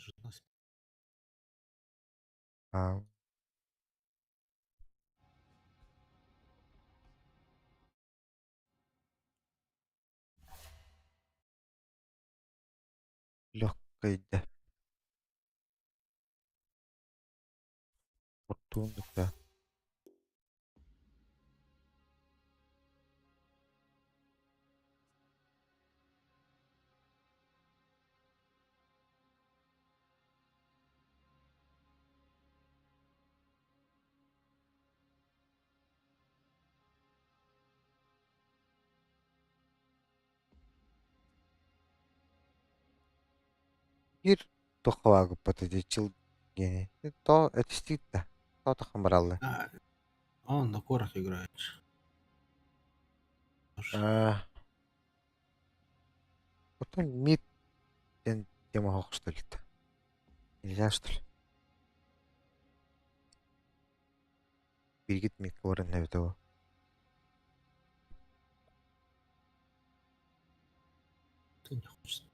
жена спит. А, легкая, да. Фортуна, да. Бир тохвагы потадичил гене. То это стит, да. То тохамраллы. А, он на корах играет. Тоже. А, потом мид тема хох, что ли-то. Нельзя, что ли? Биргит мид коварен на этого. Ты не хочешь.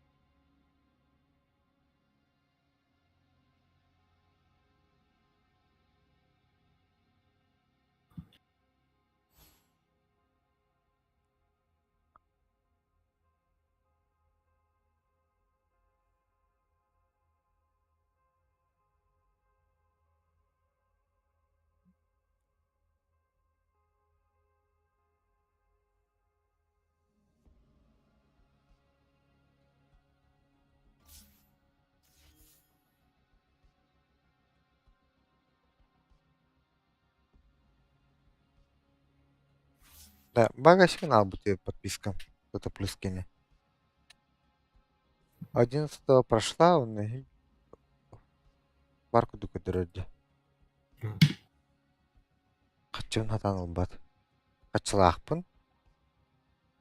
Да, бага сигнал будет подписка. Кто-то плюс кине. 11 прошла, он барку дукадырды. Качын хатан албат. Качылаақпын.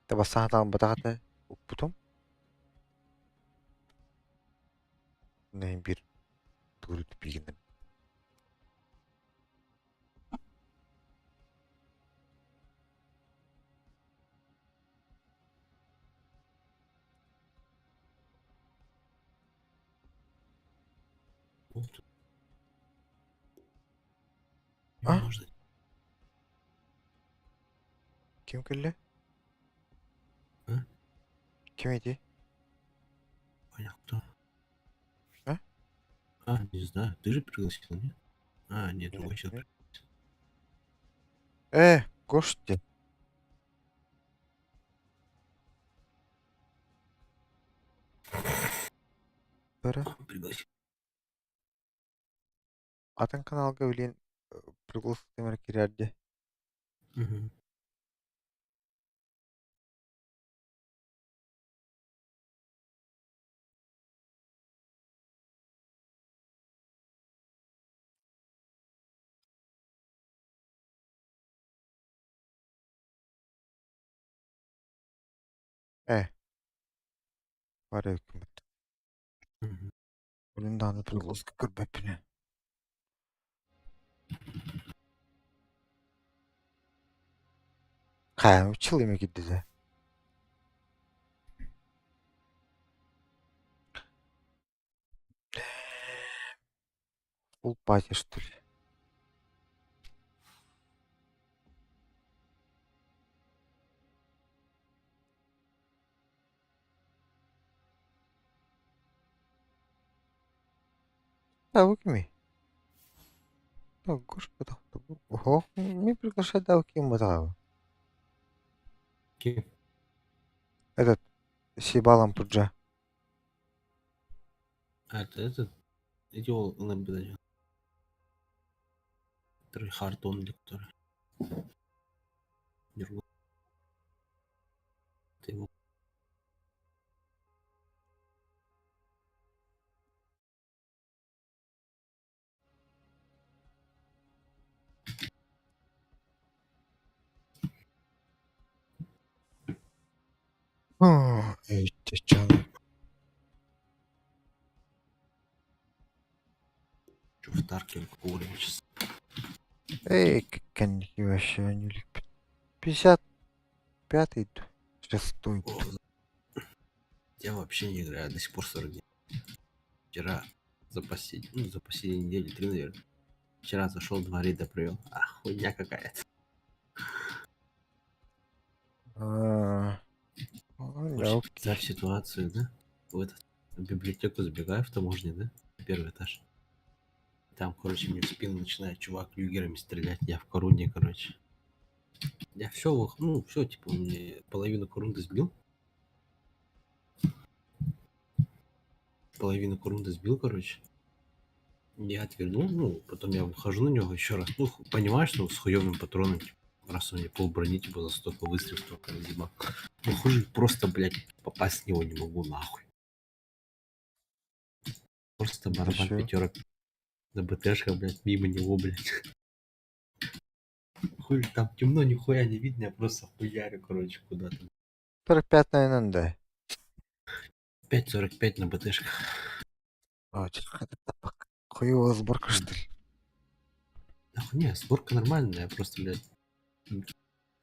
Табасан хатан батагата укпутум. Не бир турут билгенем. Вот. Не А? может. Ким келе? А? Ким иди? Понятно, кто. А? А, не знаю. Ты же пригласил, нет? А, нет, Нет, другой человек. нет. Гошти. Бара. Пригласил. Атын каналга билен пригласил темер кирерди. Угу. Бара өкмөт. Угу. Билен даны пригласка көрбөпүнө. Кайым чыл эме кидди. Фул пати, что ли? Да, выкми. Да, господи. Ого, не приглашать да кем это. Кем? Этот Сибалам Пуджа. А, это этот. Иди ол ЛМБ. Который Хартон, или который. Другой. Ты его. Эй, ты чё? Что в Тарке алкоголем сейчас. Эй, коньки вообще не любят. 55-й, 6-й. О, я вообще не играю, до сих пор 49. Вчера за последние недели 3, наверное. Вчера зашел, 2 рейда провел. А, хуйня какая-то. А, Короче, окей. представь ситуацию, да? В библиотеку забегаю в таможне, да? На первый этаж. Там, короче, мне в спину начинает чувак люгерами стрелять. Я в коруне, короче. Я все, ну, все, типа, мне половину корунды сбил. Короче. Я отвернул, ну, потом я выхожу на него еще раз. Ну, понимаешь, что с хуевым патроном, типа, раз он мне пол брони, типа, за столько выстрелов только разъебал. Выхожу и просто, блядь, попасть в него не могу, нахуй. Просто Ты барабан чё? пятерок на БТшка, блядь, мимо него, блядь. Хуй, там темно, нихуя не видно, я просто хуярю, короче, куда-то. 45, наверное, да. 5,45 на БТшка. А, хуёвая сборка, что ли? Нахуй, не, сборка нормальная, просто, блядь,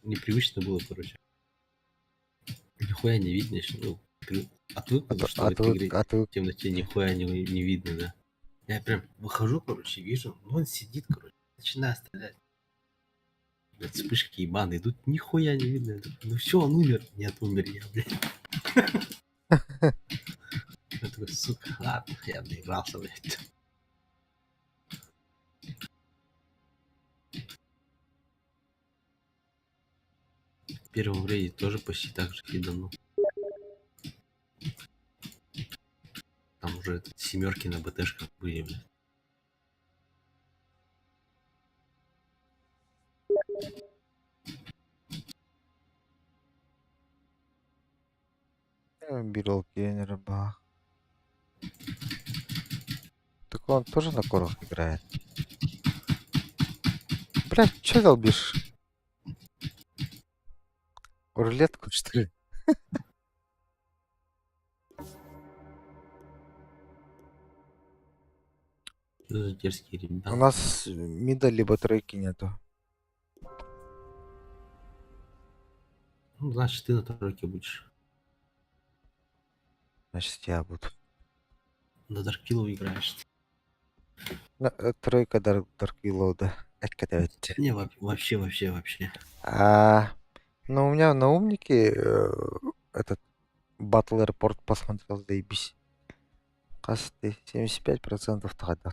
непривычно было, короче. Нихуя не видно еще, ну, отвык уже, что в этой игре А ты в темноте нихуя не видно, да. Я прям выхожу, короче, вижу, ну, он сидит, короче, начинаю стрелять. Блядь, вспышки ебаные идут, нихуя не видно. Я такой, ну все, он умер. Нет, умер я, блядь. Я такой, сука, ладно, я доигрался, блядь. В первом рейде тоже почти так же хиданул. Там уже семерки на БТшках были, блядь. берёл генера, бах. Так он тоже на корах играет. Блядь, чё долбишь? Рулетку, что ли? Что за дерзкие У ребята. нас мида либо тройки нету. Ну, значит, ты на тройке будешь. Значит, я буду. На Даркилу играешь. Тройка Дарквиллоу, да. Эккатавит. Не, вообще. А, ну, у меня на умнике этот Battle Report посмотрел, заебись. Кажется, 75% тогда.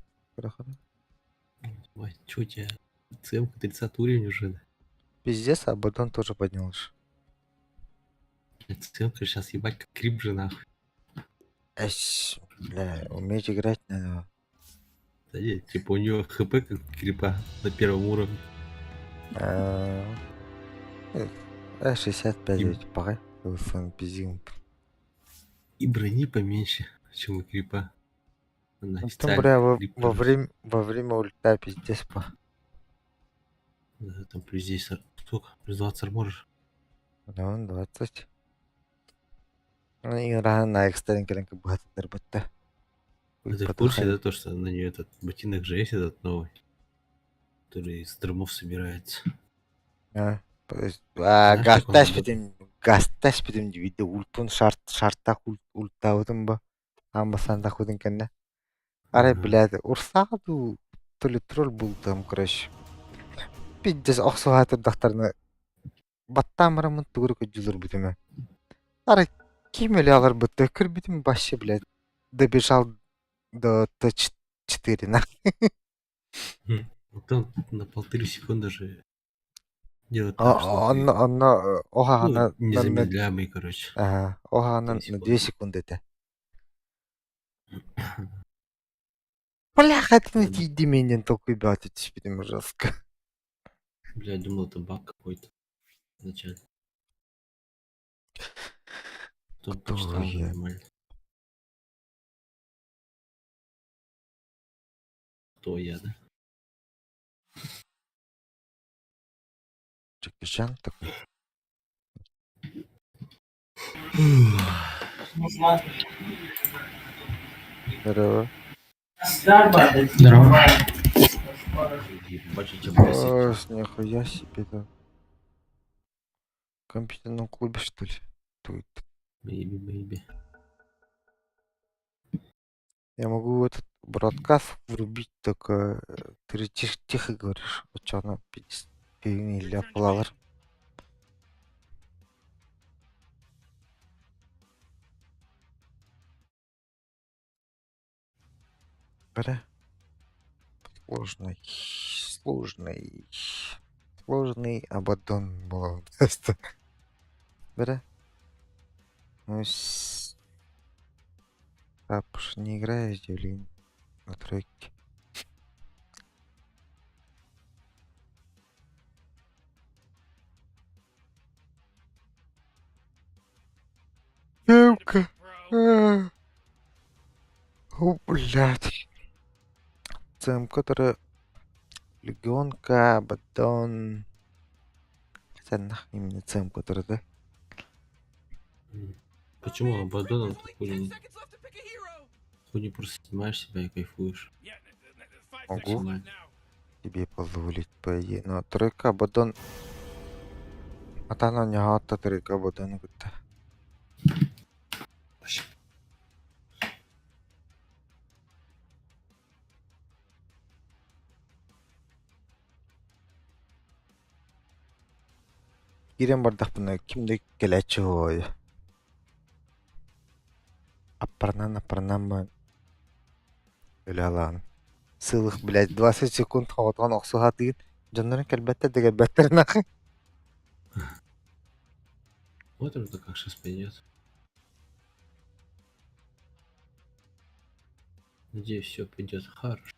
Ой, чё у тебя? ЦМ 30 уровень уже, да? Пиздец, а Бадон тоже поднялся. ЦМ-ка сейчас ебать как крип же нахуй. Эш, бля, уметь играть надо. Да нет, типа у него хп как крипа на первом уровне. А, 65 И, ведь, пора. Телефон пиздим. и брони поменьше, чем у крипа. Она Ну, там, официально бля, как крип, короче. во время ульта пиздец, Да, там плюс 10, сколько? Плюс 20 можешь. Ну, 20. Ну, игра на экстренке будет работать. А Будет ты в курсе, да, подыхать. то, что на нее этот ботинок же есть этот новый, который из дромов собирается. А, Знаешь, как он работает? гасташ бидим видео ультун шарттах ультабытым ба. Амбасандах удын кенне. Аре, Ага. блядь, урсаду то ли тролль был там, короче. Пиздец, оксугатыр дактарны баттамырамын тугры жүзүр битиме. Аре, ким эле алар бытты кыр битим башы, блядь. Добежал до Т4 на. Вот он на 1,5 секунды же делает так, что Он, ты, оха, ну, на, незамедляемый, короче. ага, оха, 4 на 2 секунды. секунды это. Бляха, это не Ладно. иди меня только ебать, это спидим жестко. Бля, я думал, это баг какой-то вначале. Потом Кто почитал уже я? нормально. Кто я, да? Джеки Чан такой. Здорово. Здорово. Ебать, я тебя О, просветил. нихуя себе, да. В компьютерном клубе, что ли? Тут. Бейби. Я могу этот бродкаст врубить, только ты тихо, тихо говоришь. Вот что она пивни ляпалалар. Бля. Сложный. Сложный. Сложный Абаддон был. Бля. Ну, так уж не играешь, Дюлин, на тройке. Девка. О, блядь. Цем, который Легионка, Абаддон. Хотя нахуй именно Цем, который, да? Почему Абаддоном ты хуйни просто снимаешь себя и кайфуешь? Могу Максимально. тебе позволить, по идее. Но тройка Абаддон. Атана не хатта тройка Абаддон. Ирен бардах бұны кімді келәчі ой. Апарнан ба өлі алан. Сылық, блядь, 20 секунд хаватған оқсыға дейін. Жанларын кәлбәттер деген бәттер нақы. Смотрим, то как сейчас пойдет. Надеюсь, все пойдет хорошо.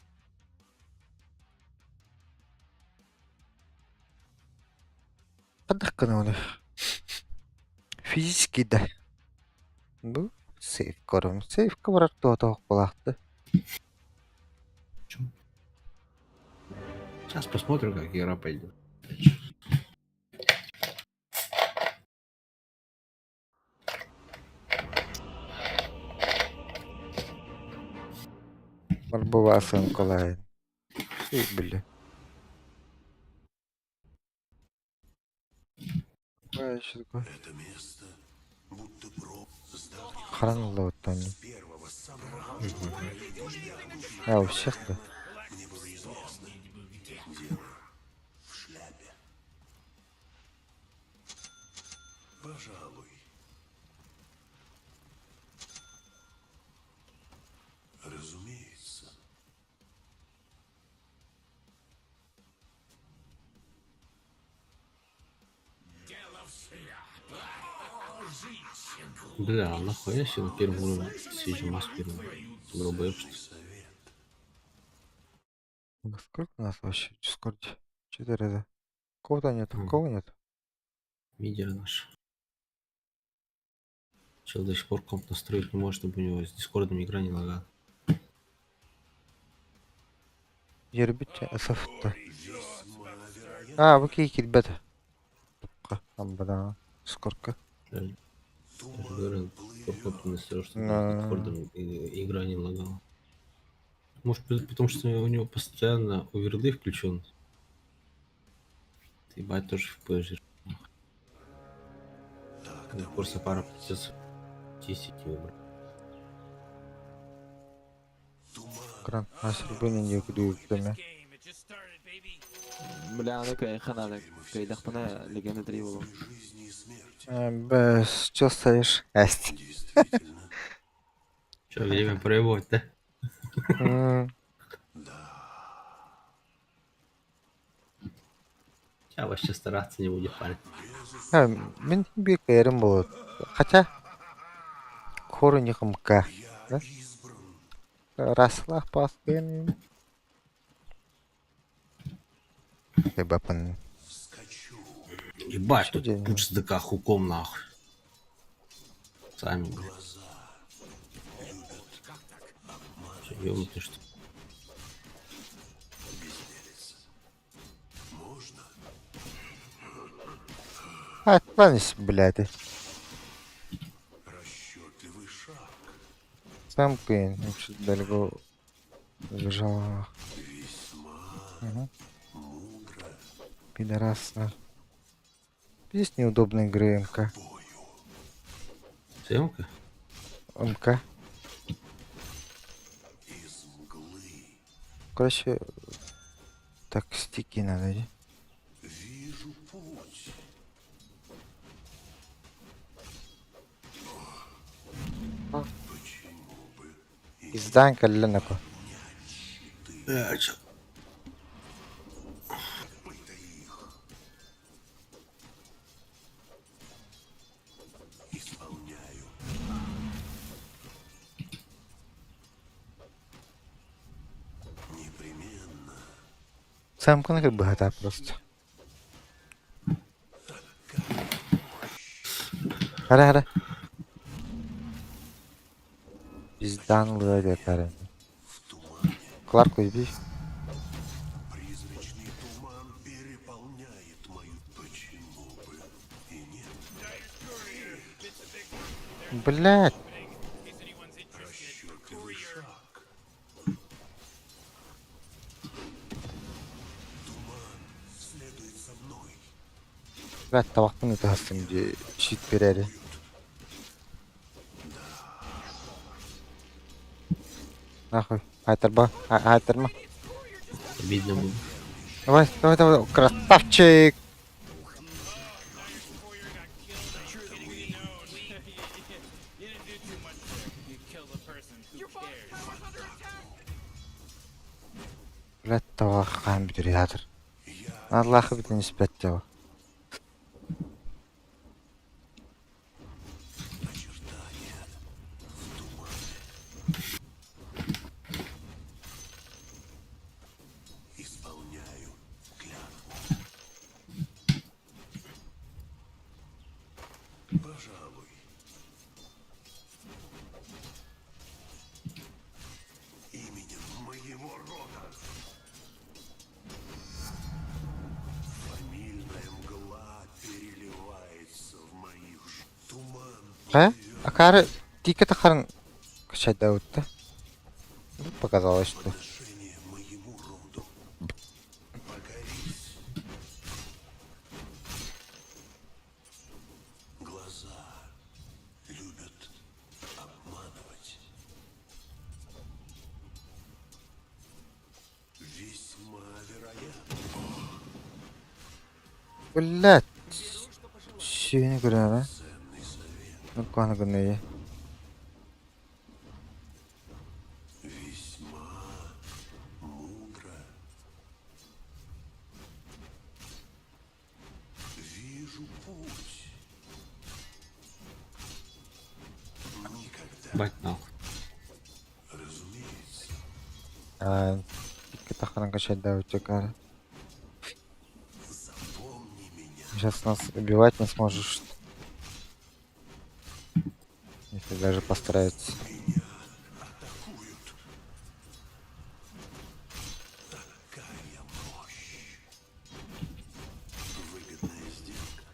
Қадық қана оны. Физически да. Бұл сейф көрім. Сейф кабарар туатауық балақты. Сейчас посмотрим, как игра пойдет. Марбовасын қолайын. Сейф білі. Қой еще такой. Қаранылы оттан. А, у всех-то. Пожалуй. Разумеется. Бля, а нахуй я себе на первом уровне съезжу масс первым. Грубо что Совет. Сколько у нас вообще в Дискорде? 4, да? Кого-то нету, кого нет? Мидер наш. Чел до сих пор комп настроить не может, чтобы у него с дискордом игра не лагала. Ербите SF-то. А, вы какие ребята? Амбада. Скорка. Даже говорю, комп настроил, чтобы Да. с дискордом игра не лагала. Может, потому что у него постоянно оверлей включен. Ты, ебать, тоже в PSG. Просто пара придется чистить его, брат. Кран. Асербайджан не кудует там. Бля, ну кай ханадак. Кай дахпана легенда 3 болу. Жизни и смерти. Без, что стоишь? Эсть. Действительно. Че, время проебать, да? Я вообще стараться не буду, парень. Мен тебе кайрым болады. Хотя, хору не хымка. Да? Раслах паскын. Ебапын. Ебать, Чё тут делать? куча СДК хуком, нахуй. Сами, блядь. Чё, ёбнутый, что ли? Отклонись, блядь. Расчетливый шаг. Сам Кейн. Чуть далеко забежал. Весьма мудро. Пидорасна. Есть неудобная игры МК. Съемка? МК. Из мглы короче, так, стики надо, иди. Вижу путь. Почему бы и Пиздан калленако. Чё? не-то их исполняю? Непременно. Сам конкрет богата просто. Хара. Пиздан лыдет, хара. В тумане Кларку иди. призрачный туман переполняет мою. Почему бы и нет? Блять. Расчетливый шаг. Туман следует за мной. Блять, табактын ытасым же щит берери. Нахуй. Айтерба. Айтерма. Обидно будет. Давай. Красавчик. Блять, табак хан битер ядыр. Аллахы битен спят жаба. Исполняю клятву. Пожалуй. Именем моего рода. Фамильная мгла переливается в моих туман. Акары тикета харын качать да өтті. Показалось, что. Подношение моему роду. Покорись. Глаза любят обманывать. Весьма вероятно. Блять. Şeyini görüyor ha. Ценный совет. Ну, кана гынıyı. Весьма мудро. Вижу путь. Никогда, Бать нахуй. разумеется, Тикета харын качать да өтті, кары. запомни меня. Сейчас нас убивать не сможешь. Если даже постарается. Меня атакуют. Такая мощь. Выгодная сделка.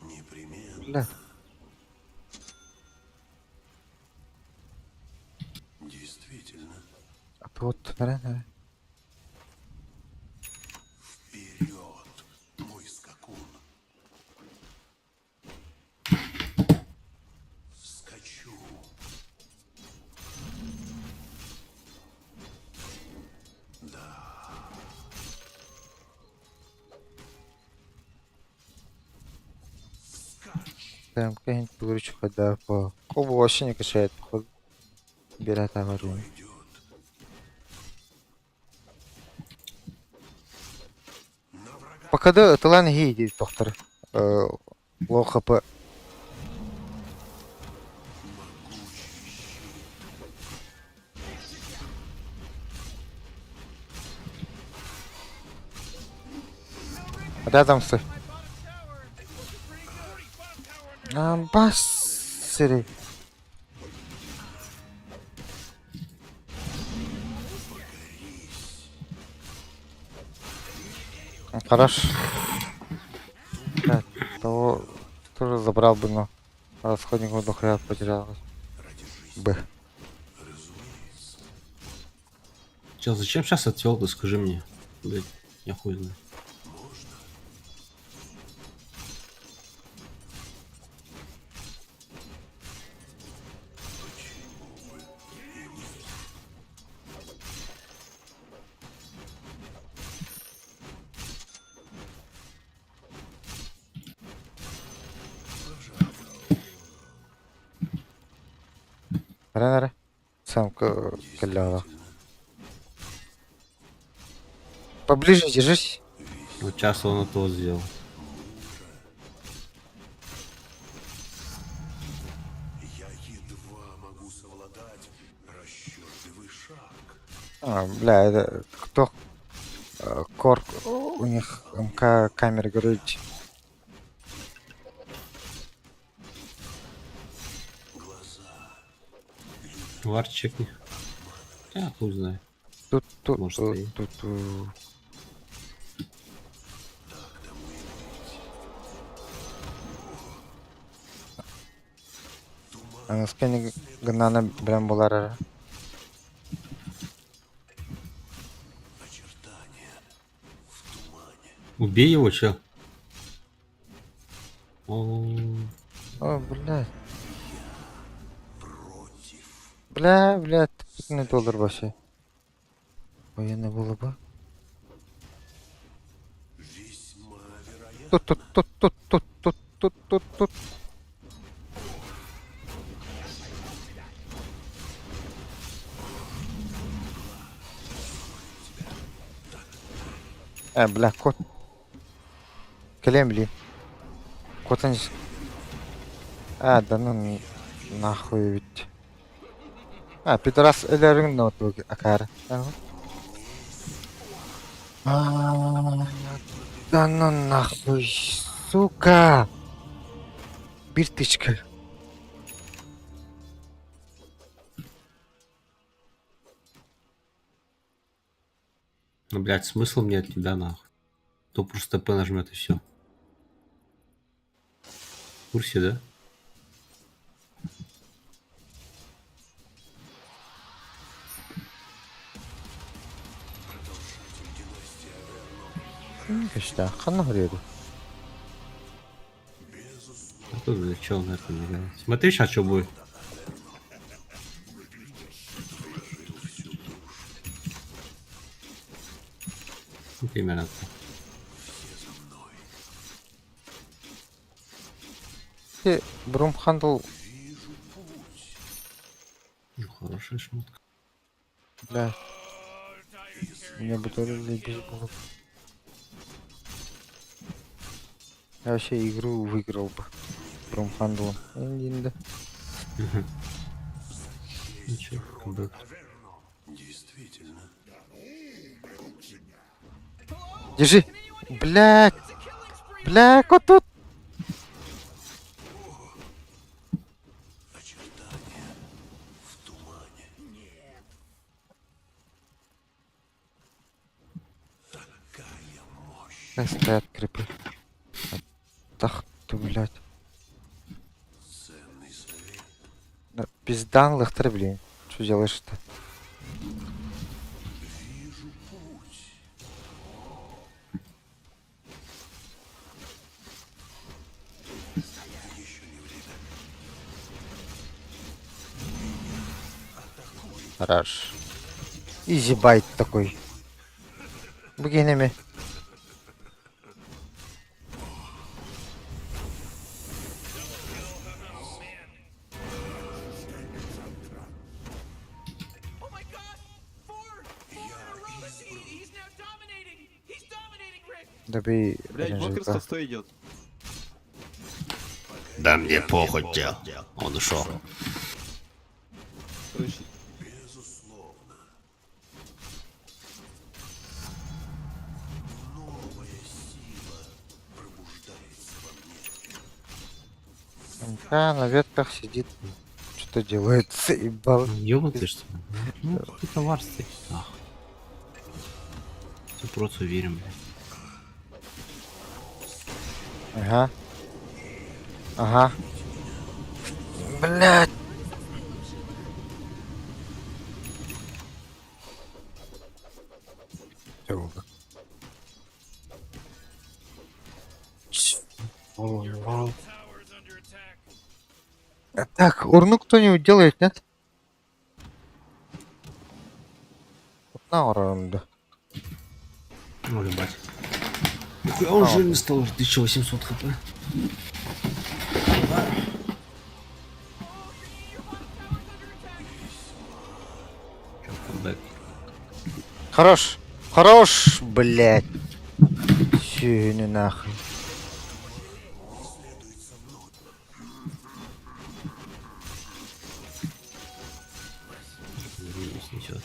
Непременно. Бля. Действительно. А ты вот, наверное. Вперед, мой скакун. Скачу. Прям какая-нибудь выручу хода по... Кобу вообще не качает, походу. Берет аварию. Идет. На врага. Покады тылан гей дейді доктор. Лоу хп. Рядом с... Бассери. Хорош. Да, того тоже забрал бы, но расходников до хрена потерял. Б. Чел, зачем сейчас отвел, ты скажи мне. Блять, я хуй знаю. Нара. Самка каляла. Поближе держись. Вот сейчас он это сделал. Я едва могу совладать расчетливый шаг. Бля, это кто? Корк. У них МК камера говорит. Вард чекни. Я хуй знаю. Тут, Может, и- тут. Скене гнана прям болар. Убей его, чел. О, О, блядь. Бля, не доллар вообще. Военный было бы. Весьма вероятно. Тут. Бля, кот. Клем, блин. Кот он здесь. Да ну нахуй ведь. Пидорас элерин ноту акара. Да ну нахуй, сука. Биртычка. ну, блядь, смысл мне от тебя нахуй. То просто П нажмет и все. В курсе, да? Что? Хана вреду. А тут для чего на это не играет? Смотри сейчас, что будет. Ну, примерно так. Ты Брумхандл, Ну, хорошая шмотка. бля. Мне бы тоже любить было. Я вообще игру выиграл бы. Брумхандлом. Да. Ничего, камбэк. Действительно. Держи. Блядь. Бля, кот тут. Очертания в тумане. Такая мощь. Хай стоят крипы. Так, ты, блядь. Ценный совет. Да, пиздан лахтар, блин. Что делаешь-то? Вижу путь. Еще не время. Хорош. Изи байт такой. Богинями. Oh my god! Four in a row. He's now dominating. He's dominating, Rick. Добей Блять, Блокер оранжевика. 100 идет. Да мне похуй, чел. Он ушел. Слышит. Безусловно. Новая сила пробуждается во мне. МК на ветках сидит. Что делает? Заебал. Ёбаный что ли? Ну, какой-то вард стоит. Нахуй. Все просто верим, блядь. Ага. Блядь. Так, урну кто-нибудь делает, нет? На уровне. Ну, ебать. Нихуя он жирный стал, 1800 хп. Хорош! Хорош, блядь! Сюню нахуй. Не снесет.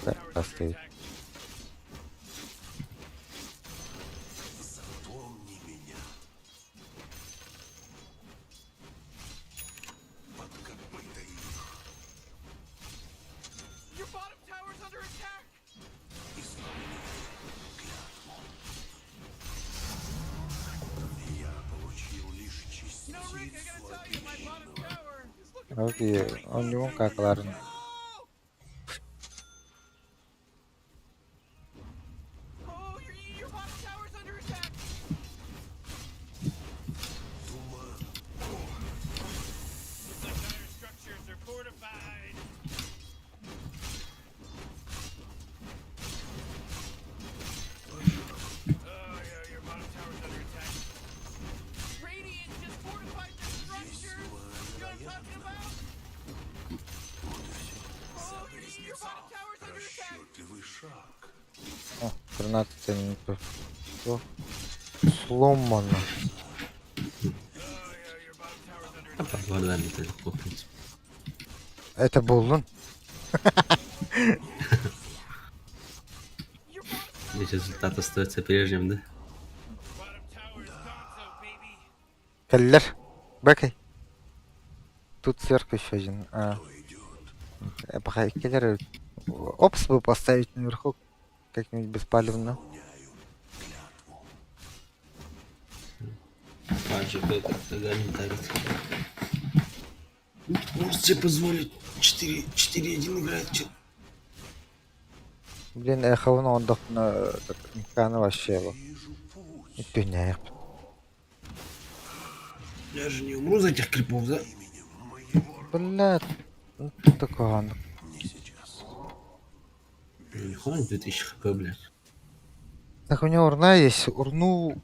Так, поставить. Помни меня. Подкопытай их. Your bottom tower's under attack. Я получил лишь No, Rick, I частицу gotta tell you, my bottom tower is looking Окей, pretty он не вон как, ладно. Oh! Oh, your bottom tower's under attack. Looks like our structures are fortified. Oh, yeah, your bottom tower's under attack. Radiant just fortified their structures. You know what I'm talking about? Oh, your bottom tower's under attack. расчетливый шаг. О, 13 минут. Всё. Сломано. Oh, yeah, your bottom tower's under А под глазами это легко, в принципе. Это Буллун? Your bottom Здесь результат остается прежним, да? tower is gonzo, baby. Келлер. Бэкай. Тут сверху еще один. Пока келлер. Опс бы поставить наверху. Как-нибудь беспалевно. Паджик это когда не тарит. Может себе позволить 4-1 играть. Блин, эховно он на экрана вообще его. И пеняет. Я же не умру за этих крипов, да? Блядь. Ну ты такой ладно. Не хватит 2000 хп, блядь. Так у него урна есть. Урну.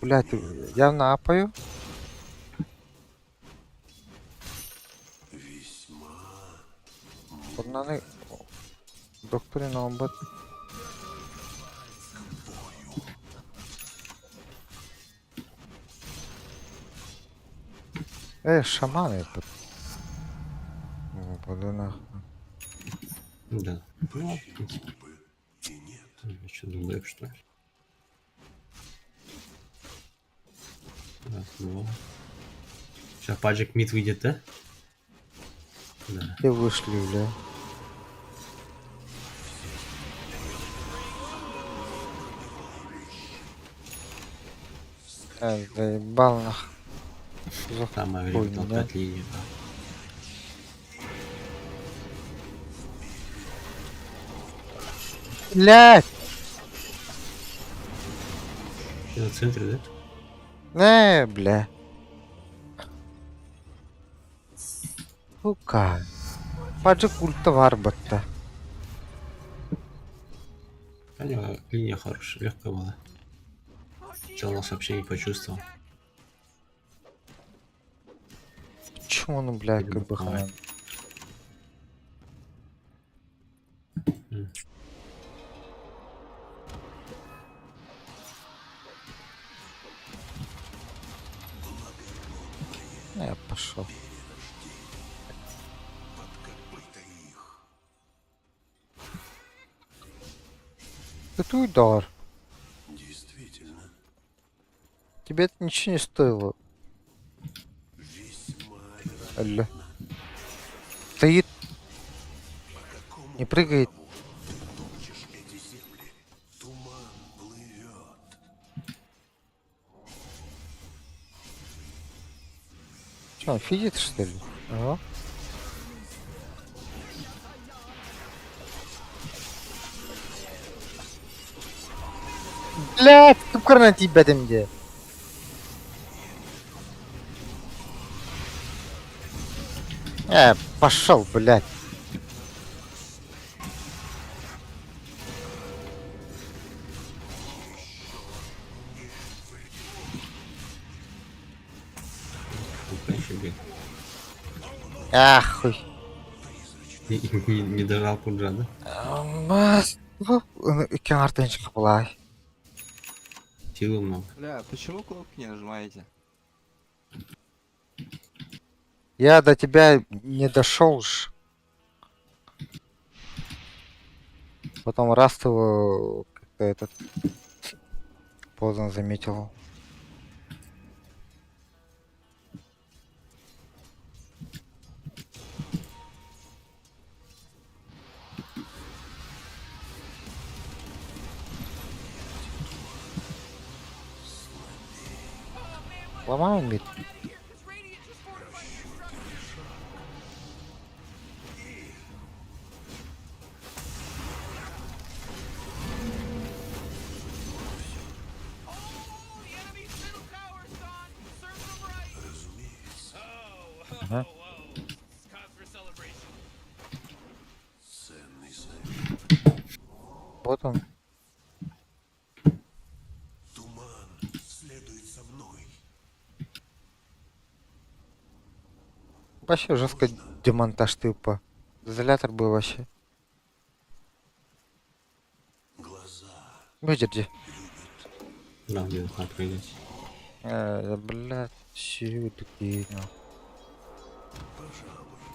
Блядь, явно апаю. Урнаны. Докторе на обод. Шаманы тут. Буду нахуй. Да. Ну, в принципе. Я что, думаю, что ли? Раз, два. Сейчас Паджик мид выйдет, да? Да. И вышли, бля. Заебал нах. Самое время Хуйня. толкать линию. Да. Блядь! Ты на центре, да? Бля. Сука. Паджик ульта var бата. У него линия хорошая, легкая была. Чел нас вообще не почувствовал. Почему он, бля, Или как бы бухает. хан? Я пошел. Это удар. Действительно, Тебе это ничего не стоило. Алло. Стоит. Не прыгает. эти земли. Туман плывет. Че, он фидит, что ли? Ага. Блядь, тупкар на тебя там где? Пошел, блядь. Хуй, еще бег. Хуй. Не дожал пуджа, да? Иккен артынчы былай. Силы много. Бля, почему кнопки не нажимаете? Я до тебя не дошел ж. Потом раз ты его как-то этот поздно заметил. Ломаю мид. Because Radiant just fortified their structure. Oh, the enemy's middle tower's gone. Serve them right. Ага. It's cause for celebration. Ценный совет. Вот он. Туман следует за мной. Вообще жестко демонтаж типа. Изолятор был вообще. Глаза Выдержи. Да, где-то надо прыгать. Блядь, чего такие, ну.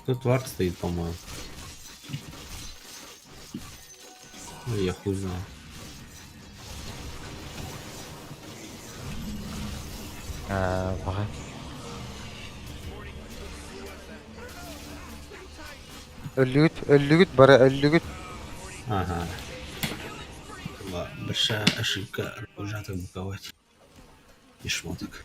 Тут вард стоит, по-моему. Ну, я хуй знаю. Ага. Лют, бара, лют. Ага. Была большая ошибка ужатых буковать. И шмоток.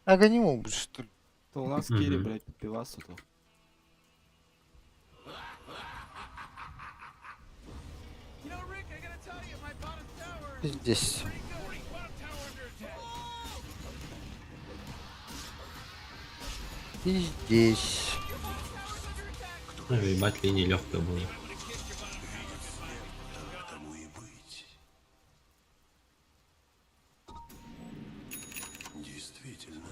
Огонь, что ли? То у нас Кири, Мгм. блядь, пиваса то. You know, Rick, I gotta tell you, my bottom tower is Здесь. pretty good. Bottom tower under attack. И здесь. Ну, ебать, линия легкая была. тому и быть. Действительно.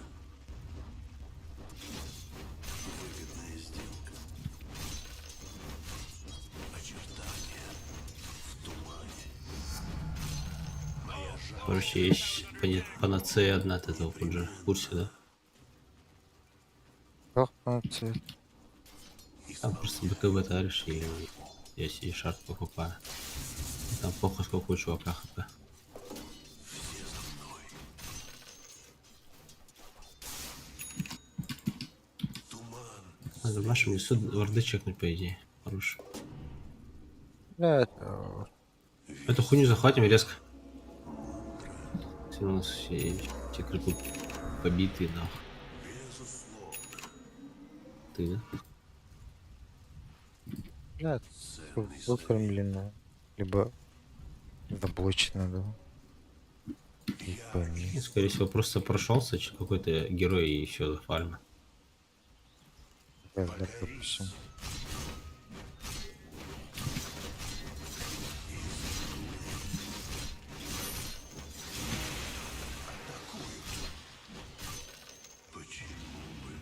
Выгодная сделка. Очертания в тумане. Моя жара. Короче, есть панацея одна от этого пуджа. В курсе, да? Ох, молодцы. Там просто БКБ таришь и я себе шарт покупаю. И там похуй сколько у чувака хп. Надо в нашем лесу варды чекнуть, по идее. Хорош. Блядь. Эту хуйню захватим резко. Все у нас все эти крипы побитые, нахуй. Ты, да? Блядь. Выпрямлено. Либо заблочено, да. Не пойми. И, скорее всего, просто прошелся какой-то герой и все зафармил. Да, допустим. Почему бы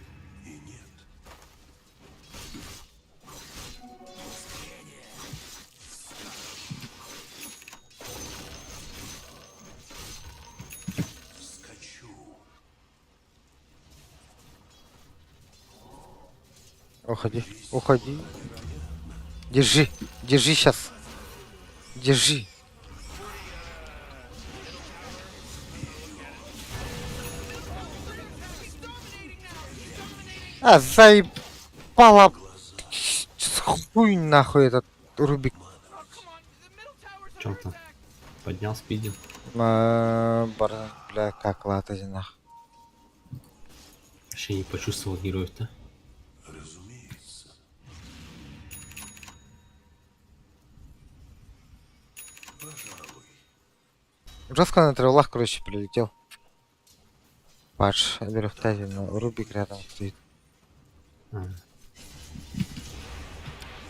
и нет? Вскочу. Уходи, уходи. Держи, держи сейчас. Держи. А, заебала. Хуй нахуй этот Рубик. Oh, come on. The middle tower's Чем under там? attack. Поднял спидин. Бля, как латать нах. Вообще не почувствовал героев-то. Разумеется. Пожалуй. Жестко на тревелах, короче, прилетел. Паш, Верхтази, но Рубик рядом стоит. А.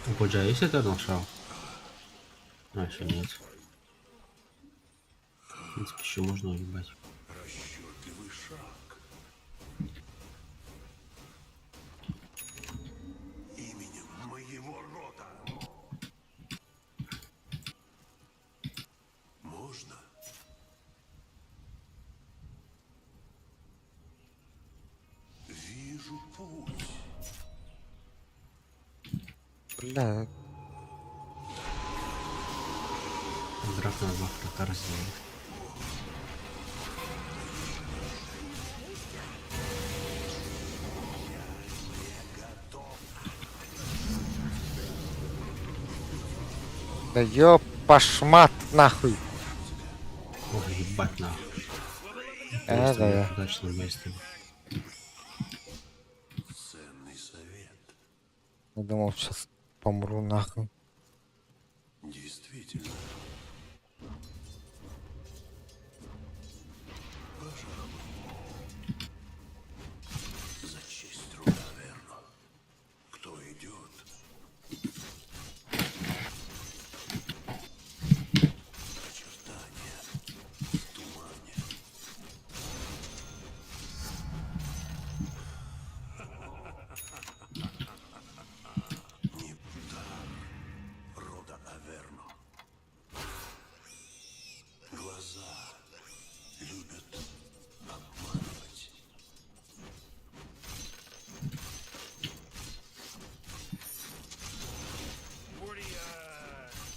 У Пуджа есть Этернал Шау? А, еще нет. В принципе, еще можно уебать. Расчетливый шаг. Бля, Драка на 2 фрака разделил. да ёп, пошмат нахуй. Ох, ебать нахуй. Да, да. Удачно быстро. Ценный совет. Я думал, сейчас помру нахуй. Действительно. За честь труда, верно. Кто идет? Очертания в тумане. Не дар рода Аверно. Глаза любят обманывать.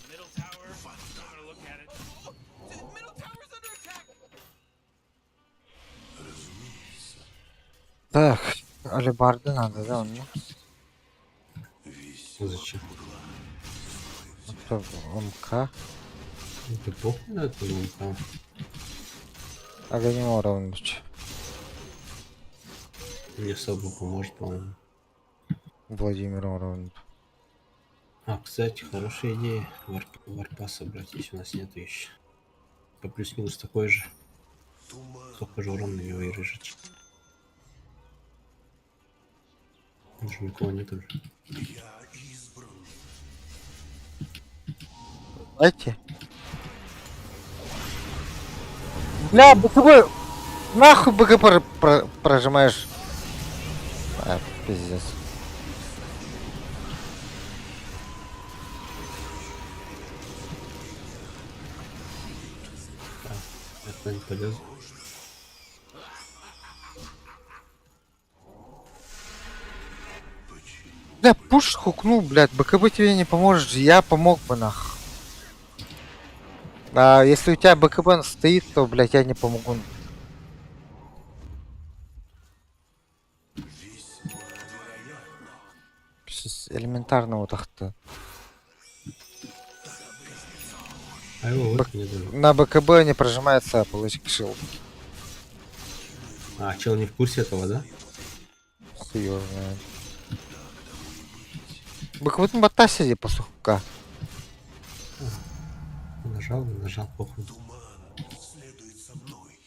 Middle tower. I'm gonna look at it. Oh, the middle tower's under attack. Разумеется, Так, алебарды надо, да, он? весьма Зачем? Это МК. Ну, ты похуй на это лунка? Агоним Уровнович. Не особо поможет, по-моему. Владимир Уровнович. А, кстати, хорошая идея. Варпа собрать, если у нас нет еще. По плюс-минус такой же. Столько же урона на него и режет. Уже никого нет уже. я избран. Дайте. Бля, БКБ! Нахуй БКБ прожимаешь? А, пиздец. Это не полез. Бля, пуш хукнул, блядь, БКБ тебе не поможет, я помог бы нах. А если у тебя БКБ стоит, то, блядь, я не помогу. Элементарно вот так-то. А его выкини даже. На БКБ не прожимается получик шил. А, чел не в курсе этого, да? Хуй его знает. БКБ на бота сиди после хука. Нажал, похуй. Следует за мной.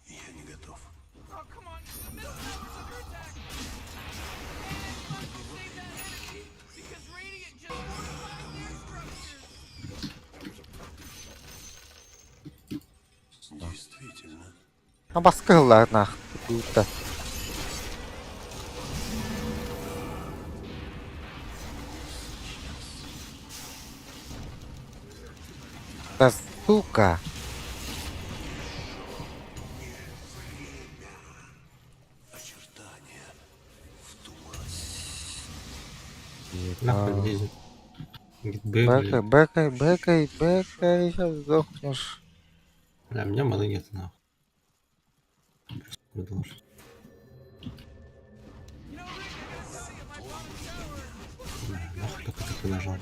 Я не готов. Oh, come on. The middle tower's under attack. Save that energy because Radiant just fortified their structures. Действительно. Обоскала нах. Круто. Да сука. Очертания в тумане. Нахуй лезет. Бэкай, бэкай, бэкай, бэкай, сейчас сдохнешь. А у меня маны нет, нахуй. Продолжим. Нахуй только такой нажал.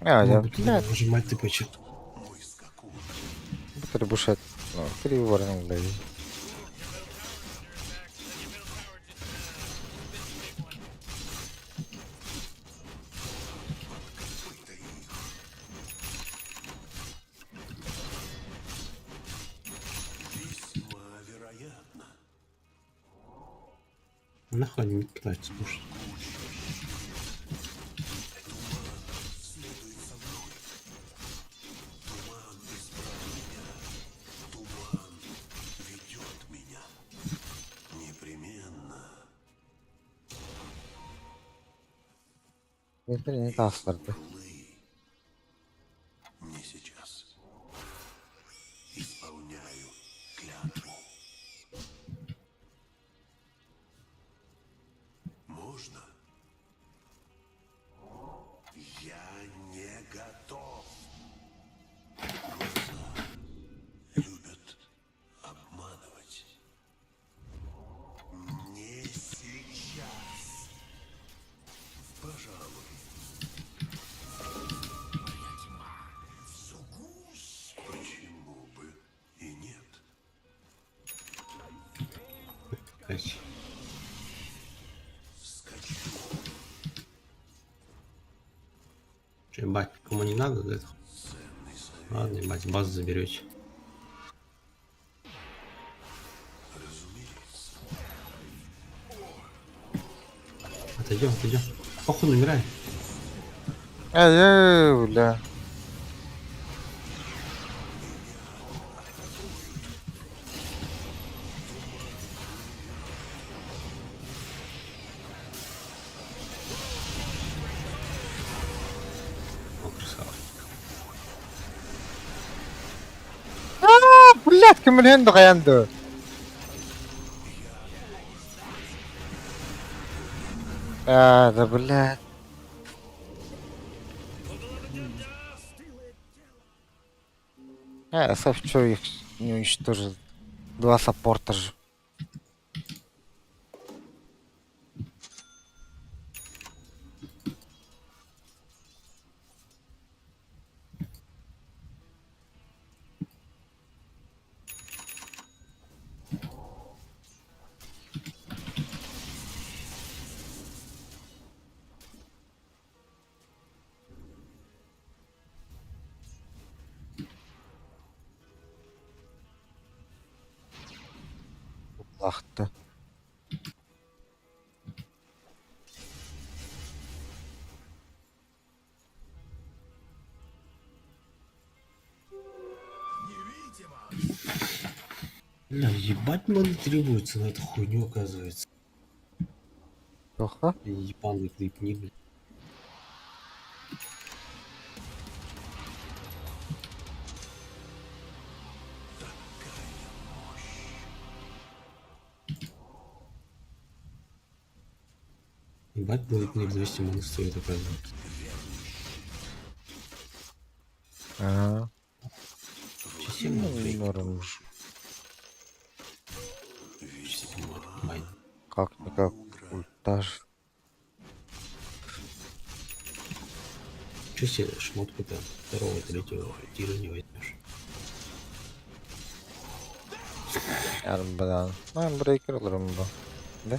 А, я, Блядь. блядь, Нажимать ты почему? Мой скакун. требушет. Ну, переворнул, блядь. Весьма вероятно. Нахуй они не кидают, слушай. Следует за мной. Туман избрал меня. Туман ведет меня. Непременно. Это не та старта. Лы. Не сейчас. Исполняю клятву. Качи. Че, ебать, кому не надо, да? Это? Ладно, ебать, базу заберете. Отойдем, отойдем. Похуй, умирай. Ай, бля. О, красава. Блядь, кем الهند عنده. Да, блядь. Сав, чё их не уничтожил? Два саппорта же. Лахта. Бля, ебать маны требуется на эту хуйню, оказывается. Плохо? Ебаный клипни, блядь. Ебать, будет не 200 маны стоит, оказывается. Ага. Система Норм. майн. Как-никак. Ультаж. Че себе шмотку-то второго, третьего тира не возьмешь? Арбадан. Брейкер alırım bu. Да?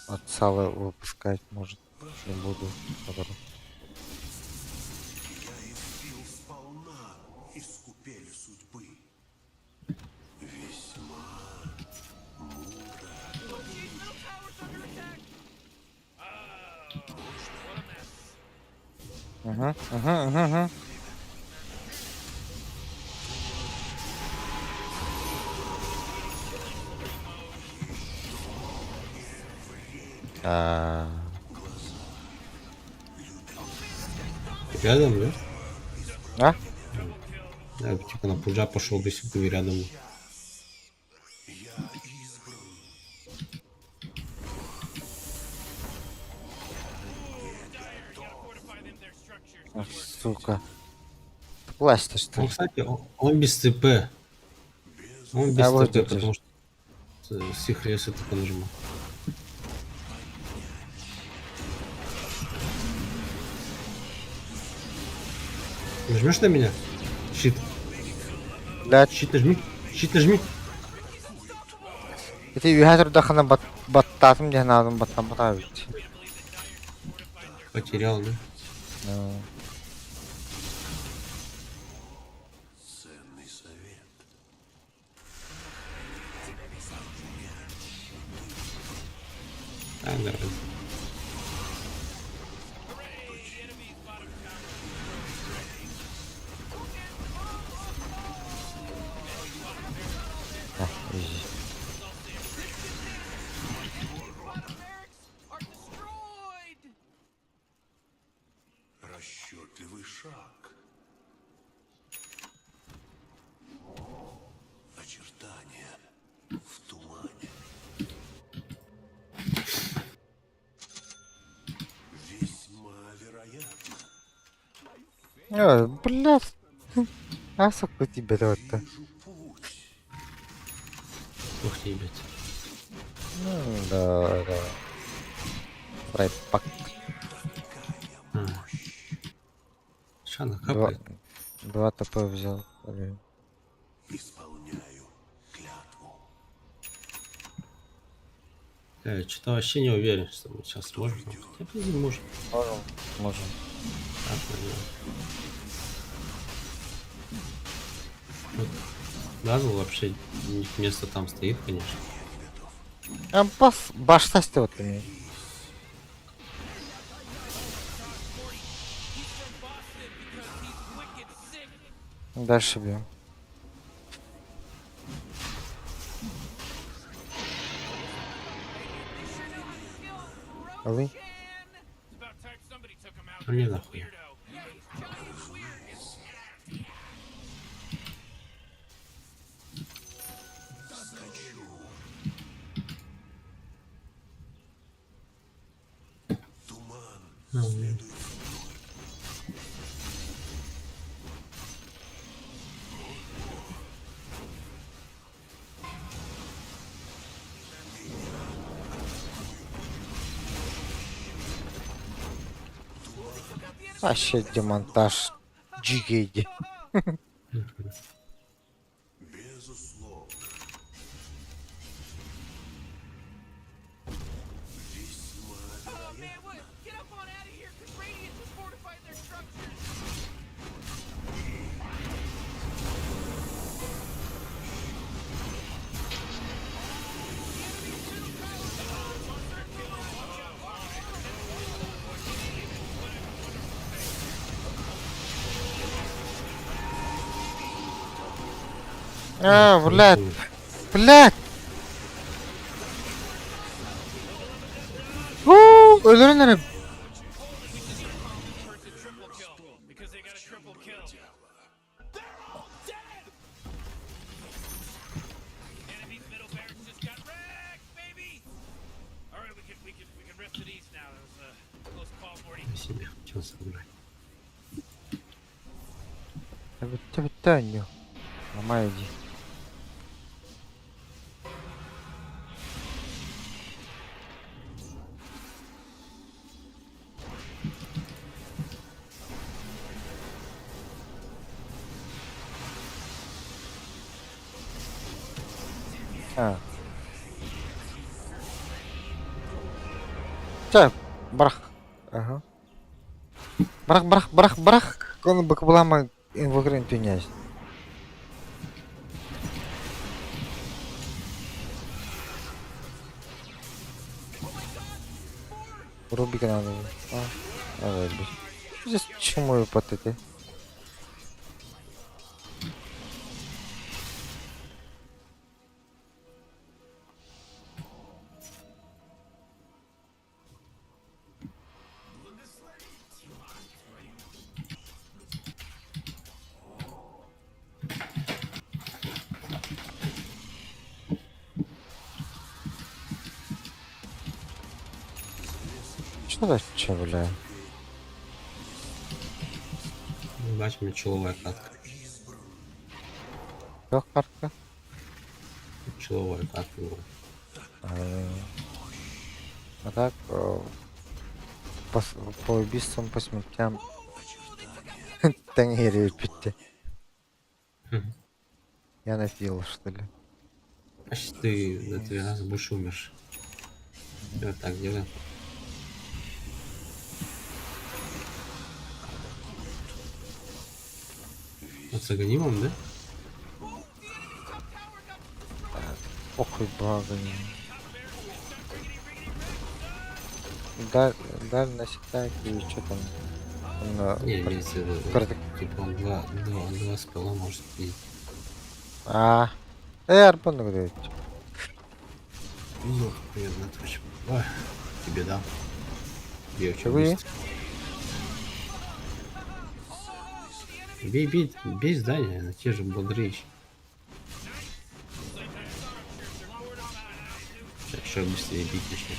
От сала выпускать может. Не буду. Наоборот. Я избил сполна из купели судьбы. Весьма мудро. These middle towers under attack. Oh, what a mess. Ага. А, Рядом, да? а? Я бы типа на пуджа пошел бы, если бы рядом. был. Я избран. Fortify them, their structures. Ах, сука. Плащ-то что Он, ли? кстати, он без ЦП. Он без вот ЦП, это потому же. что с их леса только нажимал. Нажмешь на меня? Щит. Блядь. Щит нажми. Щит нажми. Это вигатор дахана баттатым дегнадым баттан батавить. Потерял, да? Ценный совет. А, да. Are destroyed. Расчетливый шаг. Очертания в тумане. Весьма вероятно. Блядь. А сука тебе вот-то. Вижу путь. Ух ты, ебать. Да. Райпак. А. Ща Два, накапает. два ТП взял. Блин. Исполняю Что-то вообще не уверен, что мы сейчас сможем. Хотя бы не можем. Можем. Можем. Так, наверное. Вот. Газл вообще место там стоит, конечно. Башта істеп отыр. Дальше бьем. Алый. It's about time somebody took him out. А мне He's a нахуй. weirdo. Yeah, he's giant weird. Ну, Вообще демонтаж. Джигейди. Безусловно. Oh man, what? Get up on out of here, because Radiant just fortified their structures. Блядь. Блядь. Ölürler. Triple kill, because they got a triple kill. They're all dead! Enemy's middle barracks just got wrecked, baby! Alright, we can rest at east now. That was a close call, Morty. себе хотел собрать. Bitti oynuyor. Ama iyi. Ha. Çak. Bırak. Ага. Bırak. Onu bakıblama invokerin tünyaj. Руби надо. Давай, блядь. Здесь чему его потыки? Что за че, бля? Бач, мечеловая катка. Легкарка. Мечеловая катка была. А так, по убийствам, по смертям. Тангири пить. Мгм. Я напил, что ли? Значит, ты за 3 раза больше умершь. Вот так делаем. Вот с аганимом, да? Охуй, благо. Даль насекает и что там? Не, имеется в виду, Коротко. типа он два спела может видеть. Арбану говорит. Ну, примерно точно. Ой, тебе дам. Бей очень Вы? быстро. Бей здание, на те же бодрейшие. Сейчас еще быстрее бить начнет.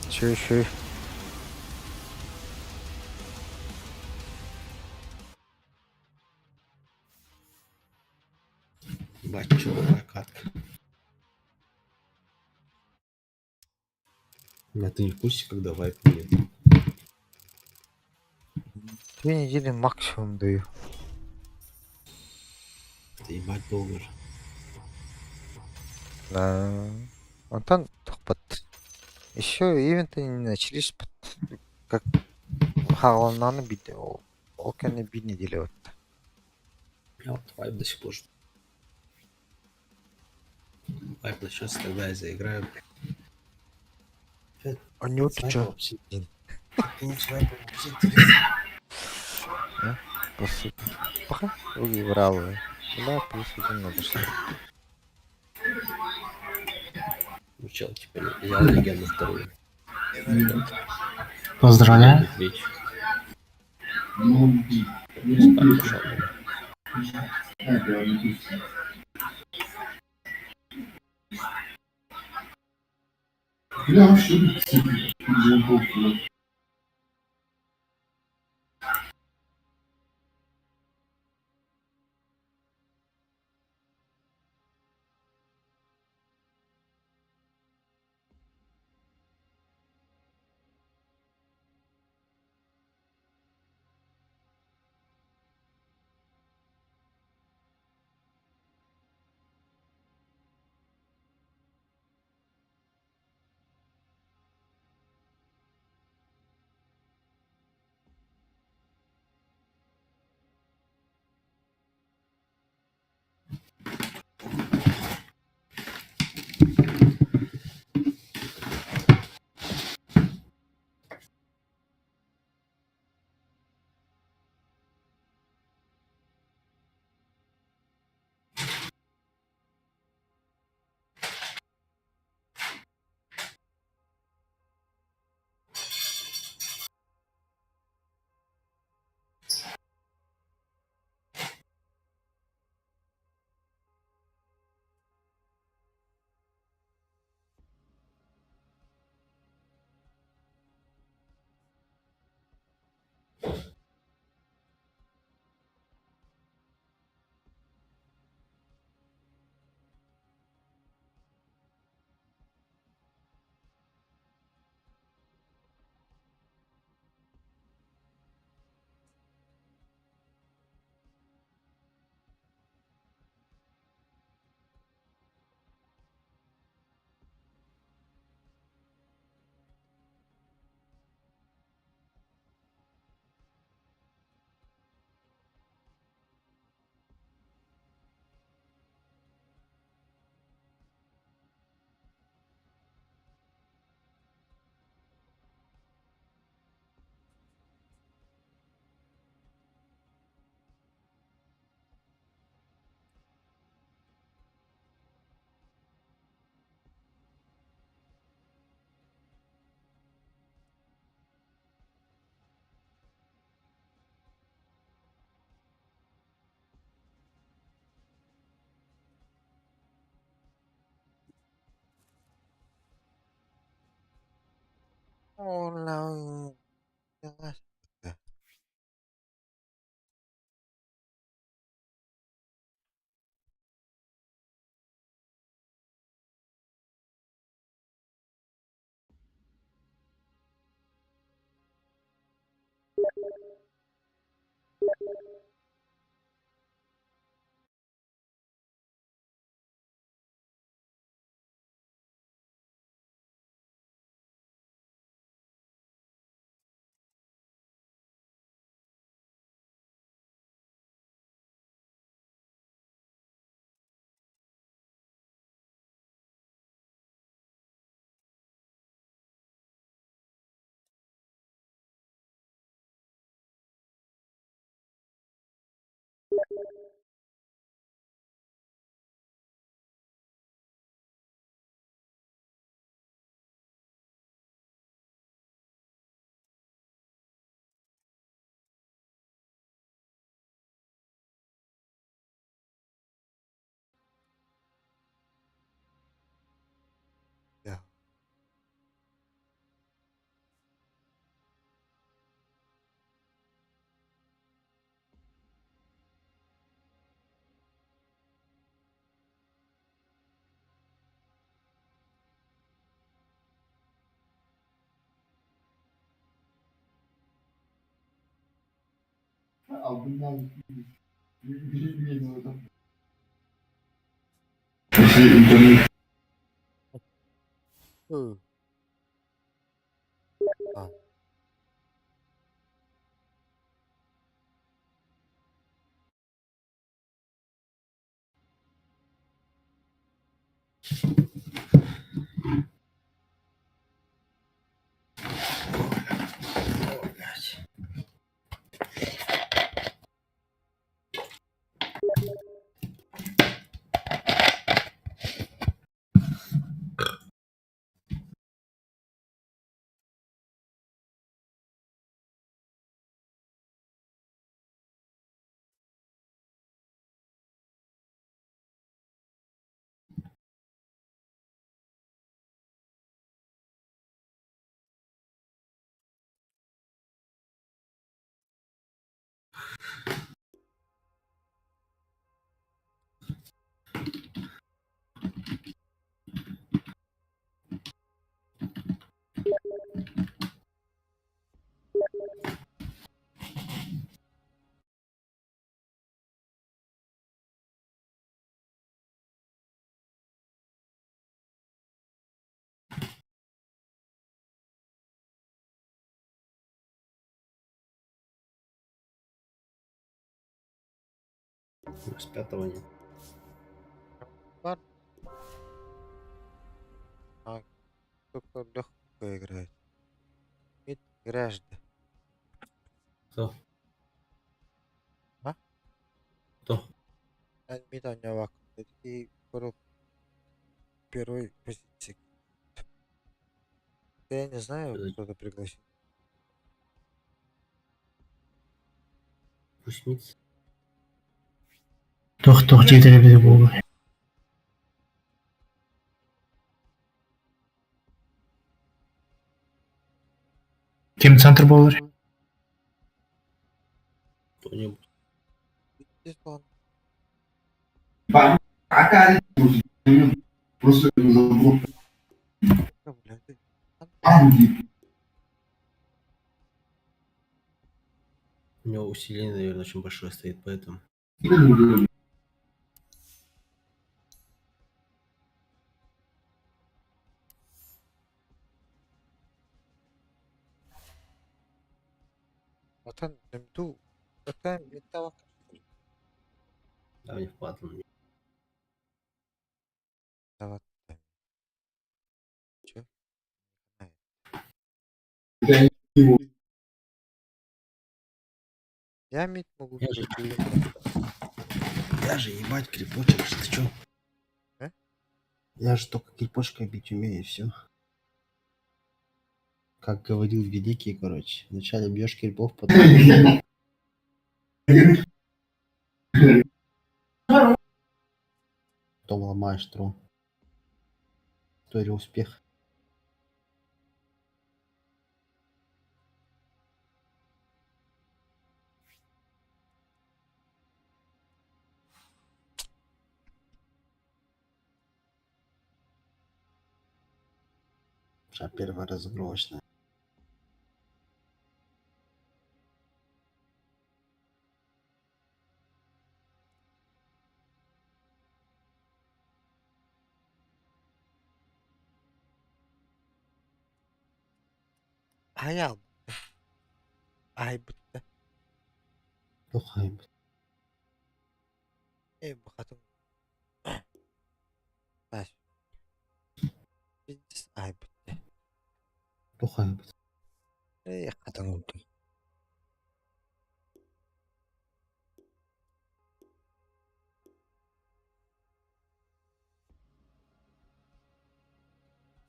Чё. Батчевая катка. А ты не в курсе, когда вайп нет? 2 недели максимум даю. Ты ебать долго же. Да. Антон тухпат. Еще ивенты не начались, как хагалнаны бит. Ол кәне 1 неделя вот. Я вот вайп до сих пор жду. Вайп начнется, тогда я заиграю. Опять А не вот с вайпом что? обсидиан. Ну, с вайпом обсидиан. По сути. Пока. Уги врал. Да, +1 надо что. Ну, чел, типа, взял легенду вторую. Поздравляю. Третью. Спать пошел. Hola. Hı. Ha. С пятого нет. Var. А, только легко играет. Мид граждан. Кто? А? Кто? Мид у него и первой позиции. Я не знаю, Подожди. кто-то пригласил. Пусть мид. Тух-тух, жетелеп болду. Ким центр болор? Кто-нибудь. Здесь он. Блядь. У него усиление, наверное, очень большое стоит, поэтому. Ватан мду. Это металл. Да, мне впадло. Давай. Чё? Я мид могу Я же- прийти. Я же ебать крепочек, ты чё? А? Я же только крепочкой бить умею, и все. Как говорил великий, короче. Вначале бьешь крипов, потом... Потом ломаешь трон. История успеха. Сейчас первая разыгрывочная. Аял. Ай, бутта. Плохая. Эй, бахатун. Тась. Пиздец. Ай, бутта. Плохая. Эй, хатун.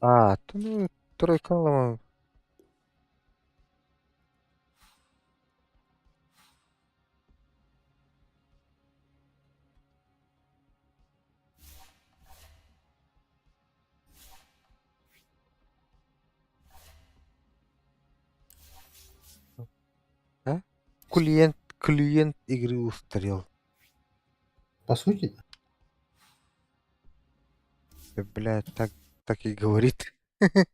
А, то ну, тройка ломал. А? Клиент игры устарел. По сути, Блядь, так и говорит. да.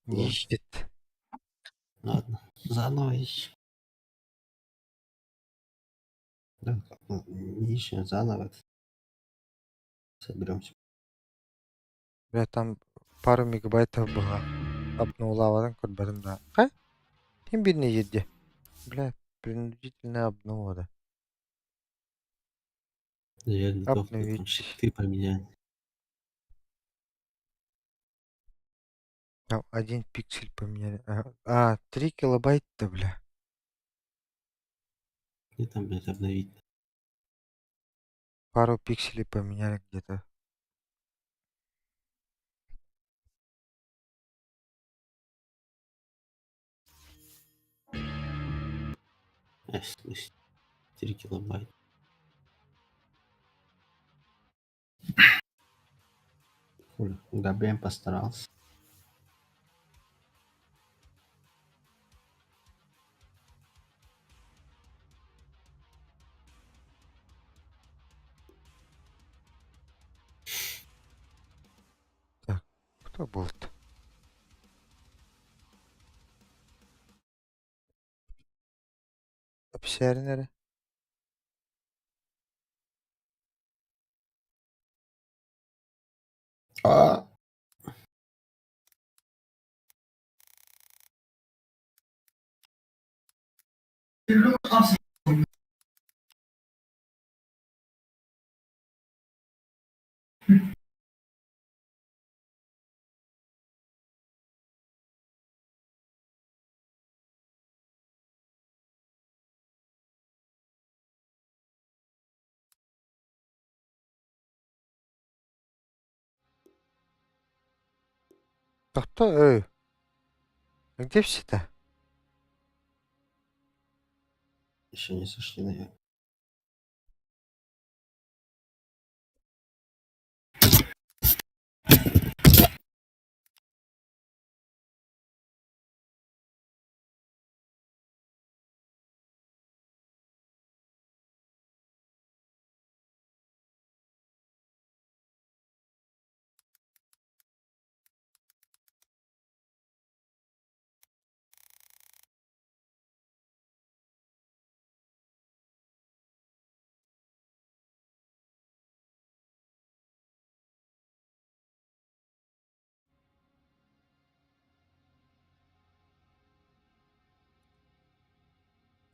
Ищет. Ладно. Заново ищем. Да, как, ну, еще заново соберемся. Бля, там пару мегабайтов было. Обнулавадан көрбәдем да. Ха? Тем бирне еді. Бля, принудительно обнулада. Я готов тут Обновить. щиты поменять. Там 1 пиксель поменяли. А, 3 килобайта, бля. И там, блядь, обновить. Пару пикселей поменяли где-то. В смысле, 4 килобайта. Хули, Габен постарался. Так, кто был-то? Обсернеры. А, Да кто, а где все-то? еще не сошли, наверное.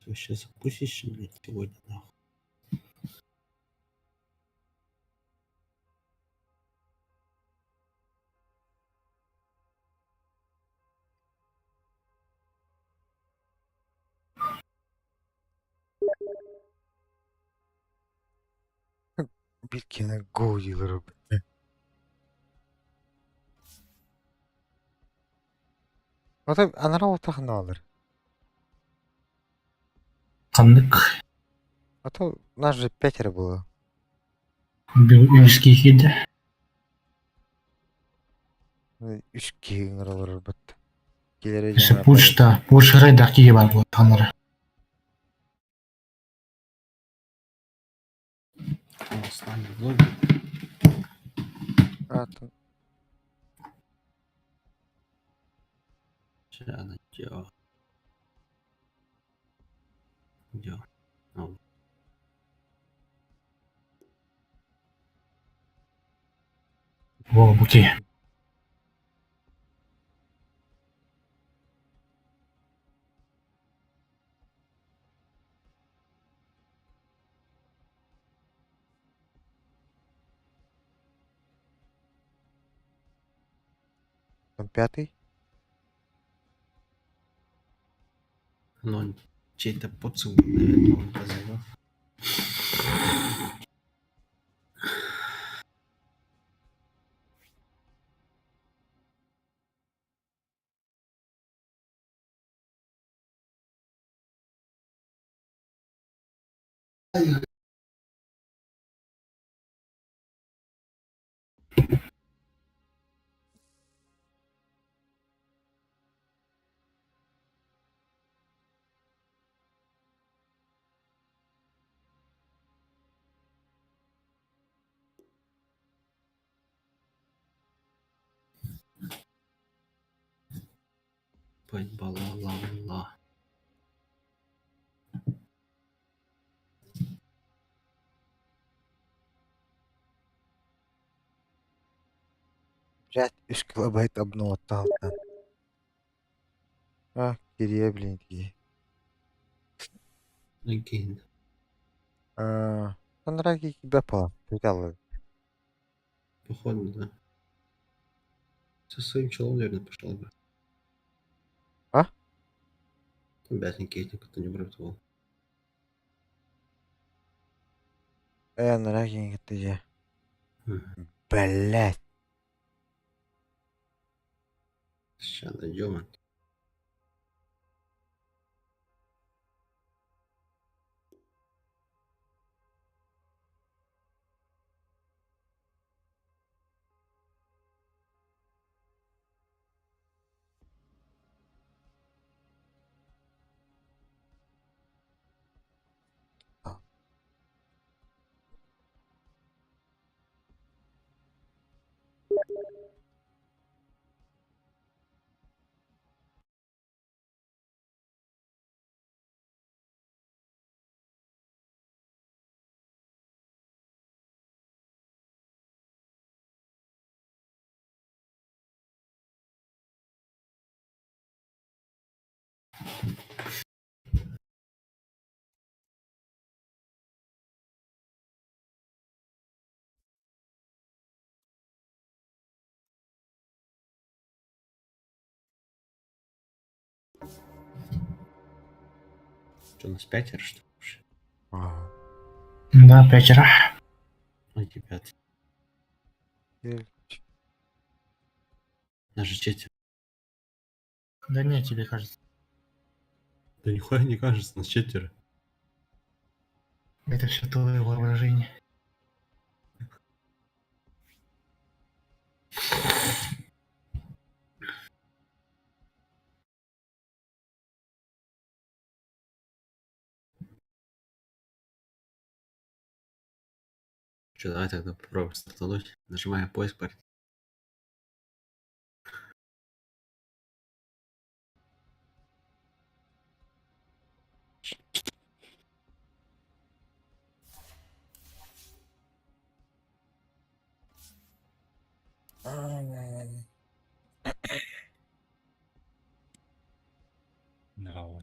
Вообще запустишь, блядь, сегодня, нахуй. Биткина гоудилары. Вот анара отахын алыр. Қандық. А то нас же 5 было. Үйлеске келді. 3 ыңыралар бітті. Келері Осы жаңа почта, почтарай дақиге бар бұл таныры. С нами в лобби. Атын. Сейчас она делала. Делала. Ну, О, бұке. Там 5. ну, чей-то поцелуй, наверное, он позовет. Пать бала ла ла. Жат 3 килобайт обноватта алтан. Кирия блин ки. Окей. Сонраги кибе пала. Прикалы. Походу, да. Со своим челом, наверное, пошел бы. А? Опять Никитник, кто не брал. Нраги китеже. Мгм. Блять. Сейчас найдем. Что, у нас пятеро, что ли? Вообще? Да, 5. А тебя? Нас же четверо. Да не, тебе кажется. Да нихуя не кажется, нас четверо. Это все твое воображение. Что, давай тогда попробуем стартануть. Нажимаем поиск, парень. No,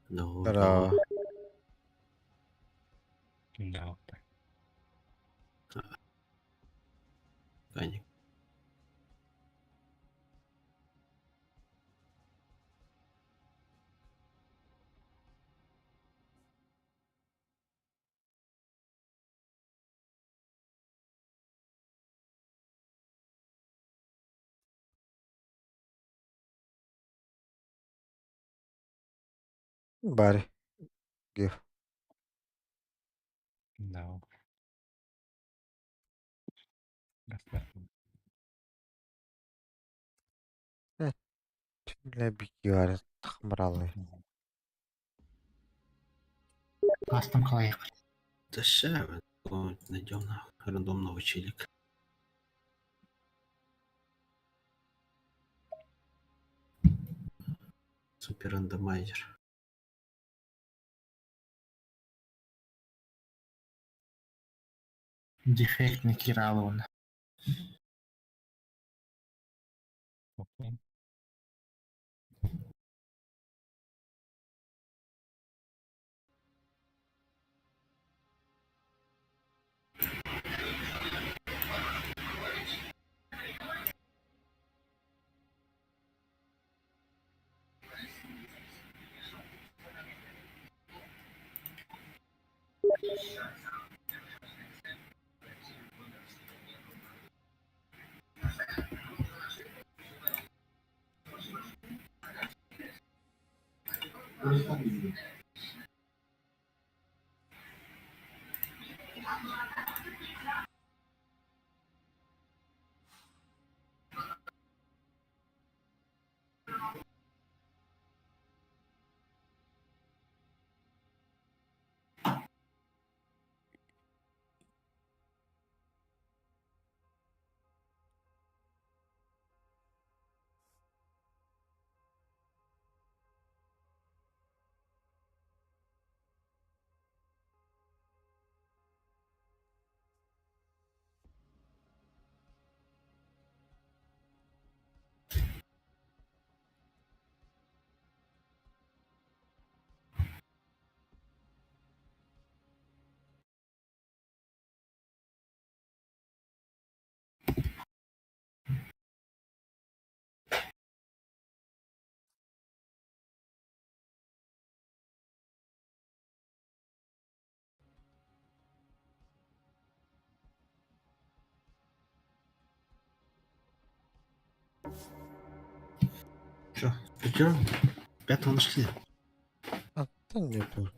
Ну, Здорово. no. Каник. Бари. Гиф. No. That's not. Ля бики бар. Тахмыралы. Астам қалайық. Да ща, найдем нахуй рандомного челика. Супер рандомайзер. Дефектный Киралловна. Okay. Чё, пятером? Пятого нашли. А, та нету.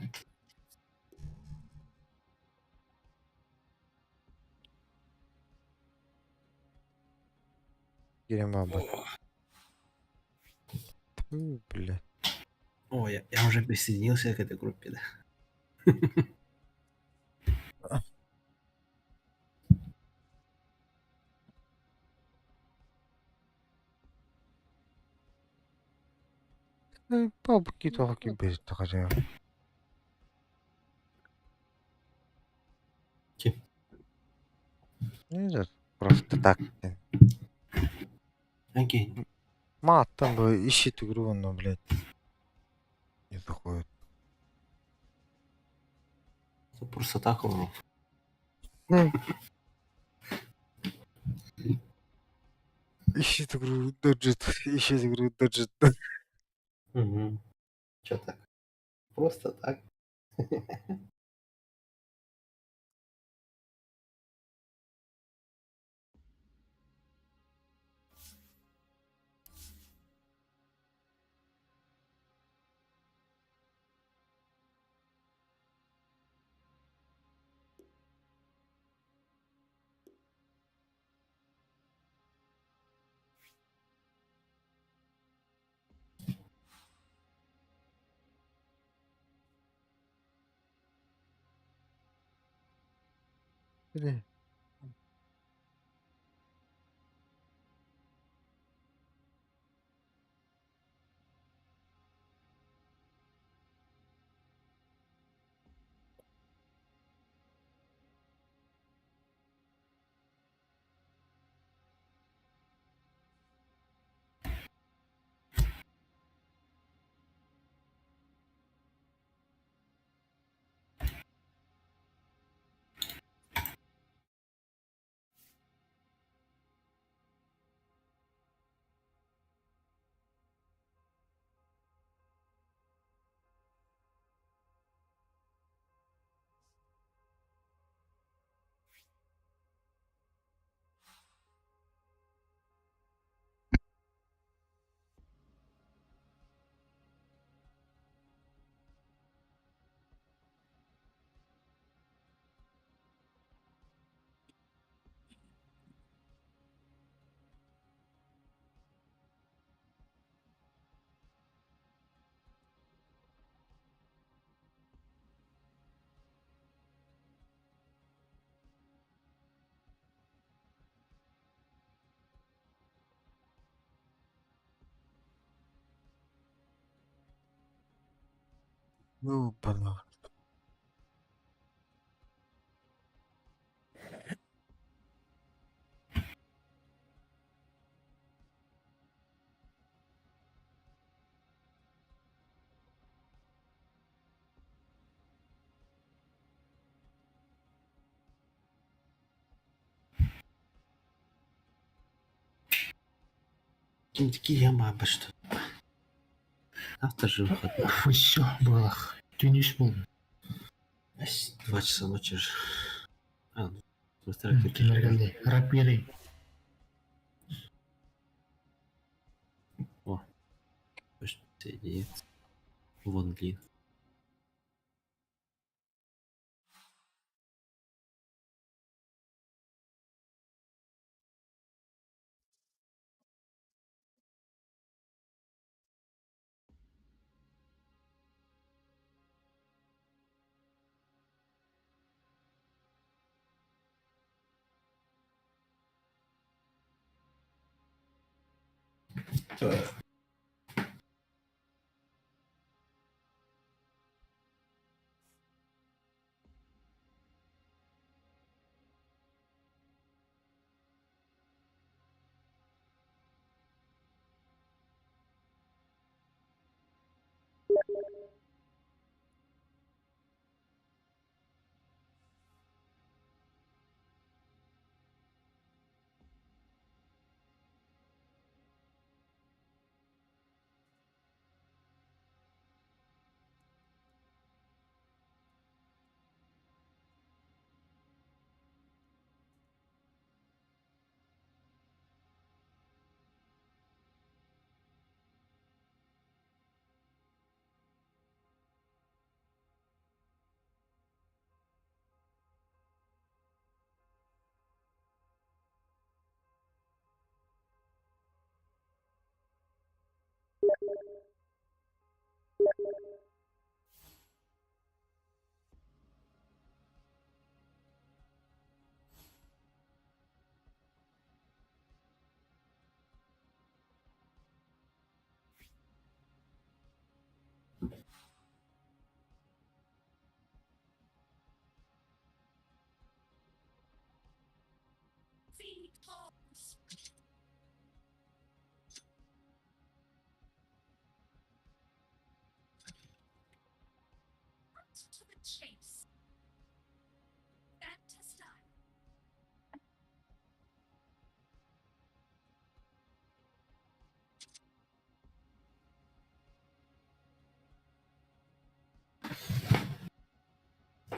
Керемаба. Тьфу, блядь. О, я уже присоединился к этой группе, да. Бабки толки без такая. Ки. Не знаю, просто так. Окей. Матом бы ищет игру, но, блядь, не заходит. Это просто так он. Ищет игру, доджит, ищет игру, доджит. Угу. Чё так? Просто так. Блядь. Ну, бана. Киямаба, что? Завтра же выход. Все было. Тюниш был. 2 часа ночи же. А, ну, быстро ракеты же. Теміргелді. Рапиды. О, точно соединиться. Вон Ли.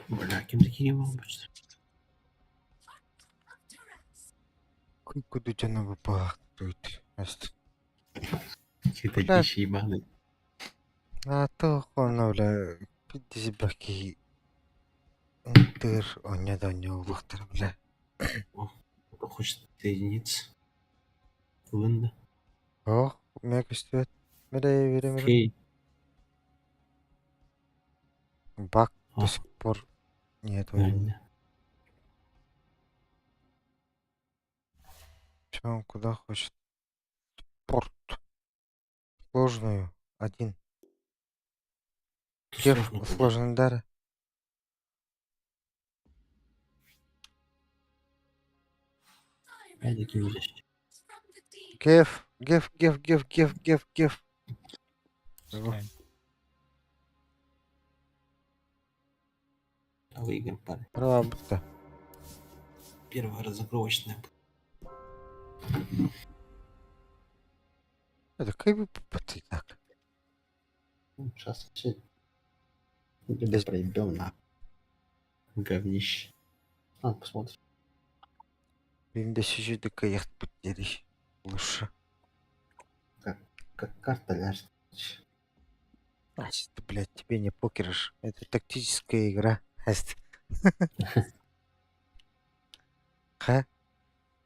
Бля, кем такие могут быть? Куда тебя выпало? Какие-то Бля, дичи ебаные. а то он, бля, пиздец, баки. Тыр, он не до него вахтер, бля. О, кто хочет соединиться? Лында. Ох, мега стоит. Берем. Окей. Бак до О, сих пор нет времени. реально. Че он куда хочет? Порт. Сложную. Один. Тут Кеф, сложно подать. сложный дар. Я такие вещи. Геф. Стань. А выиграем, парень. Работа. Первая разыгрывочная. Это как бы попытать так. Сейчас все. Тебя Без- проебем на. Говнище. Ладно, посмотрим. Бимде чуть-чуть доехать потеряй. Лучше. Как карта ляжет. Ась, ты, блядь, тебе не покеришь. Это тактическая игра. Асть. Ха?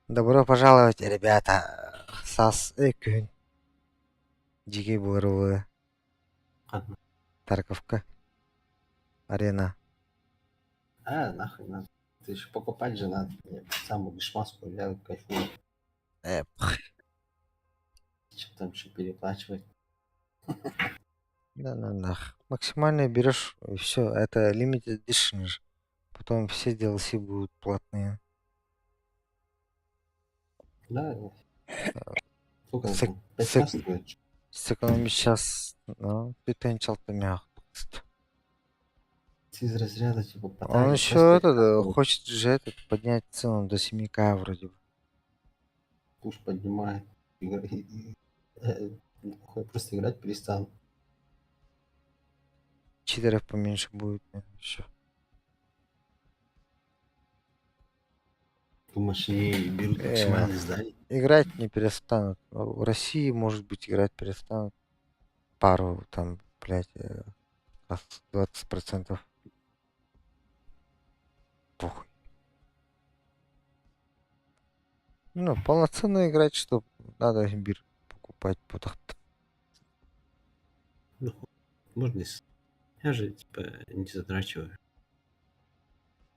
Добро пожаловать, ребята. Сас Экюн. Дикий Буровы. Ладно. Тарковка. Арена. А, нахуй надо. Ты еще покупать же надо. Я сам будешь маску, я кайфую. Чем там еще переплачивать. Да, нах. Максимально берешь, и все. Это limited edition же. Потом все DLC будут платные. Да. Сколько Сэк- там? 5 сэк- раз стоит? Сэкономить сейчас, ну, потенциал-то Ты из разряда типа Он потратил еще просто этот, хочет же этот, поднять цену до 7К вроде бы. пуш поднимает. Просто играть перестану. Читеров поменьше будет. Все. Думаешь, они берут максимальное здание? Играть не перестанут. В России, может быть, играть перестанут. Пару там, блядь, 20%. Похуй. Ну, полноценно играть, что надо имбирь покупать. Ну, можно и я же типа не затрачиваю.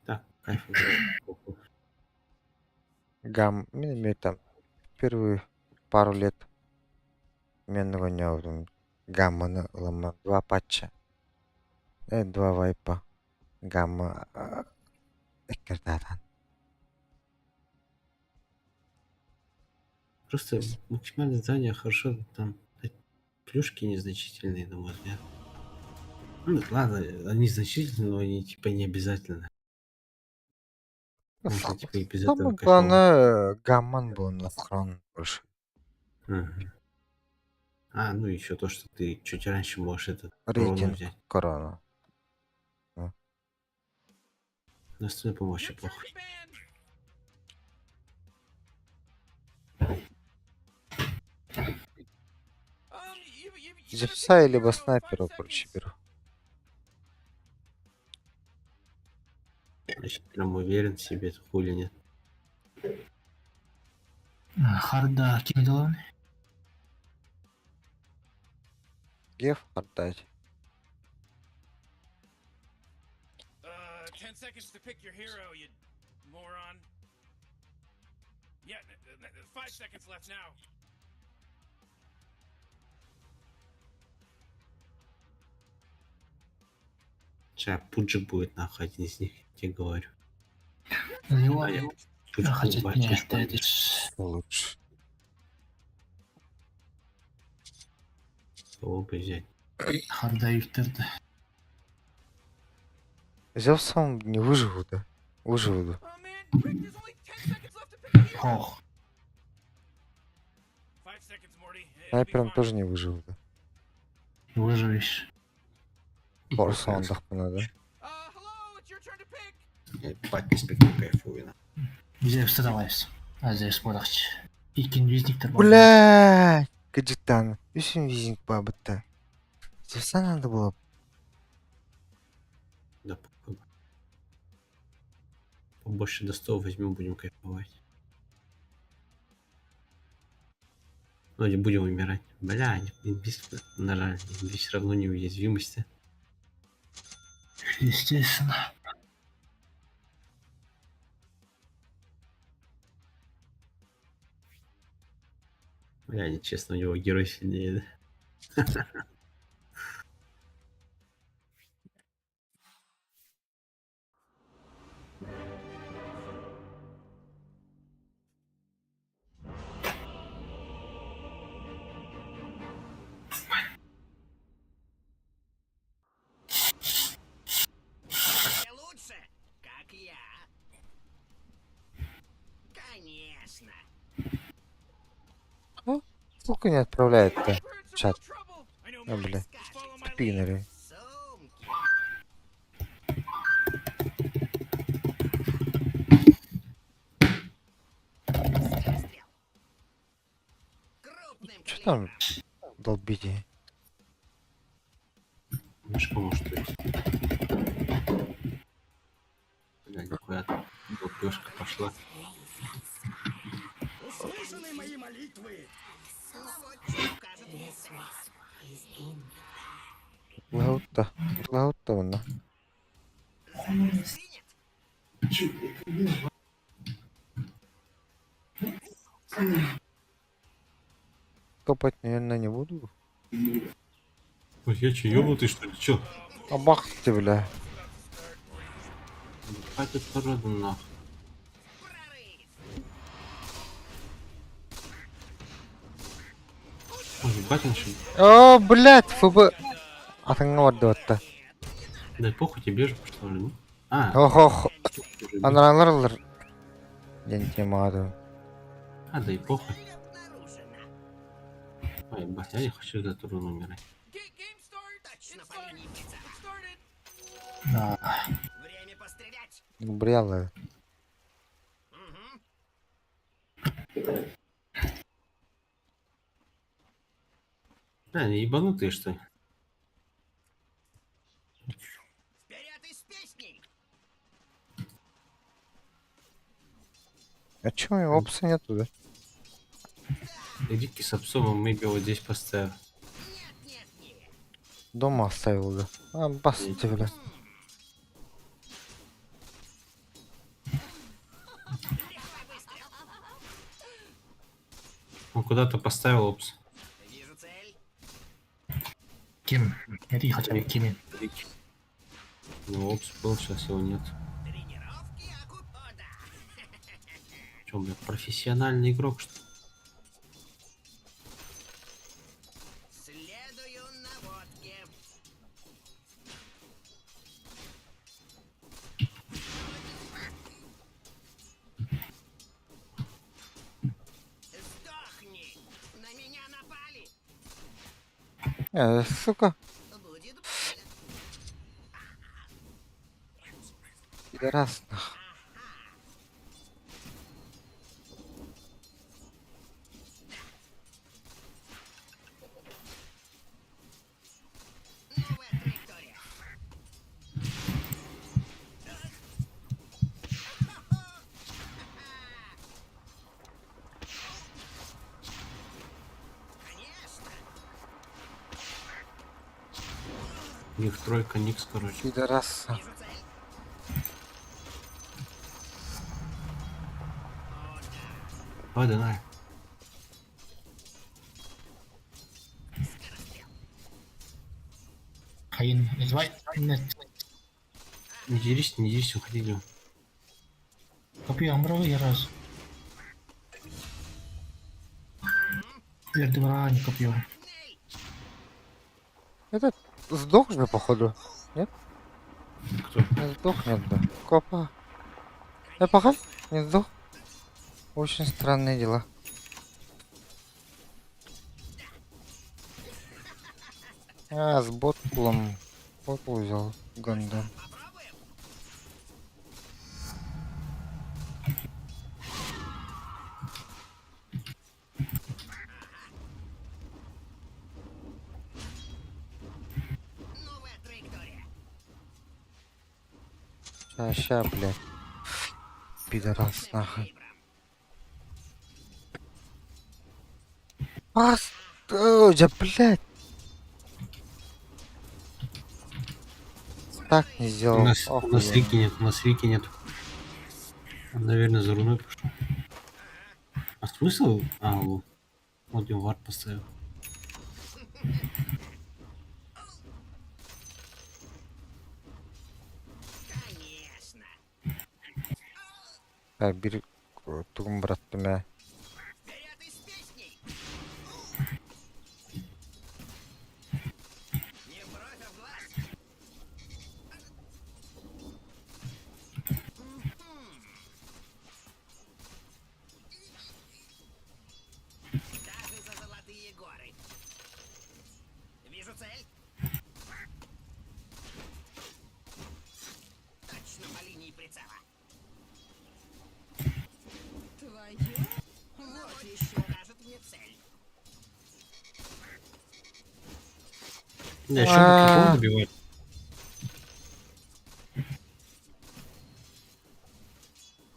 Так, кайф. Мне там первые пару лет мен гонял там гамма лама 2 патча. 2 вайпа. Гамма эккертатан. Просто максимальное здание хорошо, там плюшки незначительные, на мой взгляд. Ну, ладно, они значительные, но они типа не обязательно. Можно типа и без этого Самое кайфовать. главное, гамман был на хрон больше. Мгм. А, ну еще то, что ты чуть раньше можешь этот корону Рейтинг взять. корона. На остальное, по-моему, вообще Your плохо. turn, band. You gotta pick Зевса your либо hero in 5 снайпера, короче, seconds. беру. Значит, прям уверен в себе, хули нет. Харда kimdi lan? Геф отдать. 10 seconds to pick your hero, you moron. Yeah, 5 seconds left now. Сейчас Пуджик будет нахуй один из них, я тебе говорю. За него А я Пуджик хотят бачишь, меня помнишь? оставить. Лучше. Кого бы взять? Харда Викторды. Взял сам не выживу, да? Выживу, да. Oh man, Rick, there's only 10 seconds left to pick a hero. Ох, 5 seconds, Morty. It'll be Снайпером fine. тоже не выживу, да. выживешь. Борсон отдохну, да. Hello, it's your turn to pick. Я ебать не спектакль кайфую, на. Где встретилась? А здесь смотрите. Икин визниктер. Блять! Гаджетан. Висим визник бабы-то. Здесь надо было. Да, похуй. Побольше до 100 возьмем, будем кайфовать. Ну, не будем умирать. Бля, нажали. Все равно неуязвимости. Естественно. Бля, нечестно, у него герой сильнее, да? Ты лучше, как я. Конечно. Сколько не отправляет-то? We're in some Чат. real trouble. I know, А, Morty. бля. Just follow my lead. Пинеры. Сумки. Скорострел. Крупным Что там калибром. долбите? Мышка может быть. Бля, нихуя там. Долбёжка пошла. Услышаны мои молитвы. Наводчик укажет мне цель. Лаута. Лаута вона. Принят. Топать, наверное, не буду. Ой, я че, ёбнутый, что ли? Чё? А бах ты, бля. Хватит порода нахуй. Прорыв. Ой, ебать он что ли? О, блядь, ФБ. Атыңа барды. Да похуй тебе же, что ли, ну? А, Ох-ох. уже Анралар. Я не а, да и похуй. Обнаружено. Ой, ебать, я не хочу за туру умирать. Game start. Точно It по started. линии птица. It started. Да. Время пострелять. Бряла. Угу. Да, они ебанутые, что ли? Вперед из песней. А чё, его опса нету, да? Иди-ка с обсовом, мы его вот здесь поставим. Нет, нет, нет. Дома оставил, да. А, басти, бля. Лихой выстрел. Он куда-то поставил опс. Вижу цель. Ким. Иди хотя бы Кими. Ну, опс был, сейчас его нет. Тренировки Акупода. Че, бля, профессиональный игрок, что ли? Следую наводке. Сдохни. На меня напали. Сука. Будет больно. Пидорас, нах. Новая траектория. Конечно. У них тройка Никс, короче. Пидорас. Вижу цель. Давай, давай. Скорострел. Хаин. Извай. Нет. Не дерись, уходи, говорю. Копье амбровый раз. Вердебра, не копье. Этот сдох же, походу. Кто? Не сдохнет, да. Копа. Пока не сдох. Очень странные дела. С ботулом. Ботул взял. Гандон. Новая траектория. Ща, блядь. Пидорас, нахуй. Да, блядь. Так не сделал. У нас Охуенно. Вики нет, у нас Вики нет. Он, наверное, за руной пошел. А смысл? Вот он вард поставил. Конечно. Так, бери тугум браттыме. Вперед из песней. Не бровь, а в глаз. Даже за золотые горы. Вижу цель. Точно по линии прицела. Твою? Вот еще покажет мне цель. Да, еще бы добивать.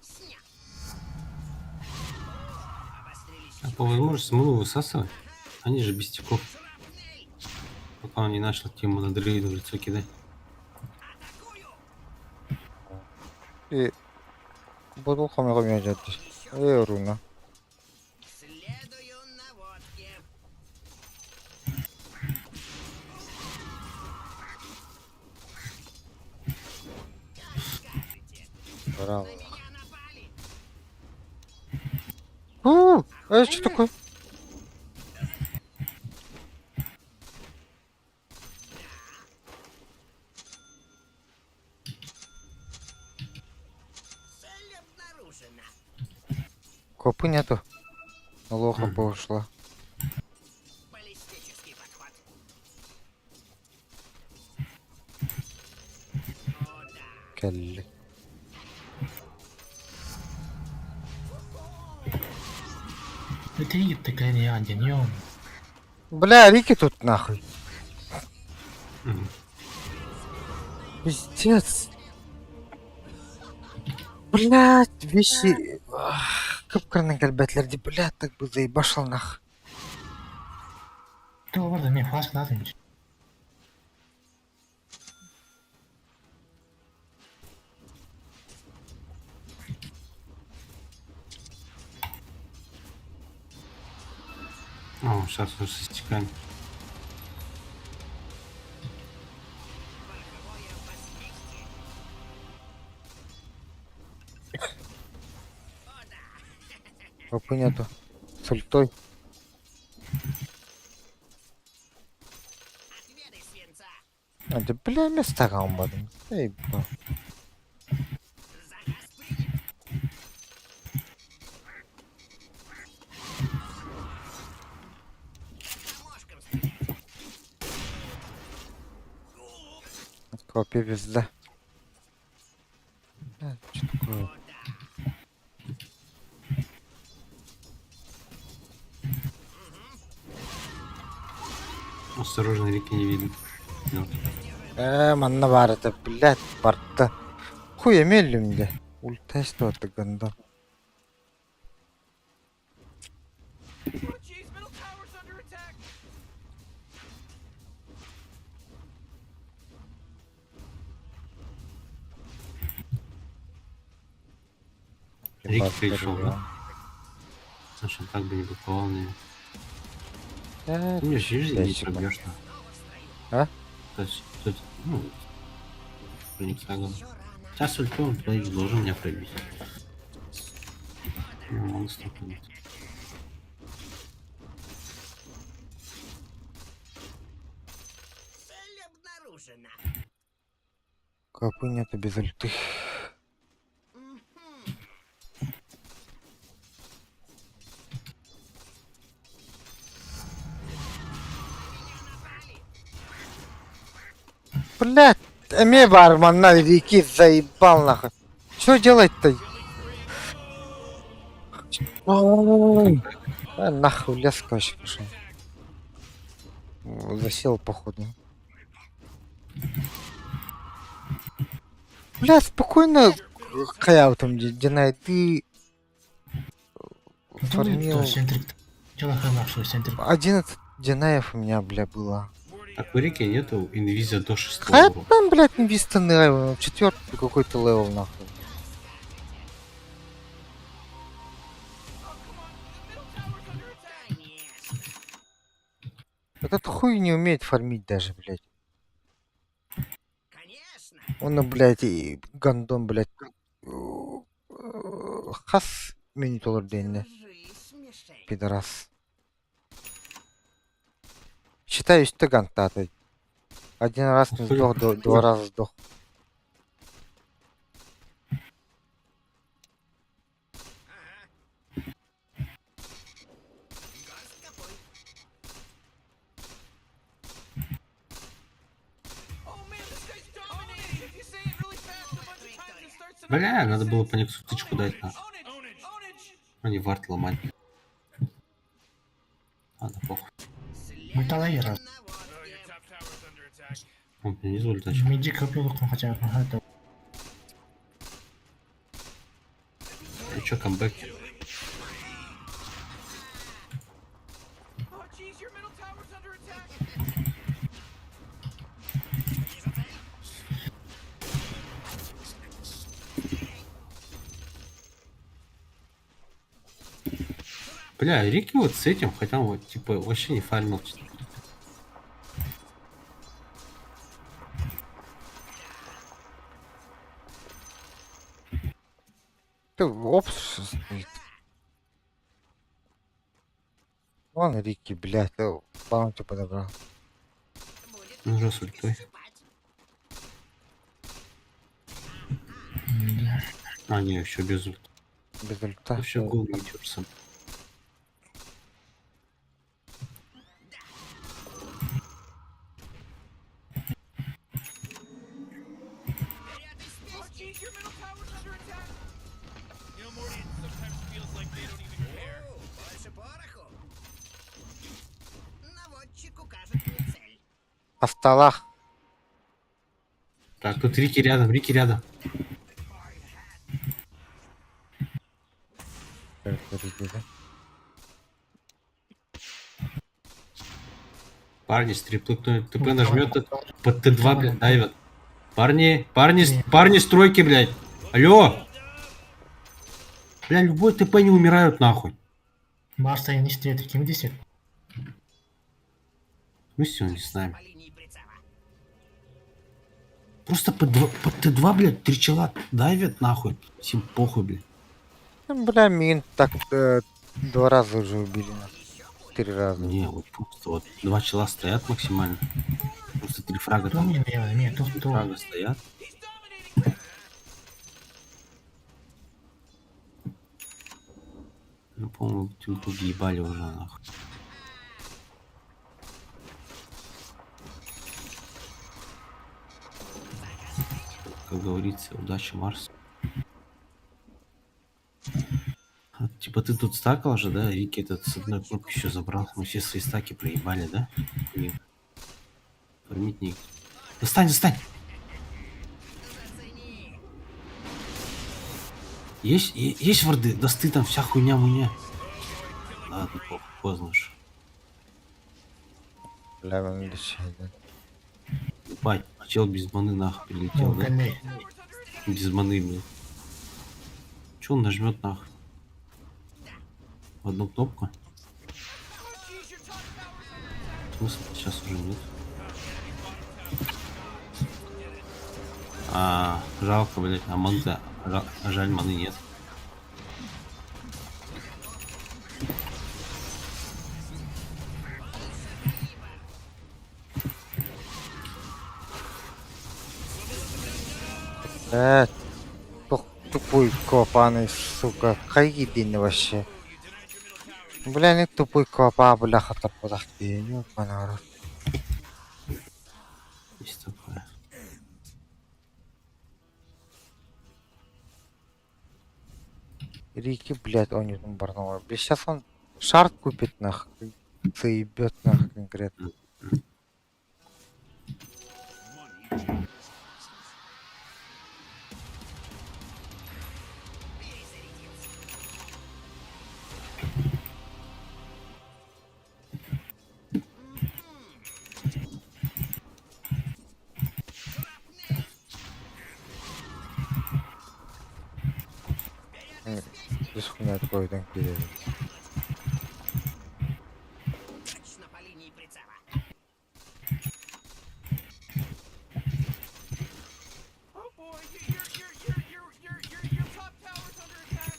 Снят. Обострились. А по возможности смолу высасывать. Они же без стеков. Шрапнель. Пока он не начал тему на дрейду в лицо кидать. Атакую. И ботул хамега мячат. Руна. Следую наводке. Как скажете. Браво. На меня напали. Что такое? Цель обнаружена. Копы нету. Лоха Мгм. пошла. Баллистический подход. О, да. Келли. Это ты не один, ё. Бля, Рики тут нахуй. Мгм. Пиздец. Блять, вещи. Кыпкырның кәлбәтләрде, блядь, так бы заебашил нахуй. Ты варда, мне фласк надо. О, сейчас уже со стеками. Копы нету. С ультой. Отведай свинца. Да бля, места қалмадым. Эй, ба. Заказ принят. По мошкам стрелять. Копи пизда. Что такое? О, да. Осторожно, Рики не видно. Ну, Манна бар это, блядь, портта. Хуя меллимде. Ульта что ты ганда. Oh, jeez, middle tower's under attack. Рики пришел, да? Саша, так бы не блоковал, наверное. Ты мне жизнь не ящик. пробьешь. А? То есть, ну, проник сагом. Еще раз. Сейчас ульту он должен меня пробить. Ну, он стопнет. Цель обнаружена. Какой нет без ульты. Блять, эми бармен на реки заебал нахуй. Что делать-то? Ой. Нахуй лес, короче, пошел. Засел, походу. Бля, спокойно, Каяу там, Динай, ты фармил Центрик. Че нахрена, что центрик? 11 Динаев у меня, бля, было. Так, в Рике нету инвиза до 6 Какая уровня. там, блядь, инвистный левел, 4-й какой-то левел, нахуй. Этот хуй не умеет фармить даже, блядь. Конечно. Он, блядь, и гандон, блядь. Хас минитолар дейне, Держись, мишень. пидорас. Считаю, что гантатый. Один раз не сдох, два раза сдох. Oh man, this guy's dominating. If you say it really fast a bunch of times, it starts to Бля, надо было по Никсу тычку дать нахуй. Ownage. А не вард ломать. Ладно, похуй. Ульталайер. Your top tower's under attack. Он мне не ультачил. Медик купил хотя бы. Это. Ну чё, камбэк? Oh jeez, your middle tower's under attack. Бля, Рики вот с этим, хотя он вот, типа, вообще не фармил. Ты опс стоит. Вон Рики, блядь, баунти подобрал. Ну, уже с ультой. А, не, еще без ульты. Без ульта. Вообще гол не идёшь. Oh jeez, your middle tower's under attack. You know, Morty, it sometimes feels like they don't even care. Больше пороху. Наводчик укажет мне цель. По столах. Так, тут Рики рядом, Рики рядом. Рики, да? Парни, стриплы, кто ТП нажмет, под Т2, блядь, дайвят. Парни, стройки, блядь. Алло! Бля, любой ТП не умирают, нахуй. Марста не стоит таким 10. Ну все, он не с нами. По линии прицела. Просто под Т2, блядь, 3 чела дайвят, нахуй. Всем похуй, блядь. Ну, бля, мин так 2 раза уже убили нас. 4 раза. Не, вот просто вот 2 чела стоят максимально. Просто 3 фрага Кто там. мне наверное? Нет, 3 кто? фрага стоят. He's dominating. Ну, по-моему, тюльку ебали уже, нахуй. Как говорится, удачи, Марс. А, типа ты тут стакал же, да? Рики этот с одной кнопки еще забрал. Мы все свои стаки проебали, да? Не. Фармить не. Достань! Есть варды? Досты там вся хуйня-муня. Ладно, поздно уж. Бля, он лечает, да. Ебать, чел без маны нахуй прилетел, Ну, да? камей. Без маны, блин. Че он нажмет нахуй? В одну кнопку? Смысл сейчас уже нет. Жалко, блядь, а маны-то... Жаль, маны нет. Тупой копаный, сука. Кайгидин вообще. Бля, не тупой копа, бляха, топудах ты, ёбаный в рот. Есть такое. Рики, блядь, он не барного. Бля, сейчас он шарт купит, нахуй. Заебет, нахуй, конкретно. Без хуйня такой там перед. Oh boy, your top tower's under attack.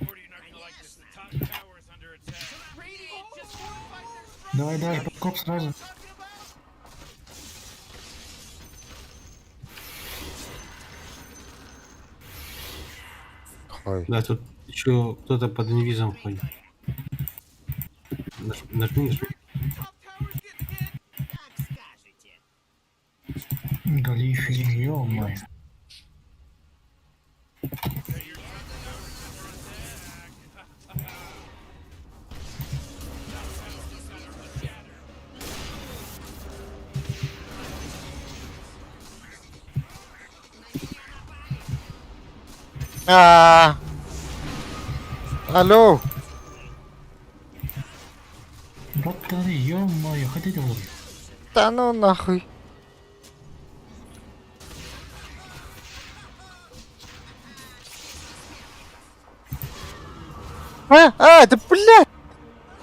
Gordy, you're not gonna like this. The top tower's under attack. Radiant just fortified their structure. Давай, давай, подкоп сразу. Talking about? Ой. Да, тут еще кто-то под инвизом ходит. Нажми. Top tower's getting hit. Галифи, ё-моё. Алло! Братаны, ё-моё, хотите вот? Да ну нахуй. Да блядь!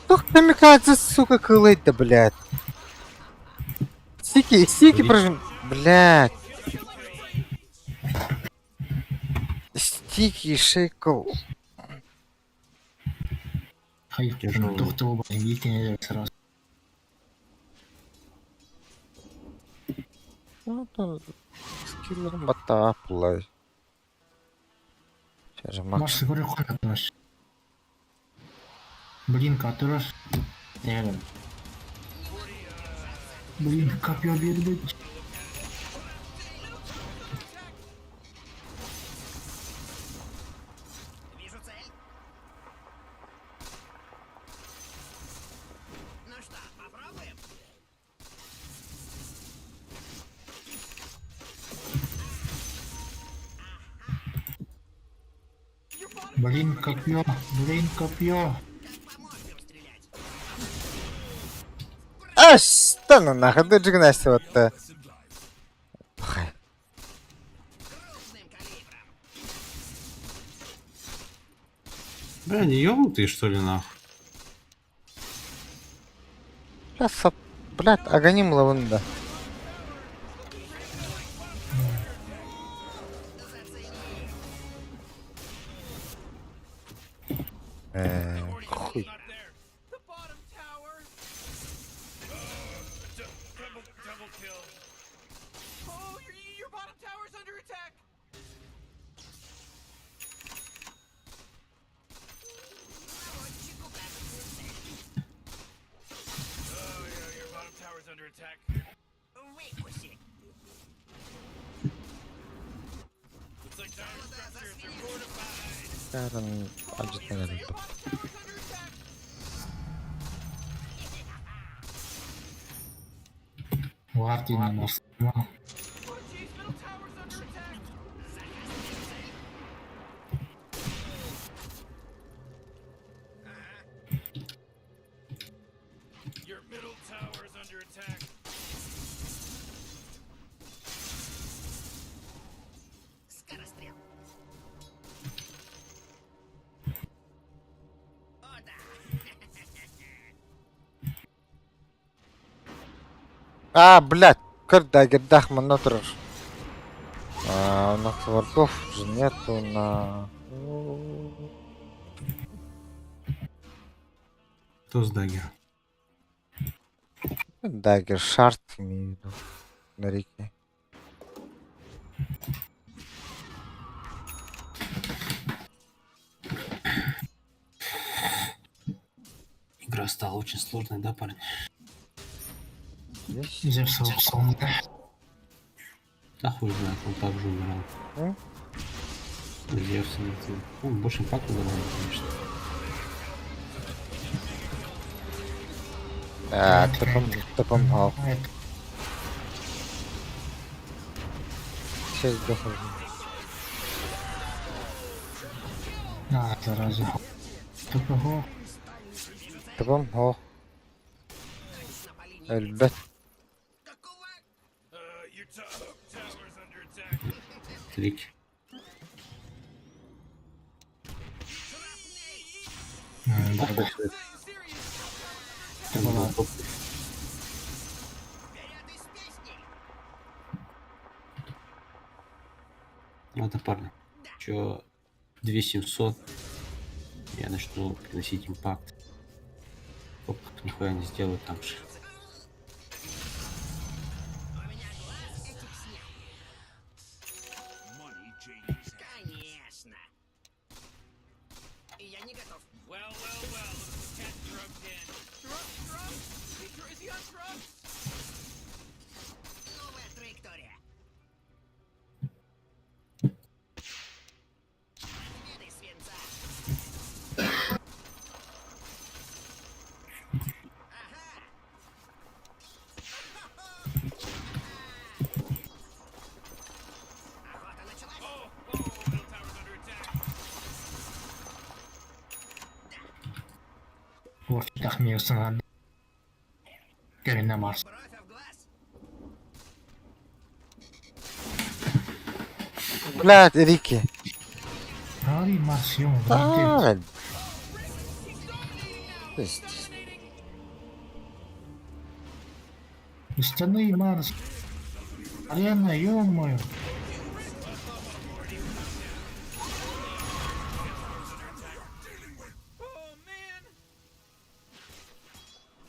Кто намекается, сука, кылыть-то, блядь? Стики прожим... Блядь. Стики, шейкл. Hayır, Тяжелый. doktor bakayım, ilk ne sırası. Ну, то скиллером батаплай. Сейчас же Маш, Макс. скоро хватит. Блин, который... Evet. Блин, копье вернуть. Блин, копье, копье. Да ну нахуй, ты джигнасти вот-то. Бля, не ёбнутые, что ли, нахуй? Сейчас, блядь, агоним лавында. Хуй. Not there. The bottom tower. Double kill. Oh, your bottom tower's under attack. Oh yeah, your bottom tower's under attack. Looks like tower structures are fortified. Карен, аджитанер. Варти на нас. Oh jeez, middle tower's under attack. Your middle tower's under attack. А, блядь, дагердах мана турар. У нас вардов же нету на... Кто с даггером? Дагер шарт имею в виду на реке. Игра стала очень сложной, да, парни? Есть? Зевс Александр. Да хуй знает, он так же умирал. М? Зевс, он больше импакта давал, конечно. Топом хал. Это Сейчас дохожу. зараза. Такого. Топом хал. Эльбет. Your tower's under attack. Клик. Дорого. Это была Ладно, парни. Чё, 2700. Я начну приносить импакт. Оп, нихуя не сделаю там же. Конечно. И я не готов. Well, cat drugged in. Drugs? Is he on drugs? Новая траектория. Ты свинца. Охота началась. Middle tower's under attack. вот тахмиевся на Кевин на Марс. Бровь в глаз. Блядь, Рики. Ари Марс, ё, А, стены Марс. Арена, ё-моё.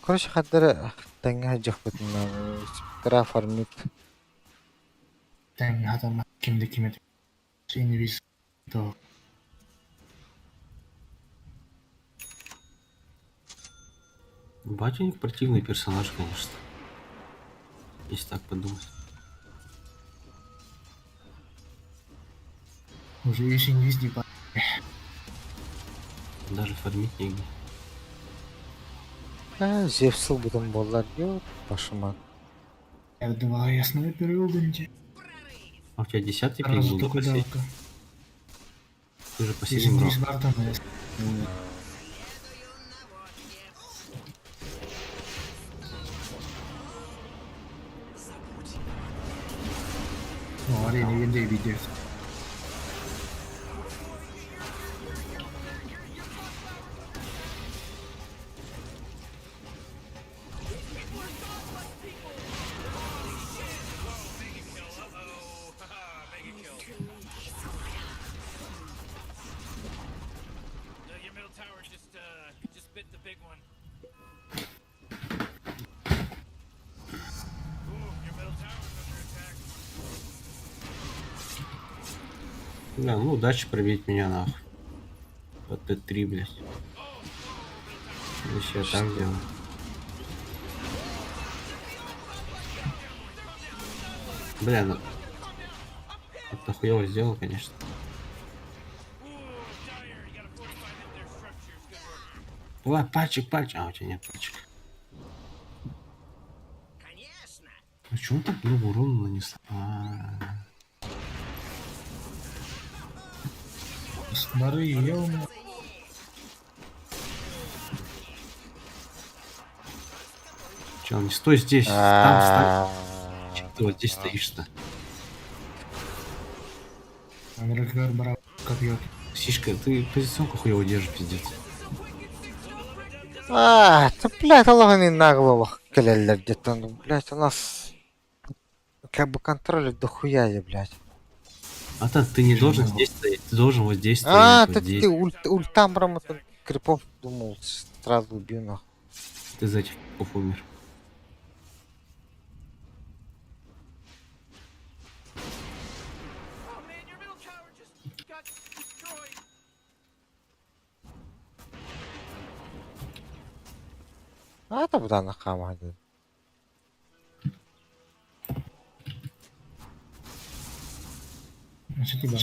короче, хадара таңа жақпыт на спектра фармит. Тәң хатама кимди кимет. Инвиз. То. Батюник противный персонаж, конечно. Если так подумать. Уже есть инвиз типа. Даже фармить негде. Зевсыл бутын болар, ё, пашыма. Я два ясного периода. А у тебя 10-й пик Сразу был, такой да, давка. Ты же Есть последний брал. инвиз Бартон. Ну, арене винды видео. Your middle tower just bit the big one. Ooh, your middle tower's under attack. Бля, ну удачи пробить меня нахуй. Вот Т3, блядь. Если я так делаю. Бля, ну... Это хуёво сделал, конечно. Давай, пальчик. А, у тебя нет пальчика. Конечно. Почему так много урона нанесла? Смотри, ё-моё. Чел, не стой здесь. Там стой. Чё ты вот здесь стоишь-то? Андрекар брал копьё. Сишка, ты позиционку хуёво держишь, пиздец. Ты, блядь, Аллахын наглолох. келелер где-то. Ну, блядь, у нас как бы контроля дохуя, я, блядь. А так ты не должен здесь стоять, ты должен вот здесь А, стоять, вот ты здесь. ультамром это крипов думал, сразу убью нахуй. Ты за этих крипов умер. Oh man, your middle tower just got destroyed. А это буда на хамаде. Значит, тебя.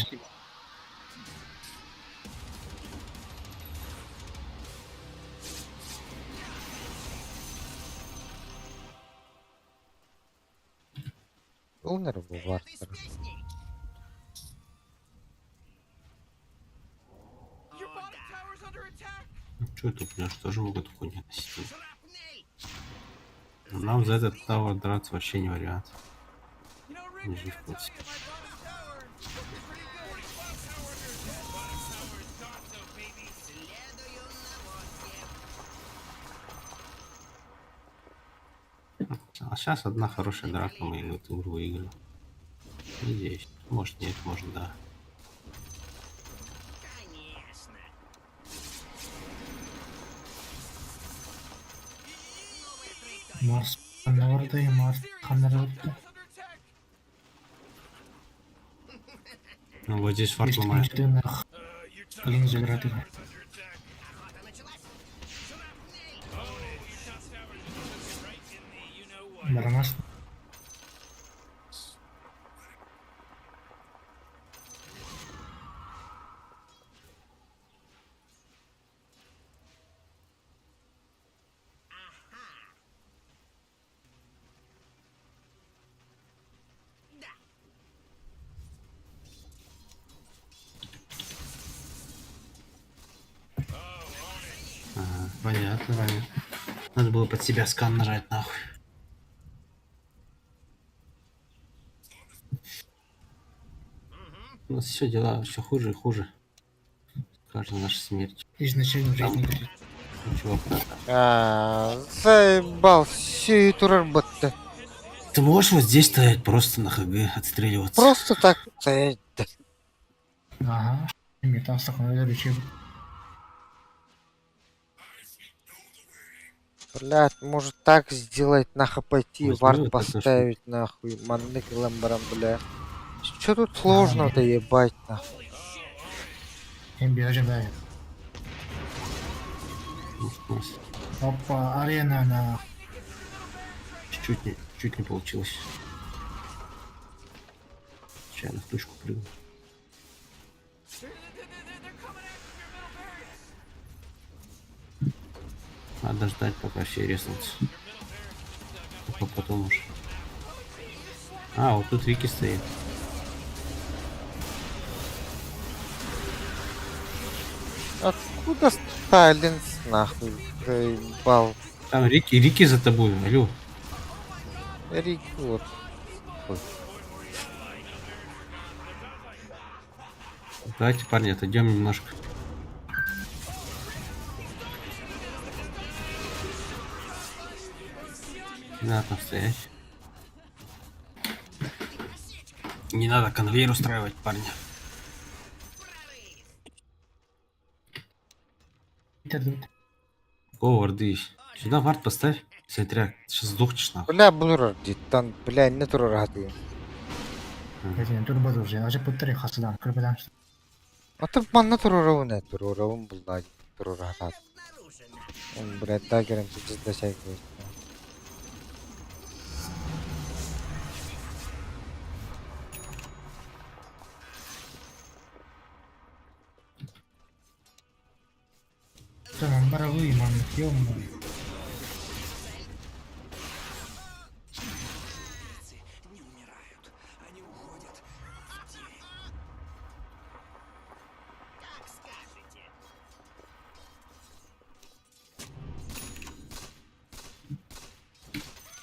Умер был Вартер. Your bottom tower's under attack. Ну что это, блядь, тоже могут хуйня носить? Ну, нам за этот тавер драться вообще не вариант. You know, Rick, Не I жив gotta вот. tell you, my bottom tower is looking pretty good. Bottom tower under attack. Bottom tower is Gonzo, baby. А сейчас одна хорошая драка, мы эту игру выиграли. Надеюсь. Может нет, может да. Марс Ханнорда и Марс Ханнорда. Tower's under attack. Ну вот здесь фарт Есть ломает. конченых клин заграды. Барамас. Ага, понятно, понятно. Надо было под себя скан нажать нахуй. У нас все дела все хуже и хуже. Каждая наша смерть. Изначально в жизни говорит. Чувак, Заебал всю эту работу. ты можешь вот здесь стоять просто на ХГ отстреливаться? Просто так стоять. Да. Ага. Метался такой рычаг. Блядь, может так сделать, нахуй пойти, Возьми вард вот это, поставить, нахуй, маннык лэмбером, бля. Что тут сложно-то ебать, нахуй? Эмби ожидает. У нас Опа, арена на... чуть не получилось. Сейчас я на тушку прыгну. They're coming after your middle barracks. Надо ждать, пока все резнутся. Только потом уж. А, вот тут Рики стоит. Откуда Сталин, нахуй, заебал? Там Рики за тобой, алло. Рик, вот. Давайте, парни, отойдем немножко. Не надо там стоять. Не надо конвейер устраивать, парни. Интернет. О, варды. Сюда вард поставь. Смотря, сейчас сдохнешь нахуй. Бля, блурар, там, бля, не турарады. Этим турбозу уже. Аже путтере хасадан. Крепедан. А ты манна тураравы не тураравым был, да, турарады. Он, блядь, дагером тут дотягивает. Там баровый ман. Ём.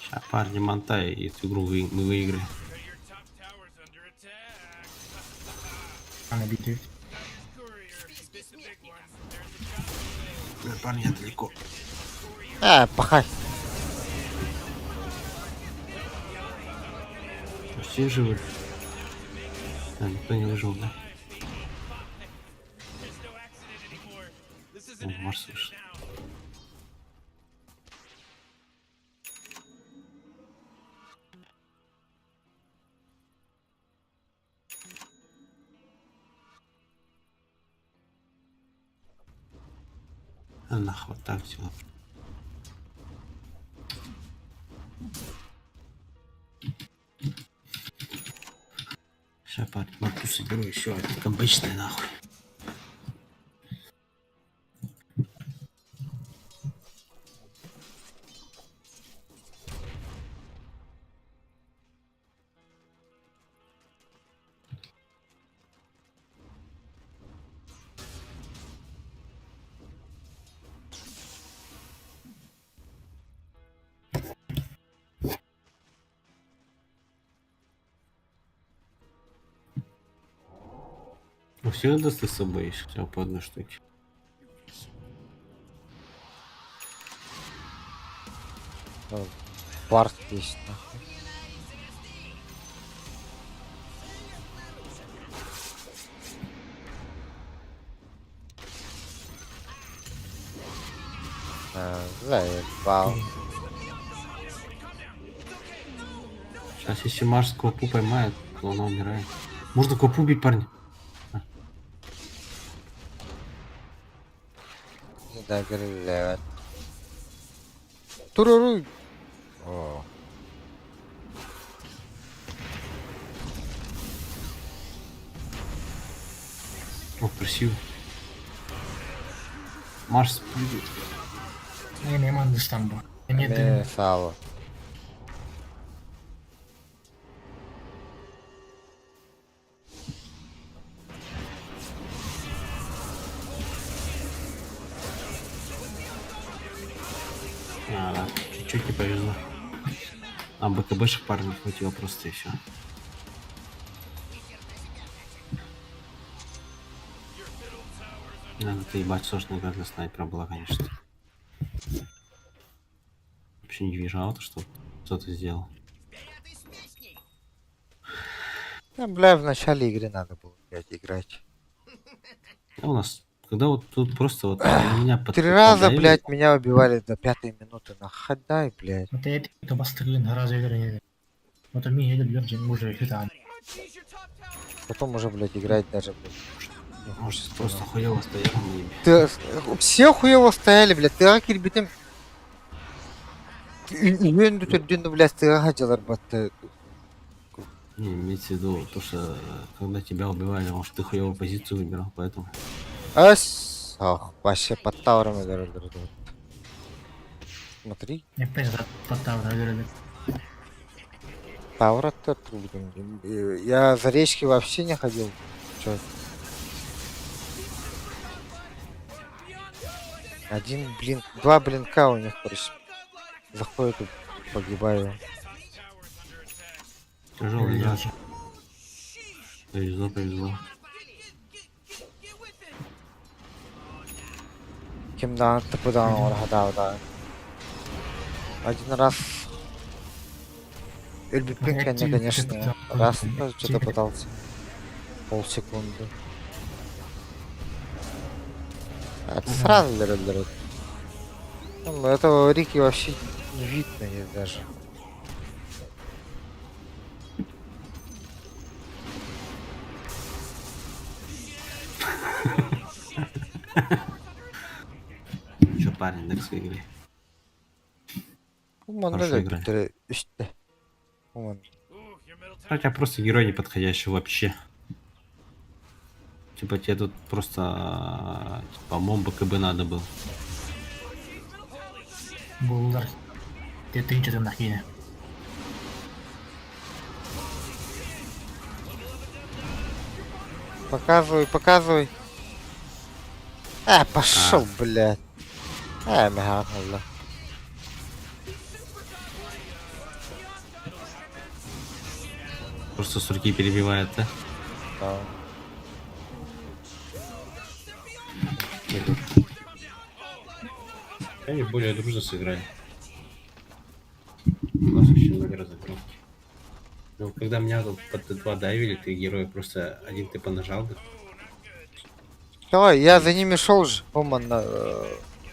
Сейчас, парни, монтай, и эту игру мы выиграем. Your top tower's under attack. Она битый. Courier, this the big one. There's the Парни, я далеко. Пахай. Все живы. А, никто не выжил, да? О, Марс вышел. А нахуй так дела. Сейчас парень марту соберу еще один обычный нахуй. У всех даст с собой есть хотя бы по одной штуке. Ну, Барт есть, нахуй. Заебал. Сейчас если Марс Квапу поймает, то она умирает. Можно Квапу убить, парни. Не доиграли. Туруру. О. О, красиво. Марс прыгает. Ini emang di Istanbul. Ini Не сало. А, да, чуть-чуть не повезло. А БКБшек парня не хватило просто и все. Надо ты ебать сложная игра для снайпера была, конечно. Вообще не вижу ауто, что кто-то сделал. Ну, бля, в начале игры надо было, блядь, играть. А у нас, когда вот тут просто вот меня 3 раза, подавили, блядь, меня убивали до 5-й минуты. Находай, блядь. Mutta ei että vastakin разыгрывание. Mutta mihin ei löydä уже хитан. Seize your top tower. Потом уже, блядь, играть даже, блядь. Не может, хочется. просто хуево стоял на небе. Ты... Все хуево стояли, блядь. Ты как битим. Үйен дүтірден, блядь, ты гаджалар батты. Не, имеется в виду, то, что когда тебя убивали, может, ты хуевую позицию выбирал, поэтому... Ас. Ох, вообще под таурами дорогой. Смотри. Не пизда подтав разыгрывает. Таура-то я за речки вообще не ходил. Чё? Один блин, 2 блинка у них, короче. Заходит и погибаю. Тяжелый игра. Повезло, повезло. Кимдан тыпыдан орхада, да. Один раз Эльбипин, конечно, раз что-то пытался. Полсекунды. Это сразу дыры. Ну, этого Рики вообще не видно ей даже. Че, парень, так в игре. Хорошо играли. Ooh, your middle tower. Хотя просто герой неподходящий вообще. Типа тебе тут просто, по-моему, БКБ надо было. Булдар. Ты что там нахине? Показывай. Пошел, блядь. Мягко. Просто с руки перебивает, да? Да. Они более дружно сыграли. У нас очень много разыгрывки. Ну, когда меня тут под Т2 давили, ты героя просто один ты понажал бы. Давай, я за ними шел же. Оман,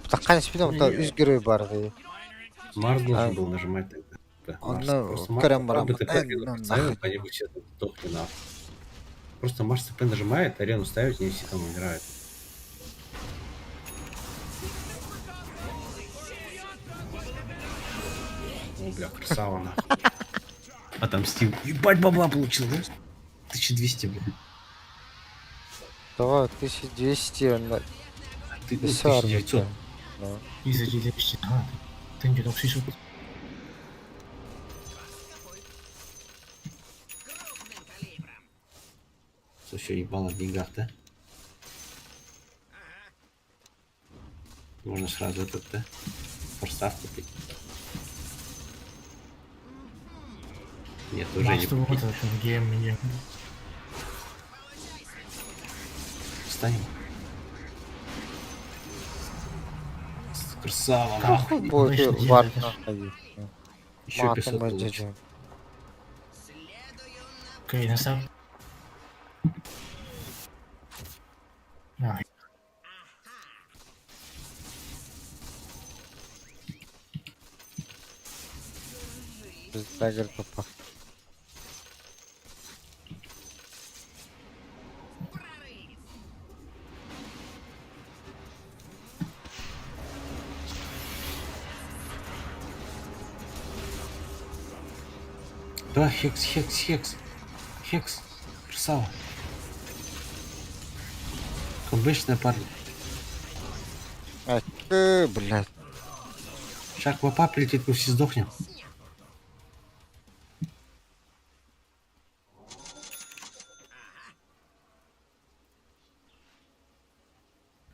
таққан спидом, то Не-не. үз герой бар ди. Марс должен А, был нажимать тогда. Марс. Оны Просто Марс көрем нажал бы, барамын. ты по арену Ну поставил, нахрен. они бы все тут сдохли нахуй. Просто Марс ЦП нажимает, арену ставит, не все там умирают. О, бля, красава нахуй. Отомстил. Ебать бабла получил, да? 1200, бля. Давай, 1200, Ты, ну, без армии. 1900. Ну. Из-за GDP. А, ты не дал 600. Все ебало в деньгах, да? Можно сразу этот, да? Форстав купить. Нет, уже не Мастер, купить. вот это, гейм, не. Встанем. Красава, Какой нахуй. будет Обычно вар делают. находить? Еще 500 Матом получил. эджи. Окей, насап. А, Без дагер попа. Да, хекс, хекс, хекс. Хекс. Красава. Обычная парня. Блядь. Шаг вапа прилетит, мы все сдохнем.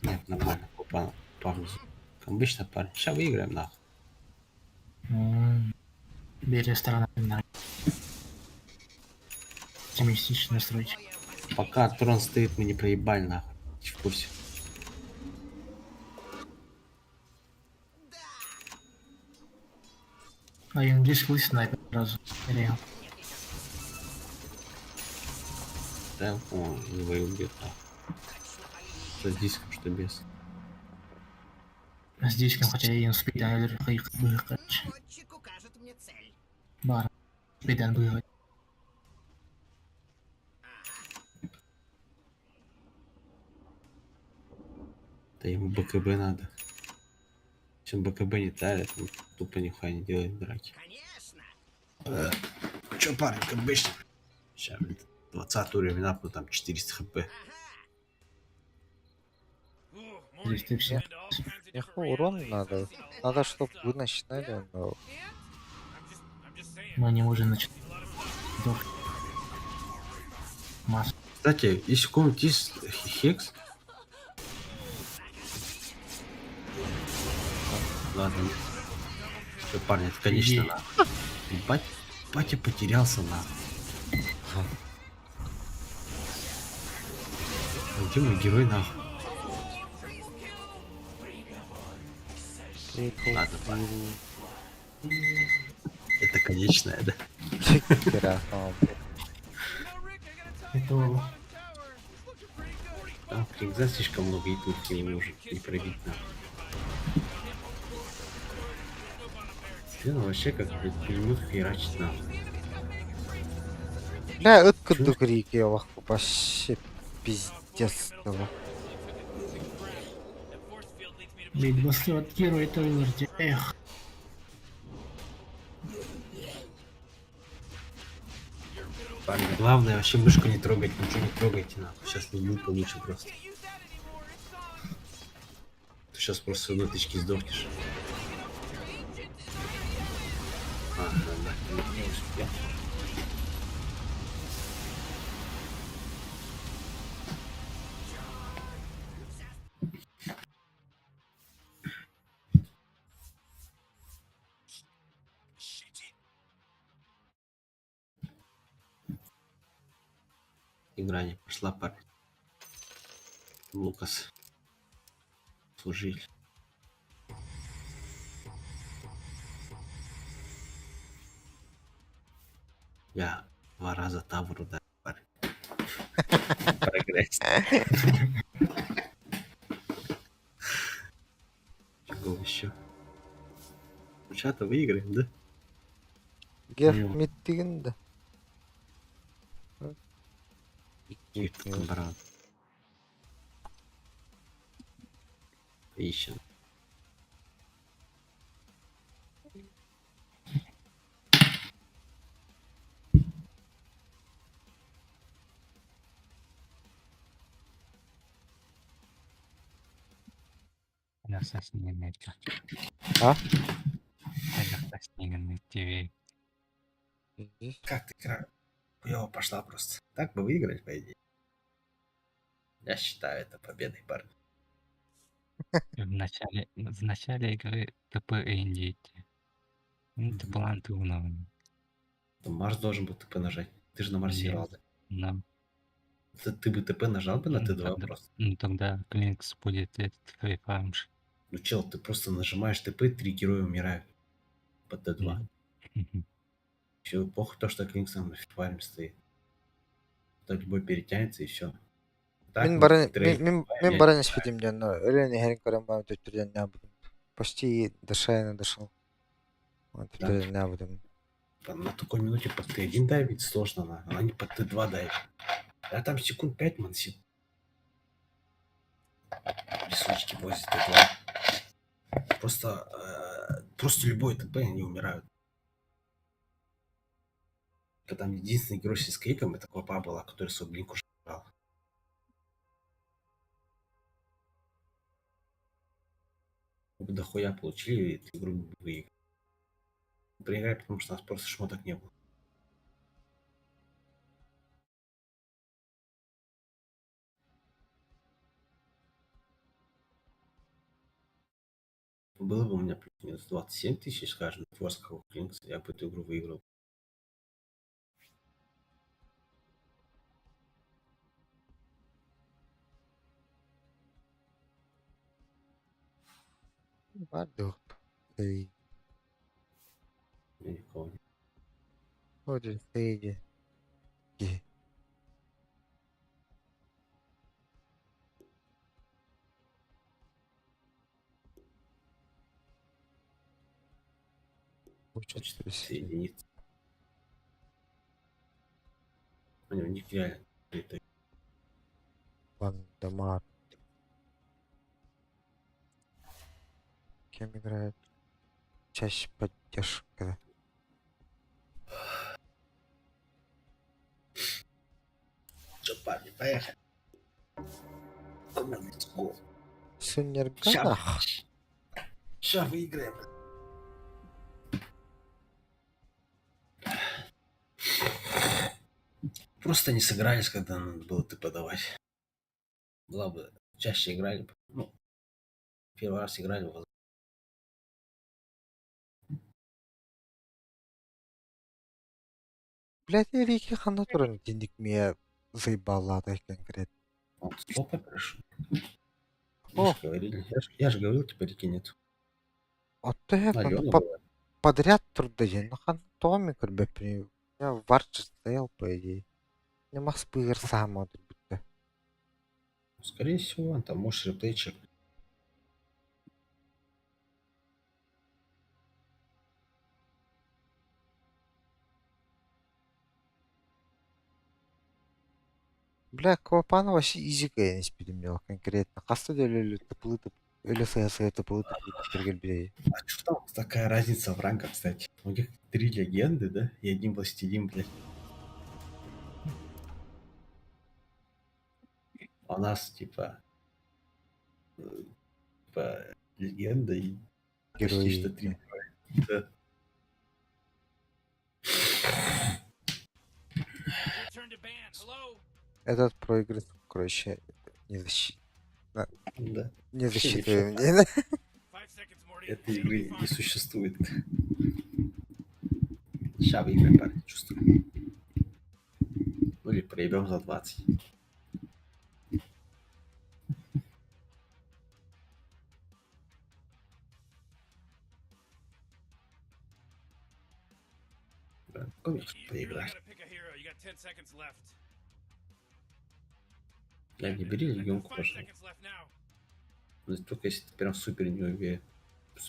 Нет, нормально. Опа, парень. Обычно парень. Сейчас выиграем, нахуй. бери сторона. Оптимистично настроить. Пока трон стоит, мы не проебали, нахуй. Ты в курсе? А английский снайпер сразу. Реал. Да, о, его убьет, нахуй. Что с диском, что без. С диском, хотя и спидайдер, короче. Охотчик укажет мне цель. Бар. Спидан будет. Да ему БКБ надо. Чем БКБ не тарит, он тупо нихуя не делает в драке. Конечно. Чё, парень, как обычно? Сейчас, 20 уровень апну, там 400 хп. Здесь ты все. Нихуя урон надо. Надо, чтобы вы начинали, но... Мы не можем начать. Дох. Масс. Кстати, если у кого-нибудь есть хекс... Ладно, нет. Всё, парни, это конечно Иди. нахуй. Ебать, батя потерялся нахуй. А где мой герой нахуй? Ладно, парни. Это конечная, да? Это Там Крикза слишком много и тут не может не пробить нахуй. Блин, вообще как, блядь, пулемет херачит нахуй. Бля, откуда крики, вообще пиздец. Того. битбасы от героя Тойлерти. Эх. Парни, главное вообще мышку не трогать, ничего не трогайте нахуй. Сейчас не получше просто. Ты сейчас просто с одной тычки сдохнешь. А, да, не успел. Игра не пошла, парень. Лукас. Служили. Я 2 раза тавр ударил, парень. Прогресс. Чего еще? Сейчас-то выиграем, да? Геф Ну, мид деген да. Виктор, брат. Ищем. Ayakta снегом идти. А? Ayakta снегом идти. Здесь. Как ты игра? Хуёво пошла просто. Так бы выиграть, по идее. Я считаю это победой, парни. В начале игры ТП идти. Ну, ты план ты уновый. Там Марс должен был ТП нажать. Ты же на Марсе играл, да? Но Ты бы ТП нажал бы на Т2 просто. тогда Клинкс будет этот фрифармш. Ну, чел, ты просто нажимаешь ТП, 3 героя умирают по Т2. Все, плохо то, что Клинксом на фарме стоит. То любой перетянется и все. Так, Мен баран испитим жанно. Элени херин карам ба төттүрден не будем. Почти дошайна дошел. Вот теперь не будем. на такой минуте под Т1 давить сложно, а не под Т2 давить. А там секунд 5 мансит. Рисунчики возят Т2. Просто любой ТП, они умирают. Там единственный герой с эскейпом, это Клопа была, который свой блинк уже брал. Мы бы дохуя получили, и эту игру бы выиграли. Проиграли, потому что у нас просто шмоток не было. Было бы у меня плюс-минус 27 тысяч, скажем, Форского Клинкса, я бы эту игру выиграл. Бардух. Эй. Я никого не... Вот Эйди. Хочет Учат соединиться. У них реально... это Вандамар. Кем играет? Часть поддержка. Что, парни, поехали. Let's go. Сунерганах. Сейчас выиграем. Просто не сыгрались, когда надо было ты подавать. Была бы чаще играли бы. Ну, первый раз играли бы. Блядь, Эрики хана туран денег мне заебалата конкретно. Вот стопа хорошо. О. Я же говорил, типа реки нет. Отто Алена была. подряд турда жен. Ну хан томи кырбеп. Я в Варче стоял, по идее. Не мог спыгар сам будто. Скорее всего, он там может реплей чек. Бля, Квапана вообще изикая не спидемнел конкретно. Хаста делили тыплытып. Öyle saya тыплытып бергел бирей. А что там такая разница в ранках, кстати? У них 3 легенды, да? И один властелин, блядь. А у нас, типа, легенда и почти что 3 Герои. героя. Да. Your turn to ban. Hello? Этот проигрыш, короче, не защит. Да. Не Вообще засчитываем. ничего. 5 seconds, Morty. Этой Take игры me не far. существует. Сейчас выиграем, парень, чувствую. Ну или проебем за 20. Да, помнишь, You really поиграть. gotta pick a hero. You got 10 seconds left. Я не бери легионку, 5 пожалуйста. seconds left now. Но только если ты прям супер не уверен.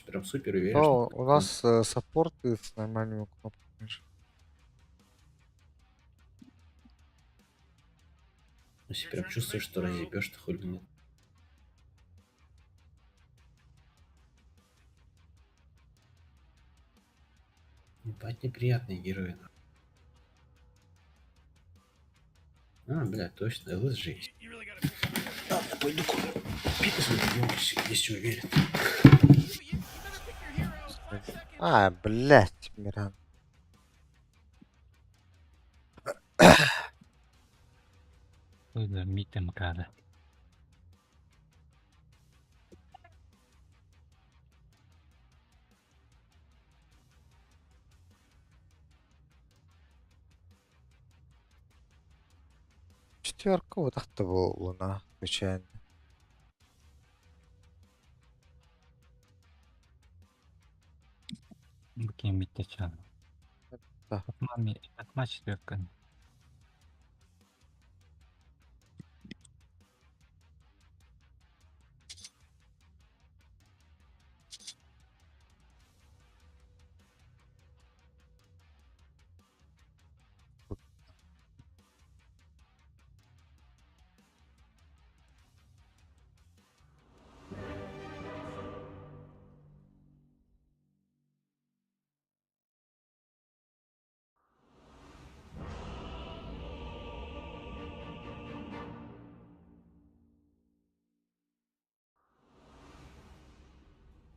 Прям супер уверен, Но что... у нас саппорты с нормальными кнопками. же. Если прям чувствуешь, что разъебешь, то хули нет. Ебать неприятные герои. А, бля, точно, ЛСЖ есть. You really gotta pick up. Да, я пойду пикать на легионку, если уверен. You better pick your hero. 5 seconds. А, блядь, Миран. Что за митем када? Четверка вот так-то была луна, случайно. Букин митечан. Да. Отма четверка.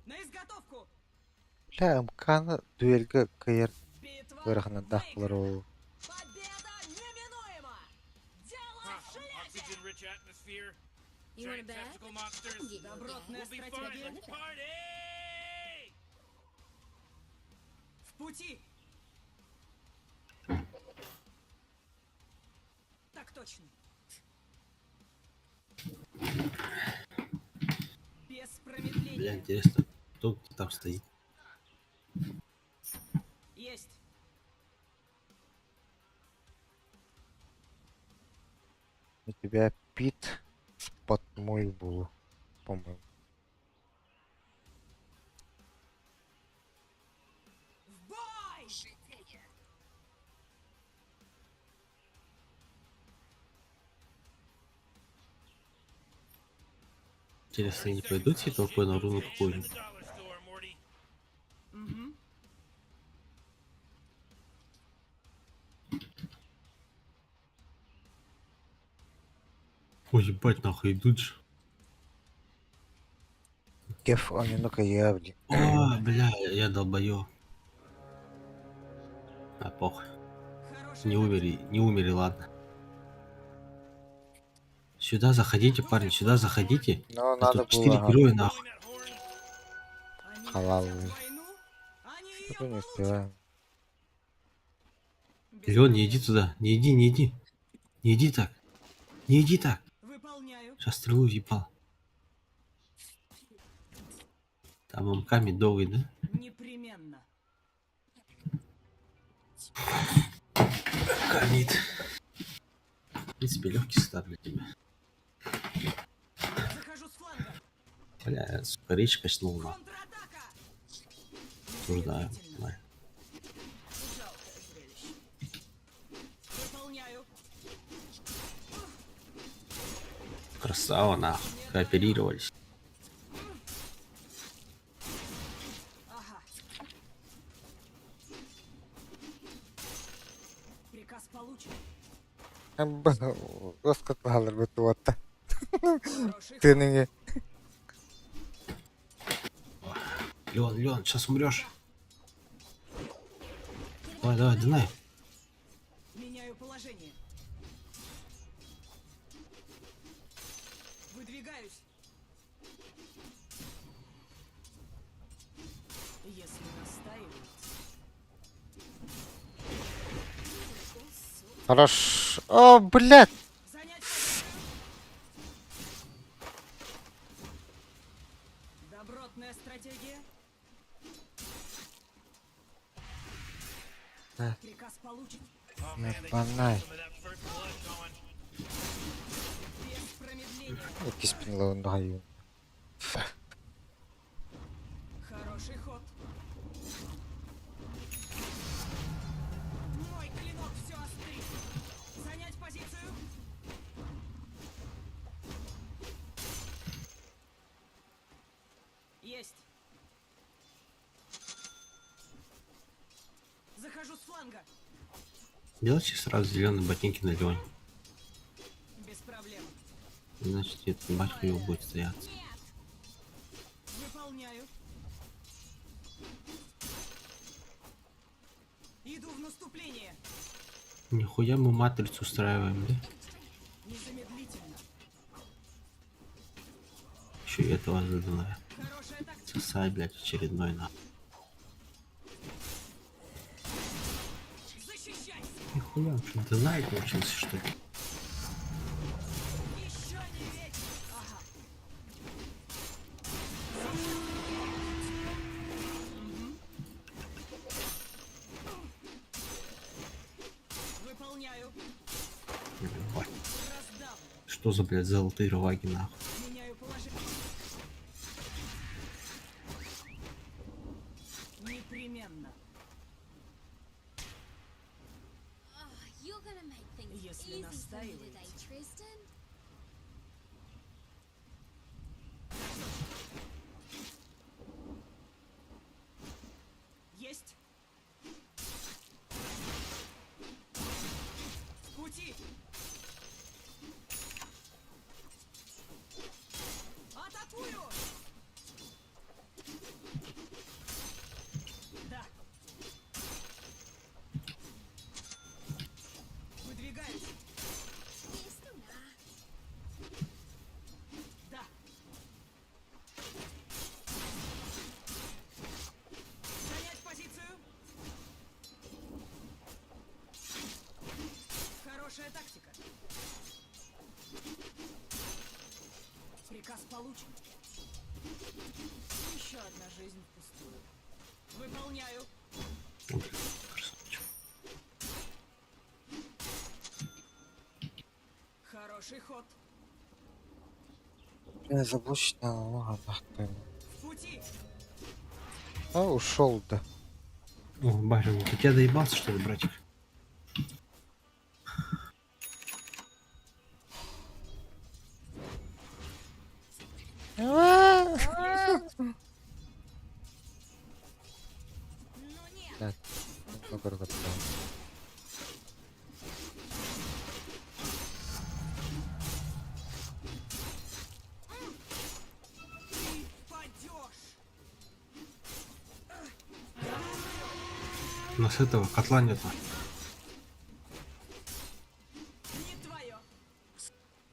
На изготовку! Бля, МКны дуэльге кыйыр Битва кырыгына дахлар выиграна. ол. Победа неминуема! Дело в шлете! Oxygen-rich atmosphere. You want a Giant bag? testicle monsters. Добротная We'll be fine. стратегия. Let's party! В пути! Так точно. Без Бля, промедления. интересно, кто там стоит? Есть. У тебя пит под мой был, по-моему. В бой! Интересно, не пойдут все толпой на руну At какую-нибудь? the dollar store, Morty. Угу. Ой, ебать, нахуй идут же. Кеф, они ну-ка явли. О, бля, я долбоёб. А, похуй. Хорошая Не умери, ладно. Сюда заходите, парни, сюда заходите. Но А надо тут 4 было героя, нахуй. Blowing that horn. Они халавы. хотят войну, они ее Что не получат. успеваем. Без Леон, не иди проблем. туда. Не иди, не иди. Не иди так. Не иди так. Выполняю. Сейчас стрелу въебал. Там МК медовый, да? Непременно. Камит. В принципе, легкий стат для тебя. Захожу с фланга. Бля, сука, речь качнул на. Контратака. Осуждаю. Незамедлительно. Давай. Жалкое зрелище. Выполняю. Красава, нахуй. Кооперировались. Ага. Приказ получен. Раскаталар бы туатта. Хороший Ты ныне. Леон, сейчас умрешь. Давай, динай. Меняю положение. Выдвигаюсь. Если настаиваете. Хорош. О, блядь. Занять позицию. Добротная стратегия. Да. Приказ получен. Напанай. Без промедления. Якийсь пінлеондаю. Хороший ход. Мой клинок все острит. Занять позицию. Есть. Захожу с фланга. Делайте сразу зеленые ботинки на Леоне. Без проблем. Иначе этот мать хуёво будет стояться. Выполняю. Иду в наступление. Нихуя мы матрицу устраиваем, да? Незамедлительно. Еще и этого задумаю. Хорошая тактика. Сосай, блядь, очередной на. Защищайся. Нихуя, он что-то знает научился, что ли? Еще не вечер. Ага. Выполняю. Ебать. Раздам. Что за, блядь, золотые рваги, нахуй? Меняю положение. Непременно. You're gonna make things Если easy for me настаиваете. today, Tristan. Есть. В пути. Атакую. Да. Выдвигаюсь. Yes, nah. Да. Занять позицию. Хорошая тактика. Приказ получен. Еще одна жизнь впустую. Выполняю. Ну, блядь, красавчик. Хороший ход. Я заблочить надо, ладно. В пути. А, ушел, да. О, Барин, ты тебя доебался, что ли, братик? Ну нет. Так, много готово. Ты падешь. У нас этого котла нет. Не твое.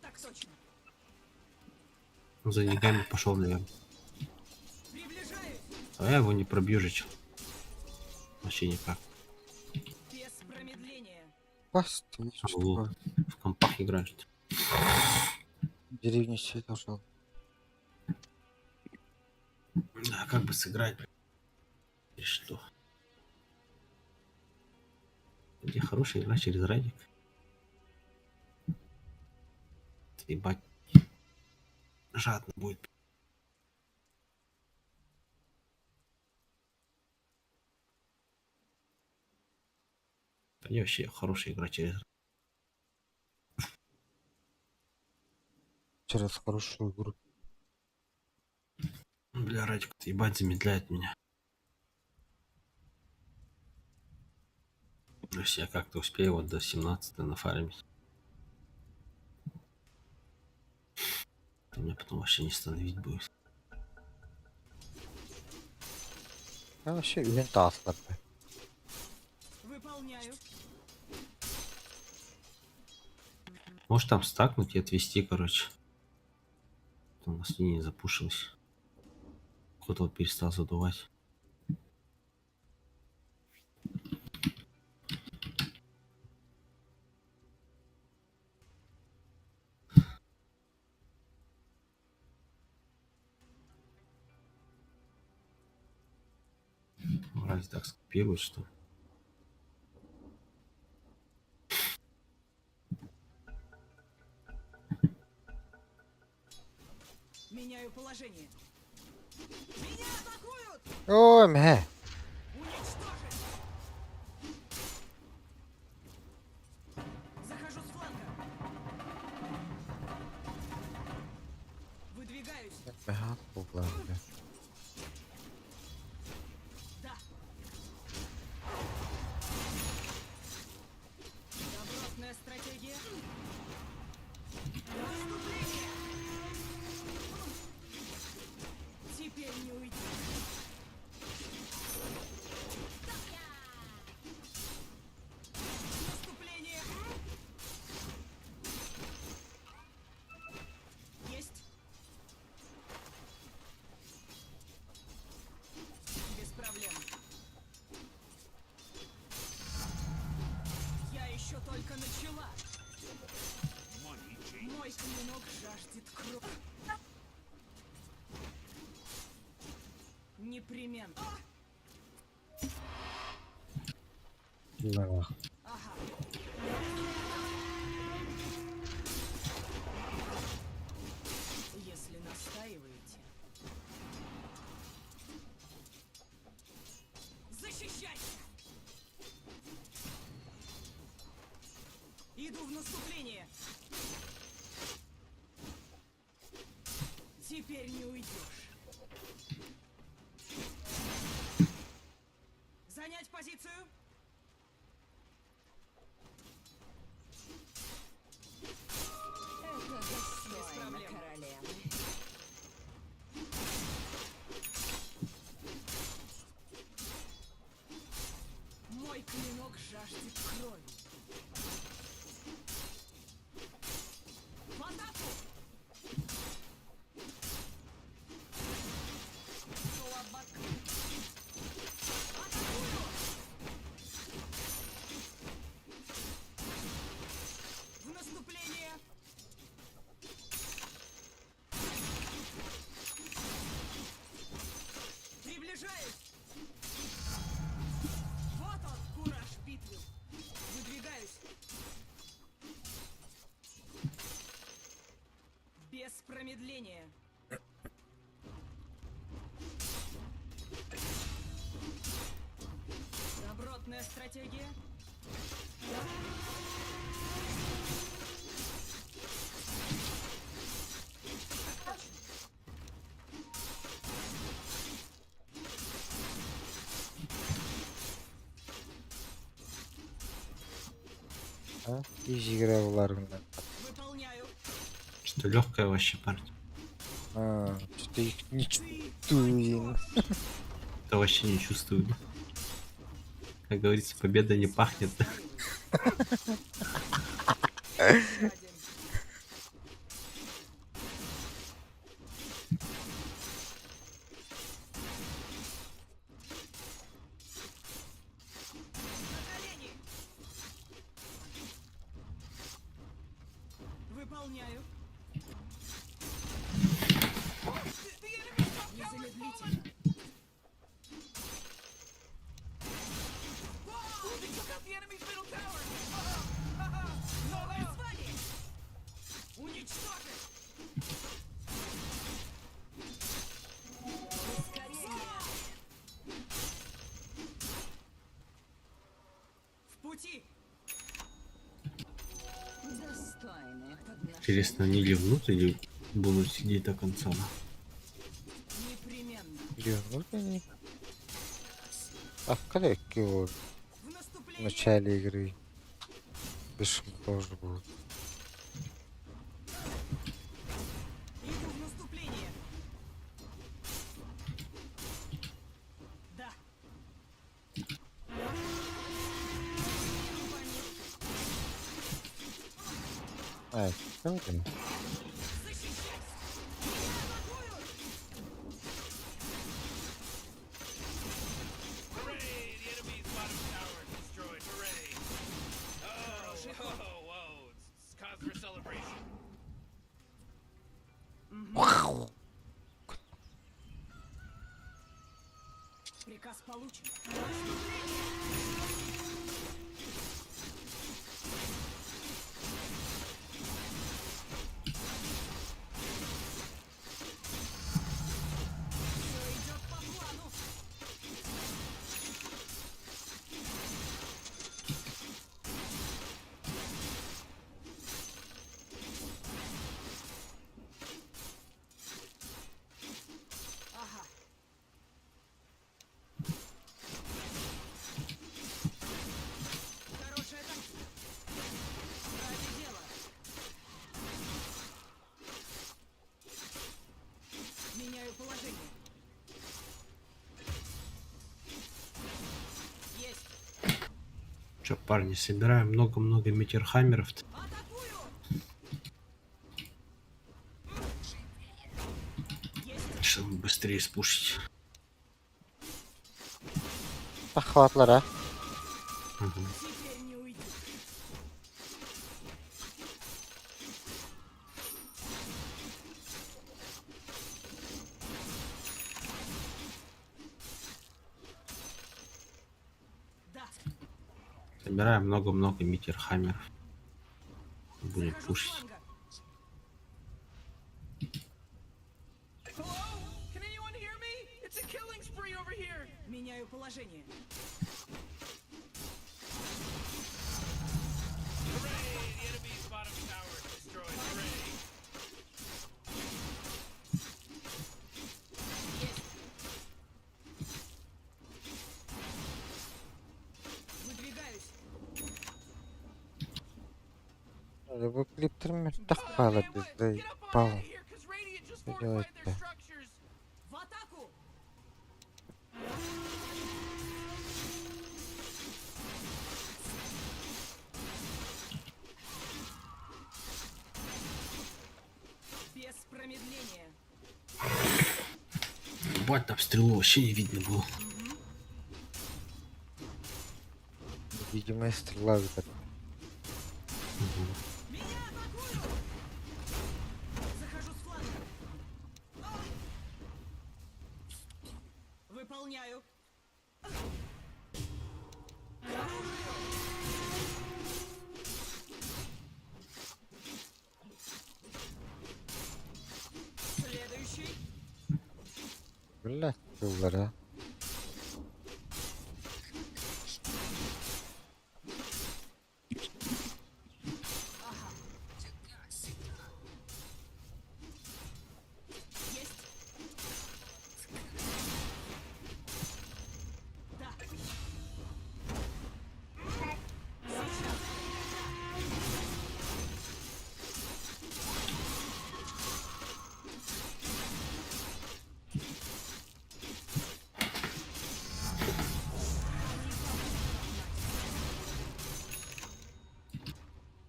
Так точно. Он за деньгами пошел, наверное. Приближаюсь. А я его не пробью же, чел. Вообще никак. Без промедления. Постой, А, что во. такое? В компах играешь. ты. В деревне все должно. А как бы сыграть, блядь? Или что? Где хорошая игра через радик? Ебать. Жадно будет. Да не, вообще хорошая игра через... Через хорошую игру. Бля, радик, ебать, замедляет меня. Если я как-то успею вот до 17 нафармить, то меня потом вообще не становить будет. А вообще винта оставь. Выполняю. Может там стакнуть и отвести, короче. То у нас линия запушилась. Кто-то вот перестал задувать. Мразь так скопирует, что... Меняю положение. Меня атакуют! Ой, мэ. Уничтожить! Захожу с фланга. Выдвигаюсь. Мэ, булганды. Да. Добротная стратегия. Наступление! Теперь не уйти. Наступление! Есть. Без проблем. Я еще только начала. Мой клинок жаждет крови. Непременно. Да. Ага. Если настаиваете. Защищайся! Иду в наступление. Теперь не уйдешь. Занять позицию. Это достойно проблем. королевы. Мой клинок жаждет крови. В атаку! Слабак. Атакую! В наступление! Приближаюсь! Вот он, кураж битвы! Выдвигаюсь! Без промедления! Добротная стратегия! А? Изи игра буларында. Выполняю! Что легкая вообще партия. А, что их не Ты чувствуем. Это вообще не чувствую. Как говорится, победа не пахнет. Один. На колени. Выполняю. Незамедлительно. Новое звание! Уничтожить! В пути! Достойное подношение. Интересно, они ливнут или будут сидеть до конца? Непременно. Ливнут они. А в коллекке вот В в наступление! начале игры. Бешим тоже будет. Иду в наступление! Да! А, там там. Hooray! The enemy's bottom tower is destroyed. Hooray! Oh, whoa, whoa. It's cause for celebration. Приказ получен. Че, парни, собираем много-много метерхаммеров. Чтобы быстрее спушить. Тахватлар, а? Мгм. Теперь не уйдет. Да. Собираем много-много метерхаммеров. Будет Захожу с пушить. фланга. Hello? Can anyone hear me? It's a killing spree over here. Меняю положение. Hooray! The enemy's bottom tower is destroyed. Hooray! Выдвигаюсь. Bu kliptirme takpalı Okay, what? bizde Get up on bal. out of here, 'cause Radiant just Ne fortified their diyor structures. В атаку! Без промедления. Бать, там стрелу вообще не видно было. Видимо, стрела так. Меня атакуют! Захожу с фланга. Выполняю. Следующий. Böyle yollara. Есть. Да.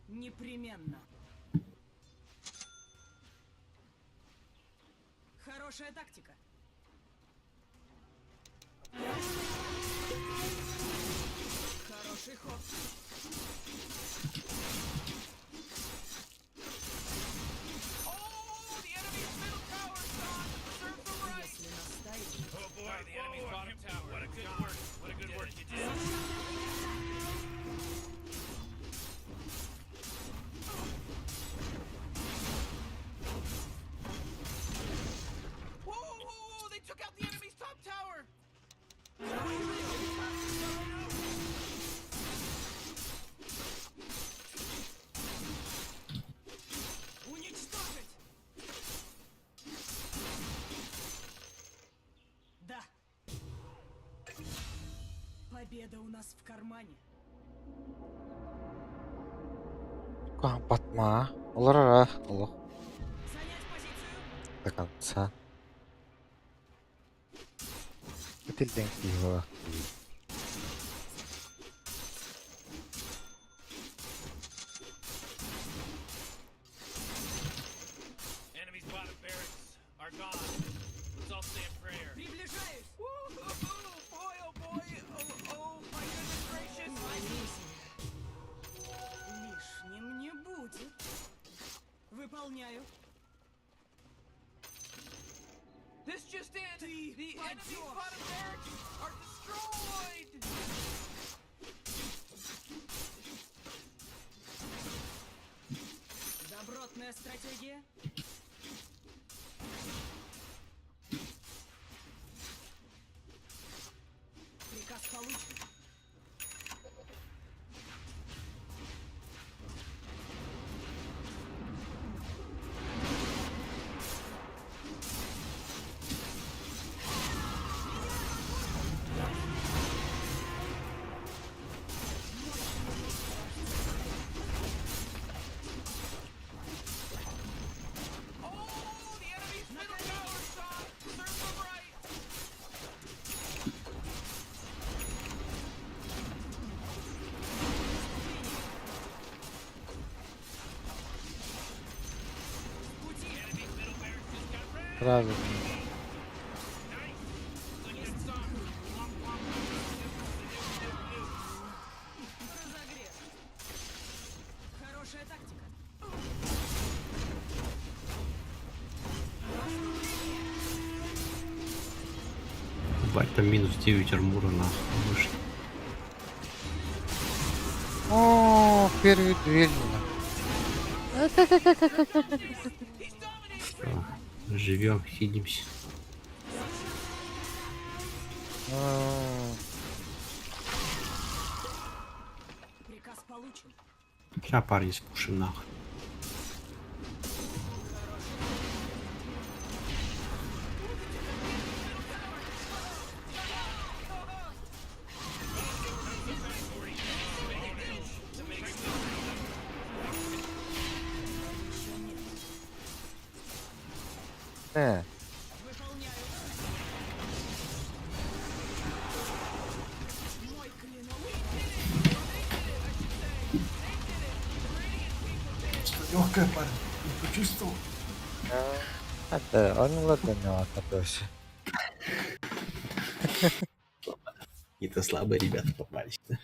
Непременно. Хорошая тактика. Хороший ход. Oh, the enemy's middle tower's gone. Serve them right. Если настаивать. Oh boy, the enemy's bottom tower. What a good work. What a good work you did. Whoa, whoa, whoa! They took out the enemy's top tower. Уничтожить! Да. Победа у нас в кармане. Kah batma. Olur ara. Allah. Занять позицию. Da kalsa. Betul denk diyor. Enemy's bottom barracks are gone. Let's all say a prayer. Приближаюсь. Boy, oh boy, oh my goodness gracious. Лишним не будет. Выполняю. This just in. Ты The enemy's пойдёшь. bottom barracks are destroyed. Добротная стратегия. Приказ получен. Правильно. Разогрев. Хорошая тактика. Бать, там минус 9 армура на вышли. О, первый дуэль. Живем, хилимся. Приказ получен. Сейчас парни спушим нахуй. Э, Легкая парень. Не почувствовал? это он ладно, тоже. Какие-то слабые ребята попались, да?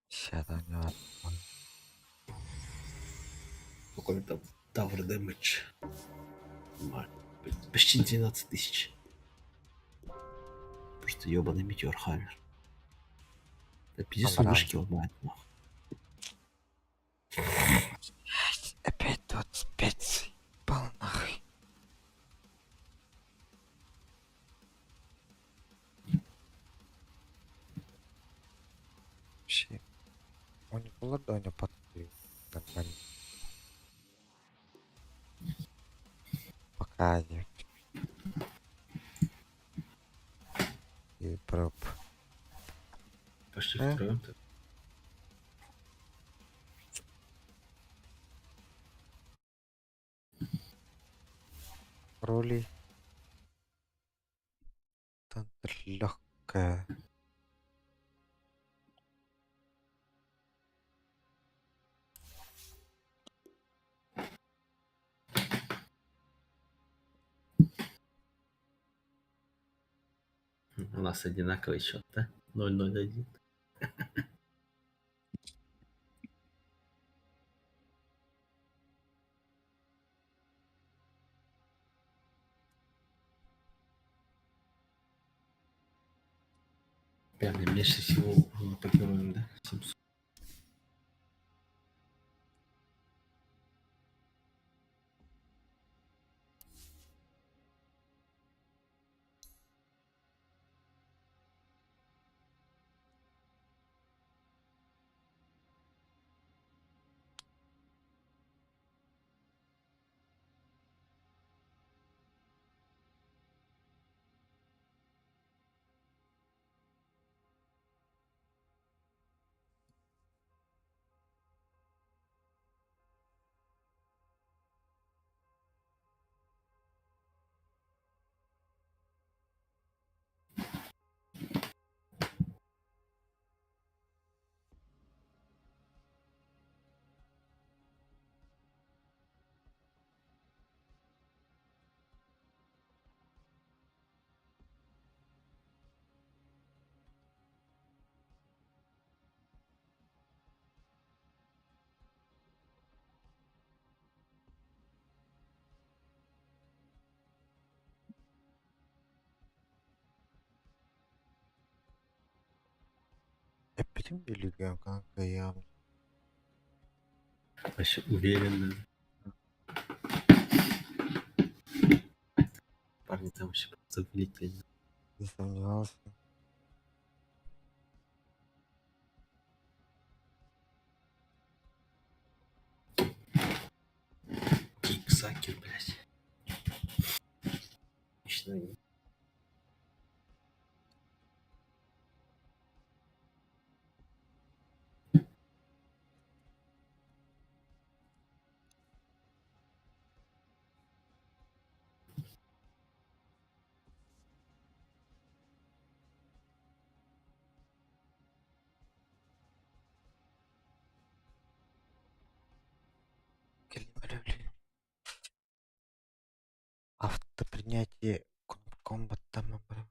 Сейчас у него. Какой там Tower Damage. Почти 12 тысяч. Просто ебаный метеор Хаммер. Да пиздец, он Амрам. вышки ломает, нахуй. Опять тот спец. Пал нахуй. Вообще. Он не по ладони подкрыл. Нормально. Пока нет. И проб. Пошли А? втроем-то. Роли. Тантр легкая. У нас одинаковый счет, да? 0-0-1. Прям меньше всего по героям, да? 700. Я перебили как я. Вообще уверенно. Парни там вообще просто вылетели. Не сомневался. Киксаки, блядь. Отлично. Автопринятие кнопком баттама бар.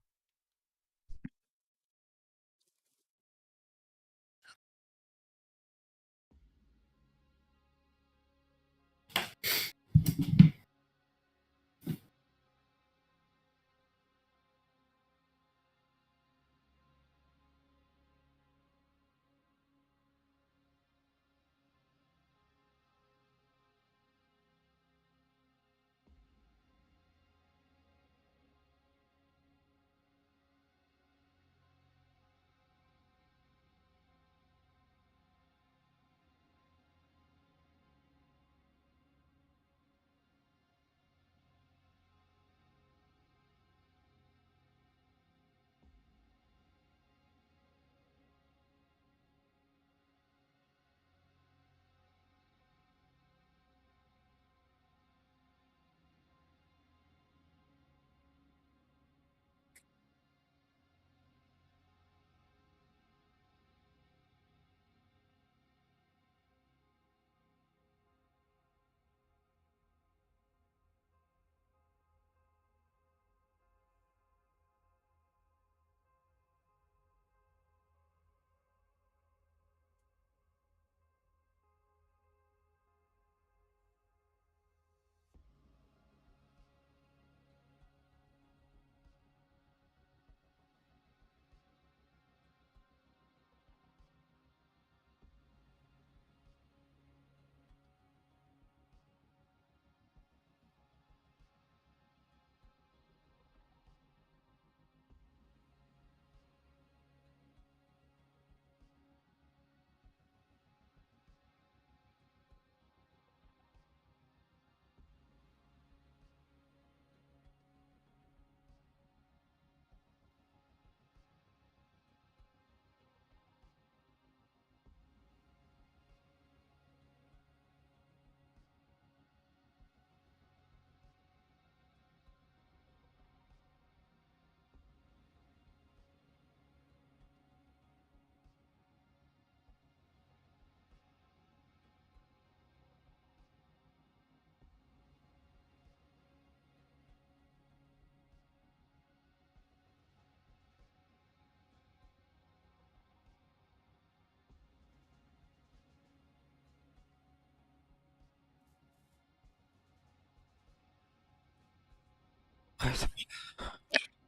Кайсы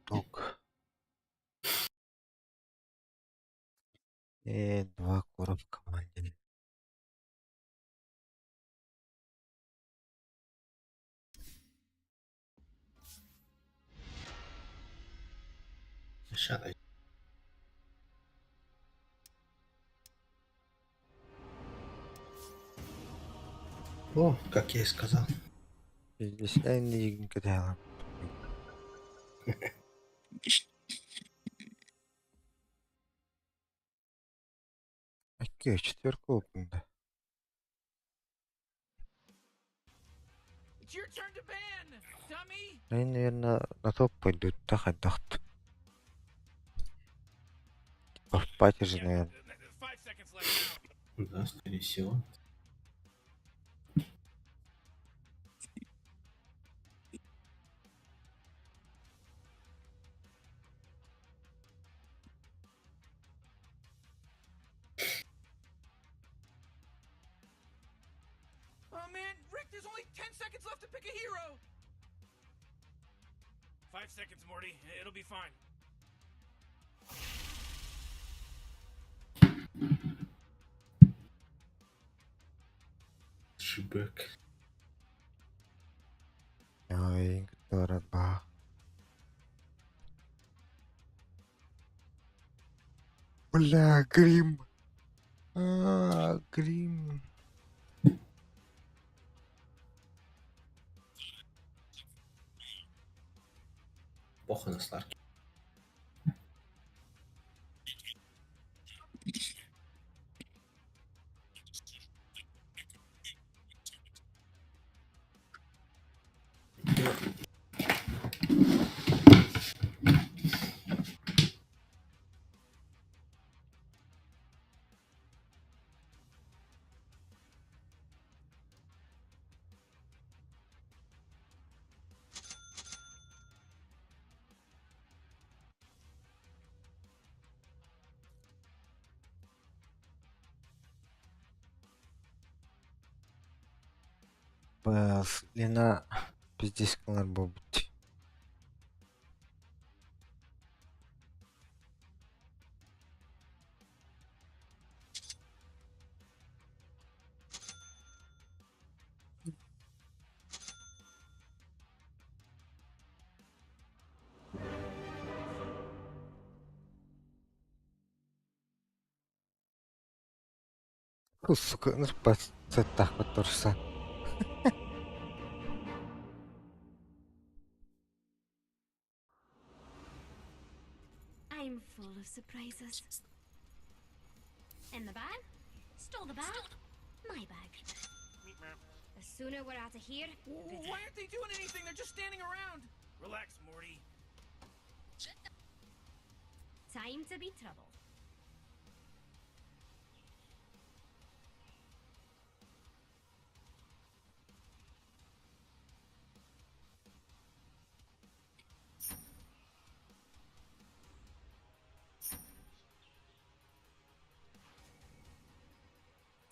ток. Два кура в команде. Сейчас. О, как я и сказал. Здесь не кидала. Окей, четверка опенда. It's your turn to ban, dummy! Они, наверное, на топ пойдут, так отдохнут. В пати же, наверное. 5 seconds left now. Да, скорее всего. Oh man, Rick, there's only 10 seconds left to pick a hero! 5 seconds, Morty. It'll be fine. Шибек. Ой, дорого. Бля, грим. Грим. Похуй на Сларки. Лена пиздескалар болбут. Фу, сука, ну так вот турса. I'm full of surprises. In the bag? Stole the bag? My bag. The sooner we're out of here, the better. Why aren't they doing anything? They're just standing around. Relax, Morty. Time to be troubled.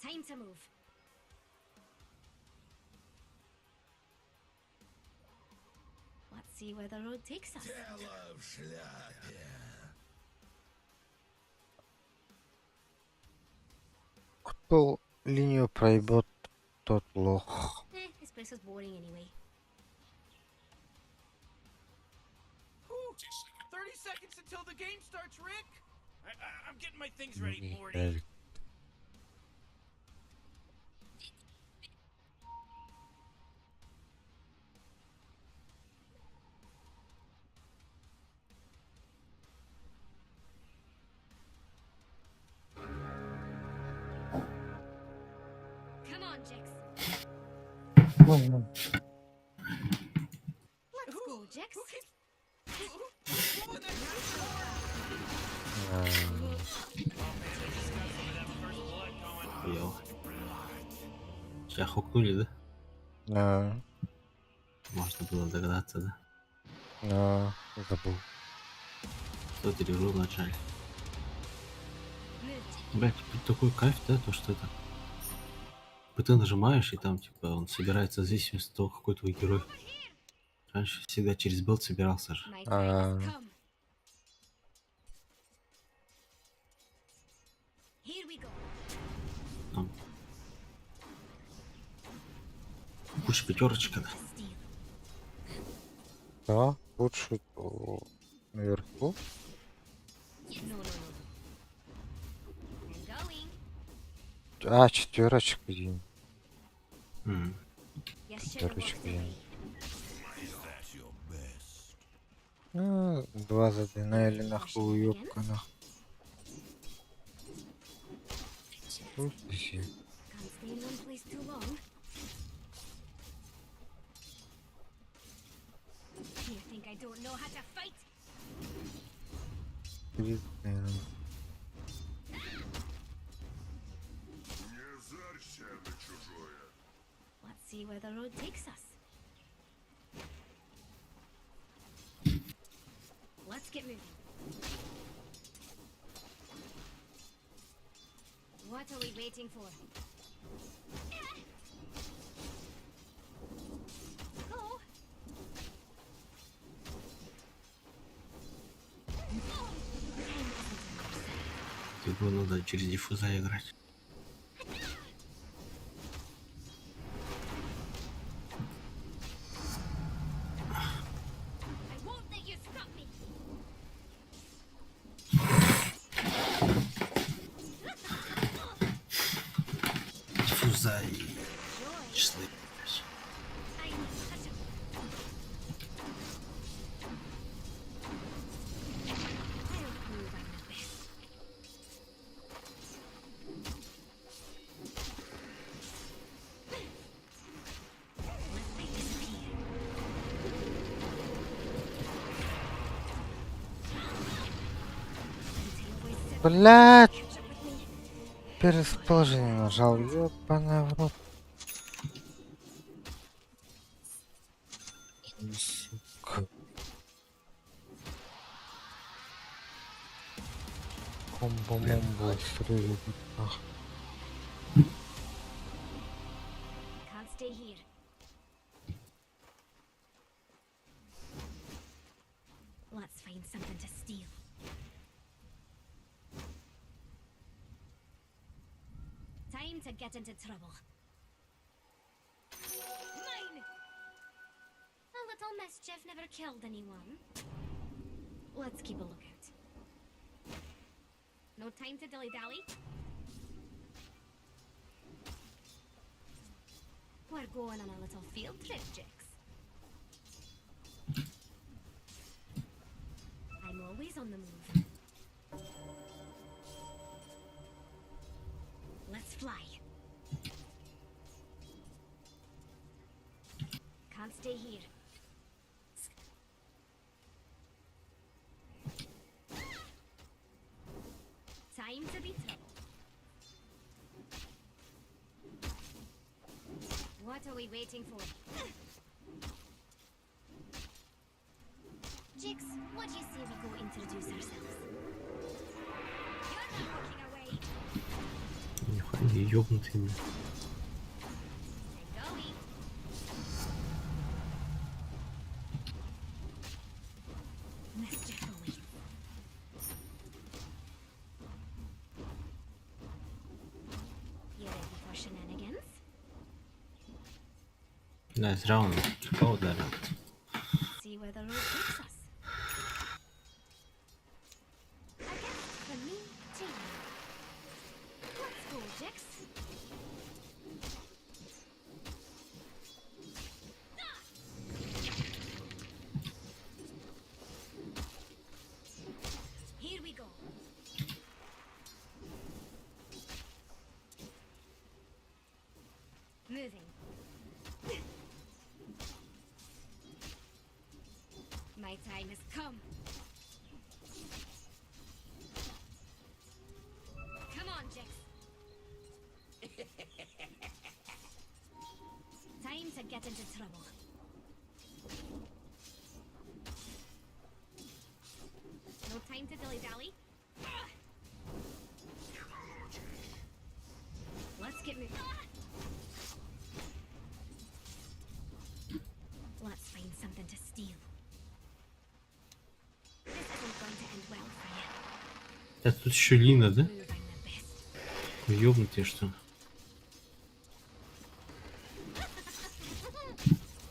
Time to move. Let's see where the road takes us. Кто линию проебет, тот лох. This place is boring anyway. Whew. 30 seconds until the game starts, Rick. I'm getting my things ready, Morty. Come on, Jix. Let's go, Jix. What in the hell? Йо. Тебя хукнули, да? Да, Можно было догадаться, да? да, забыл. Что ты игру вначале. Move. Блять, тут такой кайф, да, то что это. Ты нажимаешь, и там, типа, он собирается в зависимости от того, какой твой герой. Раньше всегда через билд собирался же. My time has come. Here we go. Там. Куча пятерочка, да. Steal. Да, лучше наверху. No. I'm going. А, четверочка один. М. You should have Четверочка walked один. away. Ну, два задвина или нахуй уёбка нахуй. Слушайте, Can't stay in one place too long. You think I don't know how to fight? перед, наверное. Let's see where the road takes us. Let's get moving. What are we waiting for? Go! Типа надо через диффуза играть. I won't let you stop me! Диффуза и Joy! числы. I'm such a... I'll prove I'm the best. Let me disappear. Блять, Catch up with me. перерасположение нажал, ёбаный в рот. Сука. Комбо-момбо стреляет. Can't stay here. steal. Time to get into trouble. Mine! A little mischief never killed anyone. Let's keep a lookout. No time to dilly-dally. We're going on a little field trip, Jix. I'm always on the move. Let's fly. Can't stay here. Time to be trouble. What are we waiting for? Jix, what do you say we go introduce ourselves? You're not walking away. Нихуя не ёбнутый, блядь. I'm going. Mischief awaits. You ready for shenanigans? Да, зря он кипа ударил. See where the road takes us. A gift from me to you. Let's go, Jix. Here we go. Moving. My time has come. Come on, Jix. Time to get into trouble. No time to dilly-dally. Let's get moving. Let's find something to steal. This isn't going to end well for you. Да тут еще Лина, да? Move, I'm the best. Ёбнутый, что ли?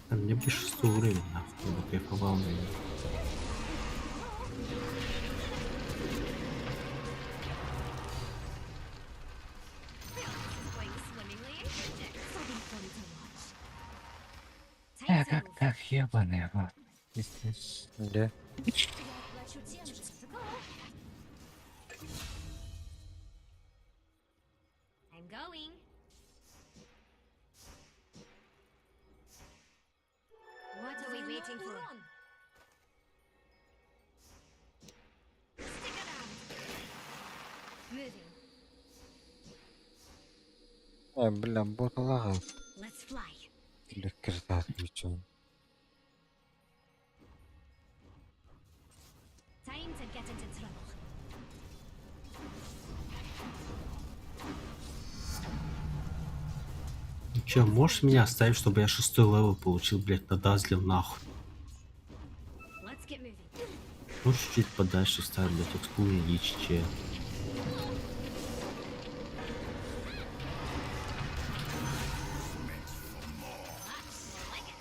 А мне бы 6 уровень, нахуй, я бы кайфовал, наверное. Going swimmingly, ain't it? So be fun to watch. Я Time to как move. так ебаный вот. Пиздец. Да. Let your chances to go. I'm going. What are we waiting for? Stick around. Moving. Бля, бот лагает. Let's fly. Электрда отключен. Time to get into trouble. Ну чё, можешь меня оставить, чтобы я 6 левел получил, блядь, надазлил нахуй? Let's get moving. Можешь чуть-чуть подальше ставить, блядь, экспу мне дичь, че. Like it.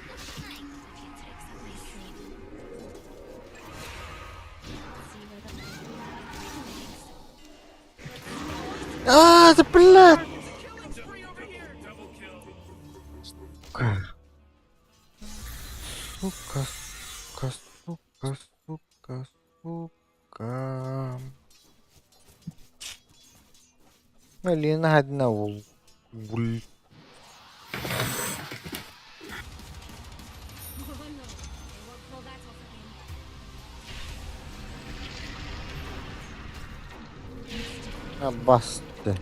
A few tricks up my sleeve. See where the А, да блядь! Killing spree over here. Double kill. Сука, сука, сука, сука, сука. Малина одна уль. Oh no, they won't pull that off again. А баста.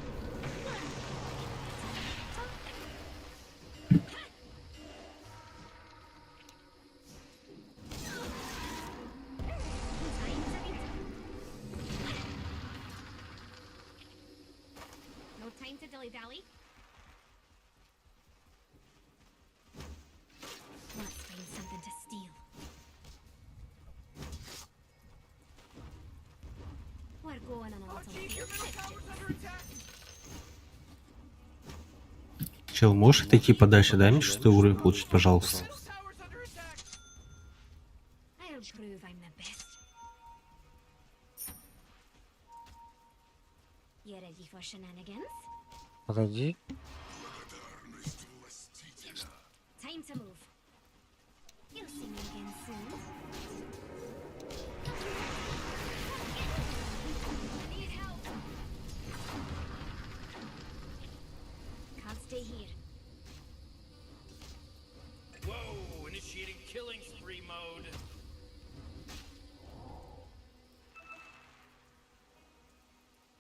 No time to dilly-dally. Let's find something to battlefield trip. Чел, можешь отойти подальше? Дай мне 6 уровень получить, пожалуйста. Those towers under attack. I'll prove I'm the best. You ready for shenanigans? Подойди. Time to move. You'll see me again soon. Need help. Can't stay here. Whoa, initiating killing spree mode.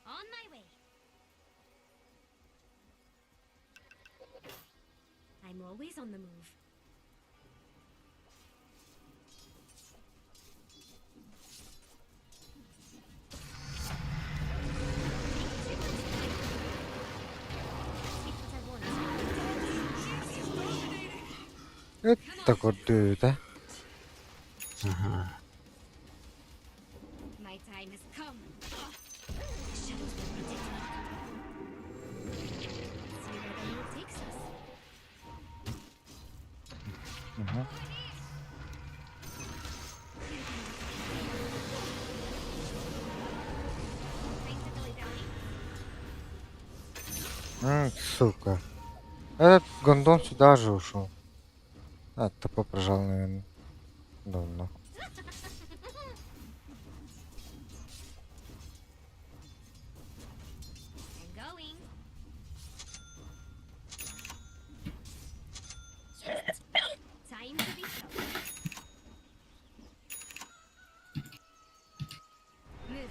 On my way. I'm always on the move. Speak what I want. Это круто, да? Ага. My time has come. The shadows will protect me. See where the road takes us. Угу. Time to dilly dally. Сука. Этот гондон сюда же ушел. А, тупо прожал, наверное. Давно. I'm going. Time to be tough. Moving.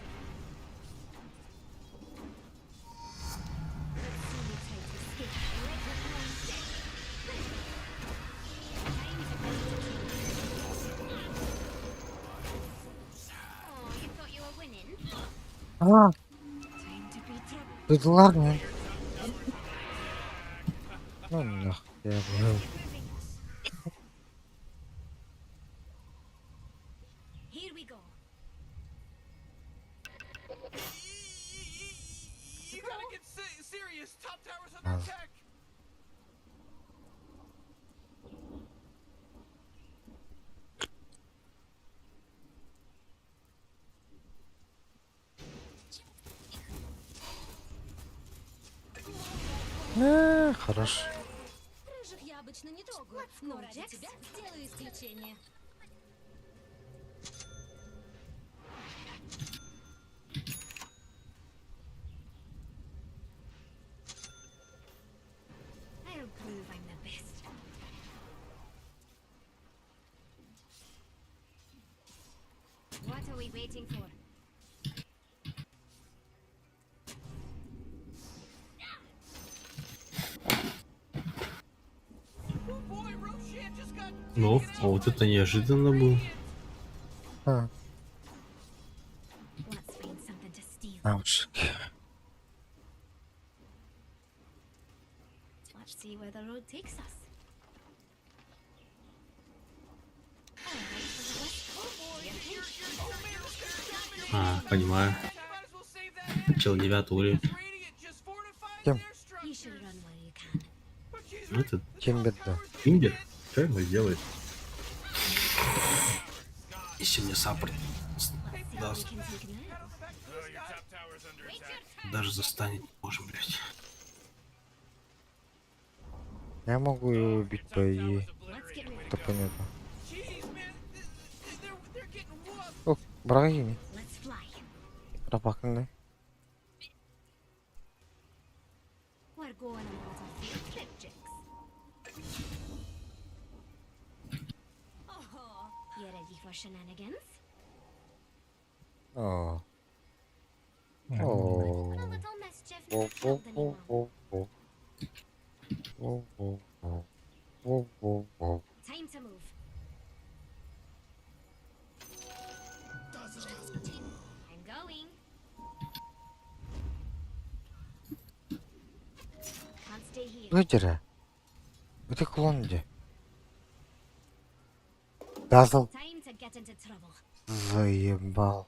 Let's see you try to escape. Let your plan stay. Time to Oh, you thought you were winning? А, Time to be trouble. тут лагнет. Ну нах, я был. Here we go. You gotta get serious. Top tower's under attack. Хорош. Рыжих я обычно не трогаю, но ради Jax. тебя сделаю исключение. I'll prove I'm the best. What are we waiting for? Oh boy, Roshan just got. Ну, а вот это неожиданно было. А, Let's find something to steal. ауч. Let's see where the road takes us. Alright, for the west. А, понимаю. Might as well save that Чел 9 уровень. Radiant just fortified Кем? their You structure. should run where you can. But she's Ну, это Кимбер, да. Тимбер. Что ему сделает? Если мне саппорт Let's see даст, what we can take now. Oh, your top tower's under attack. даже застанет не можем, блядь. Я могу его убить, по идее. Let's get rid Это понятно. Jeez, man, they're getting whooped. О, Брагини. Let's fly. Пропаханный. We're going on a battlefield trip, Jax. Ого, You ready for shenanigans? О. A О. little mischief never killed anyone. О-о-о-о-о. О-о-о-о-о-о. Time to move. I'm going. Can't stay here. Выдери. Где клон где? Дазл Time to get into trouble. заебал.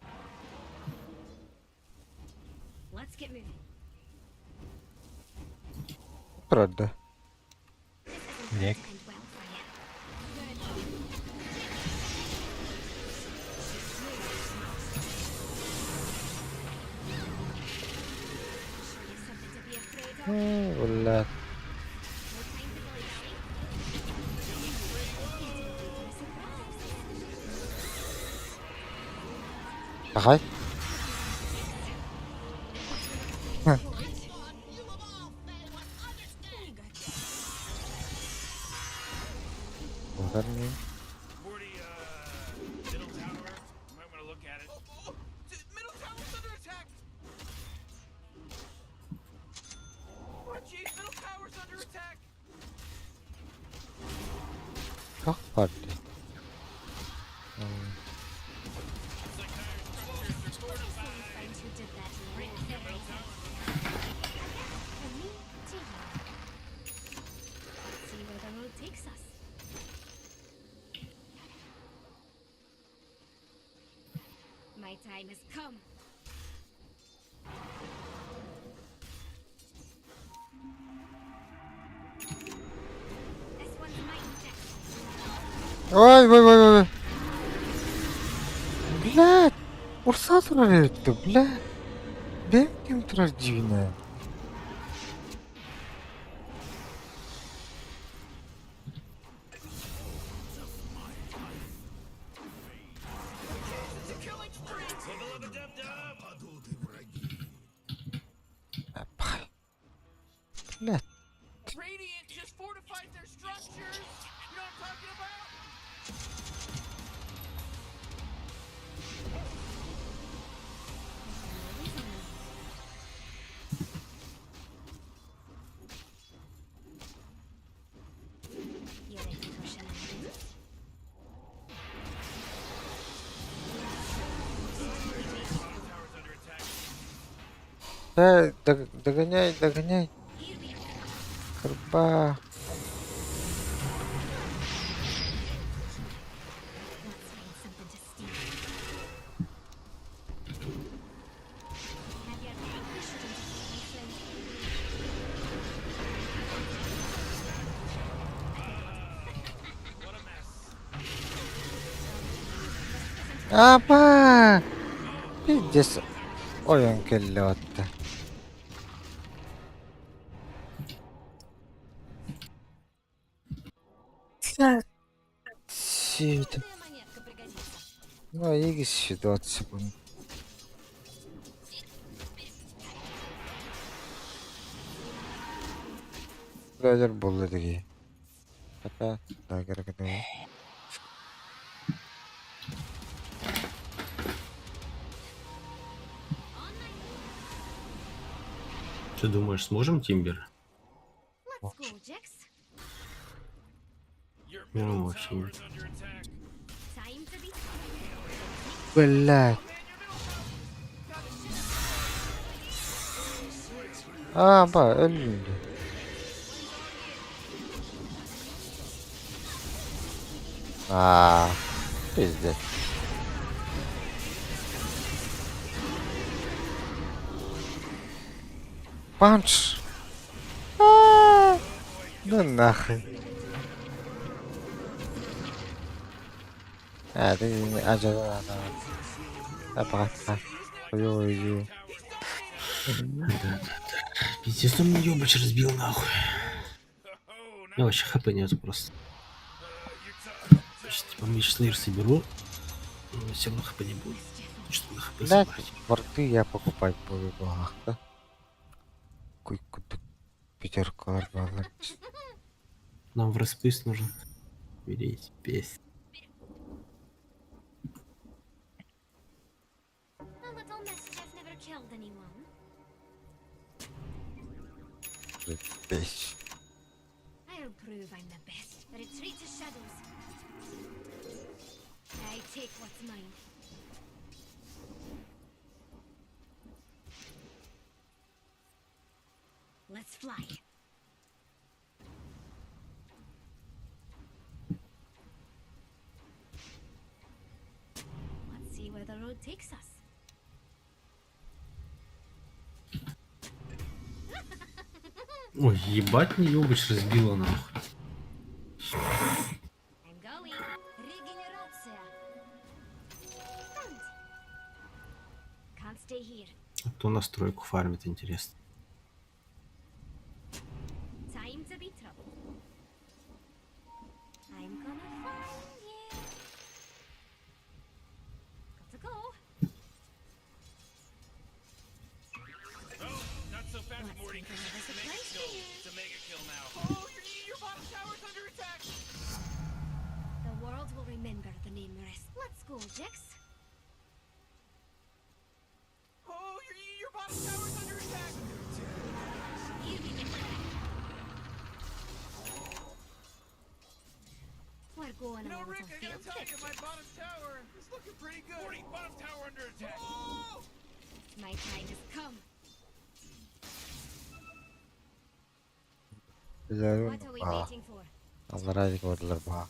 Let's get moving. Правда. Лек. And well for you. Sure you've something to be afraid of. Wala. No time to dilly-dally. Getting ready for a surprise. Takay. Bukan nih. Forty, middle tower. You might want to look at it. Middle tower's under attack. Oh, jeez, middle tower's under attack. Kapan deh? Find who did that right there. From me to you. See where the road takes us. My time has come. This one's mine, Jack. Ой. Блядь! Урса турар это, блядь. Бем кем турар дивина. Блядь. Radiant just fortified their structures. You know what I'm talking about? You ready for shenanigans? Tower's under attack. Догоняй. Here we are. Карба. Let's find something to steal. Have your vanquished into my friend. What a mess. Apa? Пиздец. Ой, он келлётта. Сит. Твоя монетка пригодится. Ну, егис ситуация будет. Лазер болды такие. Хотя, да, керек это. Ты думаешь, сможем, Тимбер? Let's go, Jax. Your Ну, middle вообще tower нет. is under attack. Time to be. Блядь. А, öldü. А, пиздец. Панч. Да нахуй. Ты не Apa? Ой-ой-ой. Пиздец, он мне ёбач разбил нахуй. Oh, Я вообще хп нет просто. Значит, типа, мне сейчас лир соберу, но все равно хп не будет. Что на хп Да, собрать? порты я покупать буду благо. Куй-куй-куй. Пятерку арбалет. Нам в распыс нужен. Берите, песня. A little mischief never killed anyone. Песь. I'll prove I'm the best. A retreat to shadows. I take what's mine. Let's fly. Let's see where the road takes us. Ой, ебать, не ёбач разбила нахуй. I'm going. Регенерация. Found. Can't stay here. А кто настройку фармит, интересно. Time to be troubled. I'm gonna find you. Got to go. Oh, not so fast, Let's Morty. take another surprise No, for you. it's a mega kill now. Oh, your bottom tower's under attack. The world will remember the name Rest. Let's go, Jix. Oh, your bottom tower's under attack. Here we go. We're going You know, on a Rick, little I gotta field tell trip. you, my bottom tower is looking pretty good. Morty, bottom tower under attack. Oh! My time has come. Güzel What are we Aa, waiting for? Allah razı olsun bana.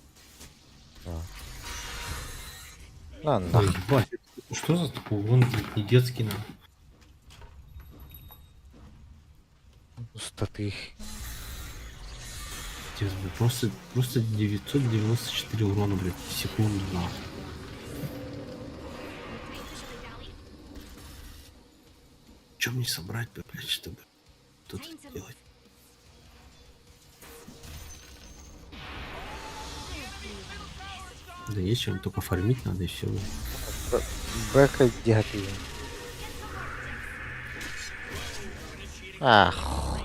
Lan da Ой, ебать, это что за такой урон, блядь, не детский нахуй. usta ты. Пиздец, блядь, просто 994 урона, блядь, в секунду нахуй. No time to shilly-dally. Чё мне собрать, блядь, чтобы тут Time to делать? Да есть чем, только фармить надо и все. Бэка негативен. Ах.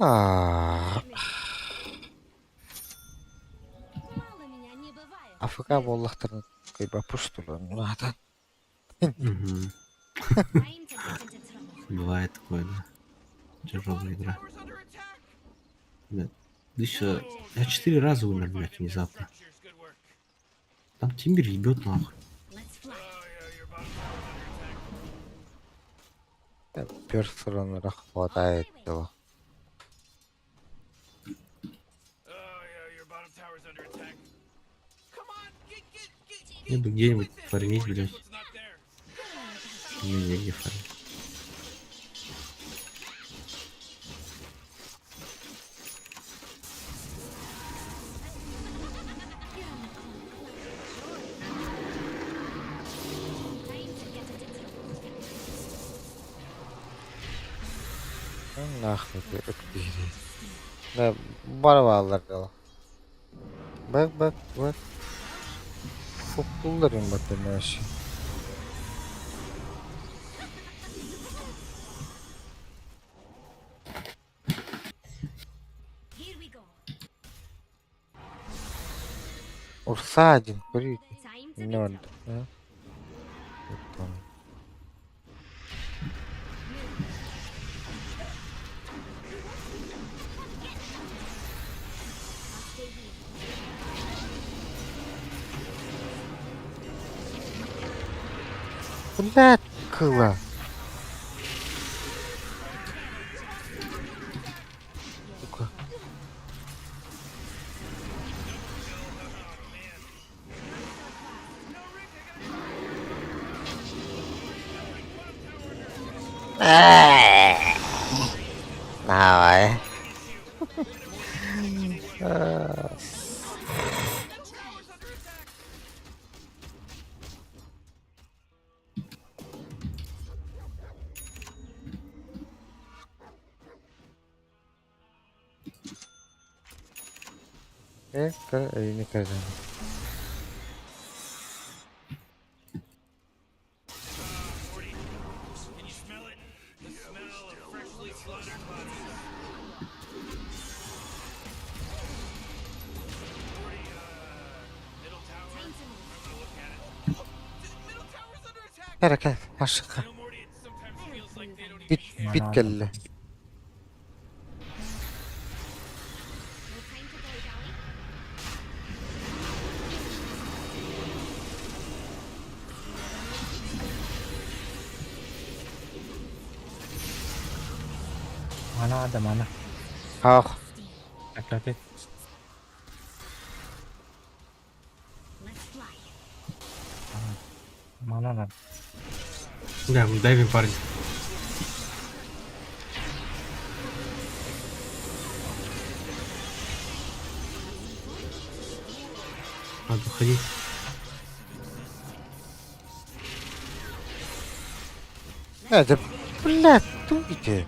А. Мало меня не бывает. АФК боллахтарын кайба пуштулар. Надо. Угу. Time to get into trouble. Бывает такое, да. Тяжелая игра. Tower's under attack. Блядь, я 4 раза умер, блядь, внезапно. Structures, good work. Там Тимбер ебет нахуй. Let's fly. Oh, yeah, your bottom tower's under attack. Персонlara хватает этого. Oh, yeah, your bottom tower's under attack. Come on, get. Я бы где-нибудь with it. фармить, Morty, блядь. guess what's not there? Не фармить. Time to get into trouble. Нахуй ты ökbiri. Да, барвалар да. Бak. Futbolların batırmış. Here we go. Ursa один, курить. Time to be Не он. trouble. I'll stay here. Блядь, кыла. Сука. Давай. Не кажется. Morty, can you smell it? The smell of freshly slaughtered bodies. Morty, middle tower. I'm gonna look at it. Oh, middle tower's under attack. Hareket. Aşağı. You know, Morty, it sometimes feels like they don't even Bit care. bit kelle. No time to dilly-dally. Mana ada mana. Ah. Hati-hati. Let's fly. Mana lan. Да, мы дайвим, парень. Надо ходить. Да, блядь, дуйте.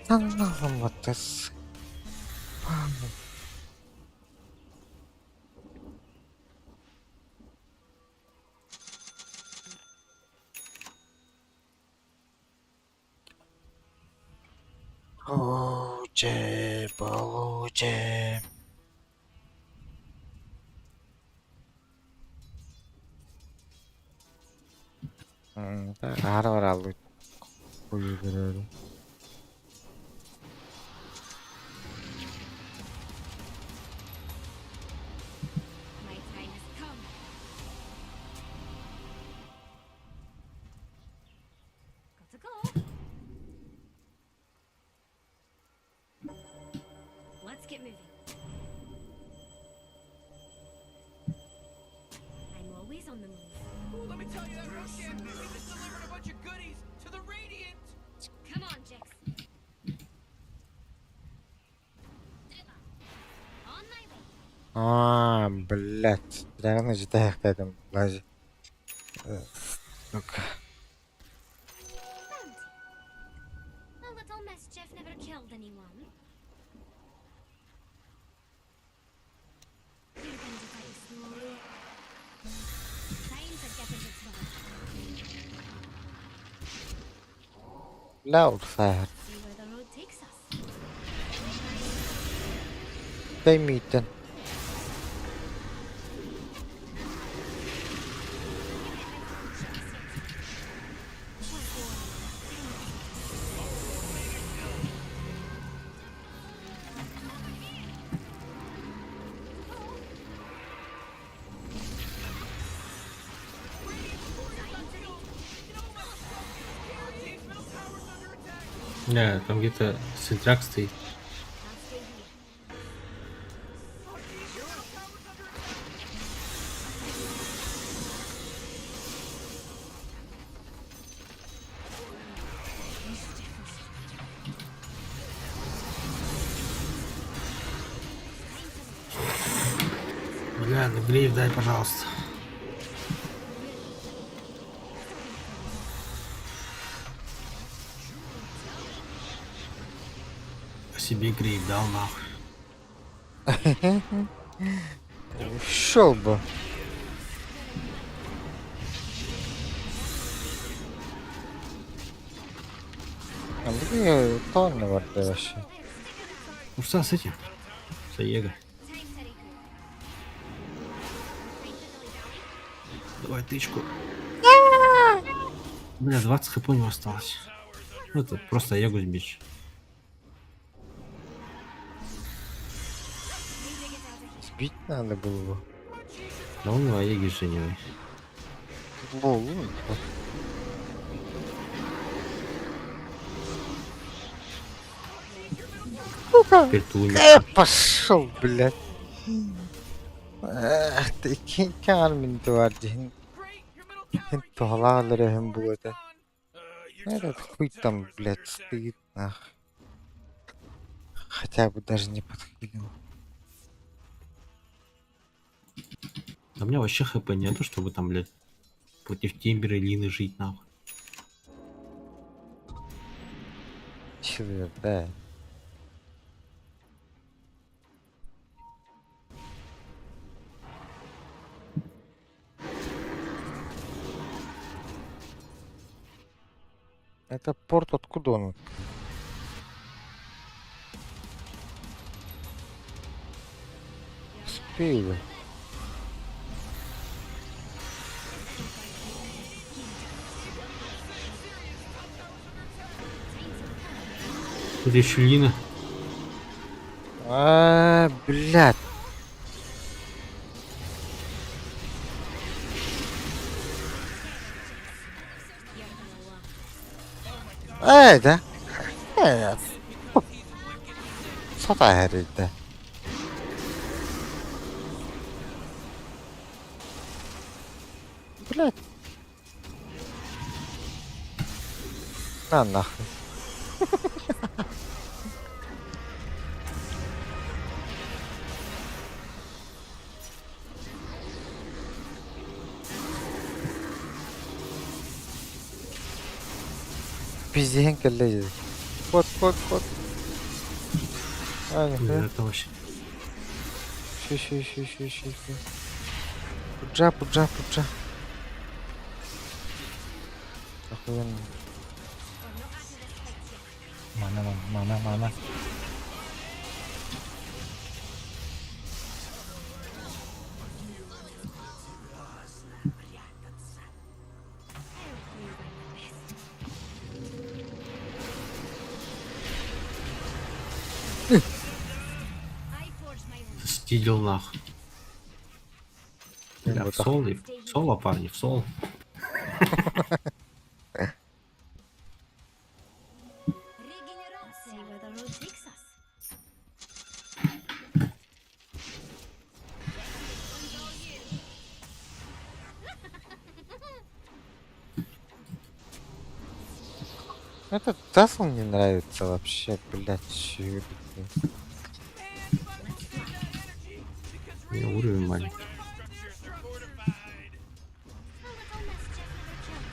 Нахуй вот это. Получим. Ары бара алып кою берели. My time has come. Gotta go. Let's get moving. I'm always on the move. Ooh, let me tell you that Roshan, we just delivered a bunch of goodies to the Radiant. Come on, Jix. On my way. Блядь. Реально житаях dedim. Лажи. Ну-ка. Found. A little mischief never killed anyone. You're going to die slowly. Time to get it its way. Loud fire. See where the road takes us. Дай митен. Да, там где-то сентрак стоит. Бля, ну грейв дай, пожалуйста. Себе грейв дал нахуй. Шел бы. Тонны var вообще. Ну что с этим? С Аего. Давай тычку. Бля, 20 хп у него осталось. Ну, это просто Аегу сбить. Сбить надо было бы. Да у него Аеги женевый. Теперь ты умер. Пошел, блядь. Ты кинь минуту var diye. Great, your middle tower Хин тухлаалар hem bu это. You're Этот хуй там, блядь, стоит нах. Хотя бы даже не подхилил. Да у меня вообще хп нету, чтобы там, блядь, против Тимбера и Лины жить, нахуй. Чего, да. Это порт откуда он? Успею. Тут еще Лина. Блядь. Да? Сата herhalde. Блядь. На нахуй. пиздеген келле. Кот. А, Ну, нихуя. это вообще... Щи. Пуджа. Охуенно. Мана. I forged my own. Стидел нах. Бля, в Вот сол, в соло, парни, в сол. See where the road takes us. Этот Тасл мне нравится вообще, блядь, чё это? У меня уровень маленький. Structures are fortified. A little mischief never killed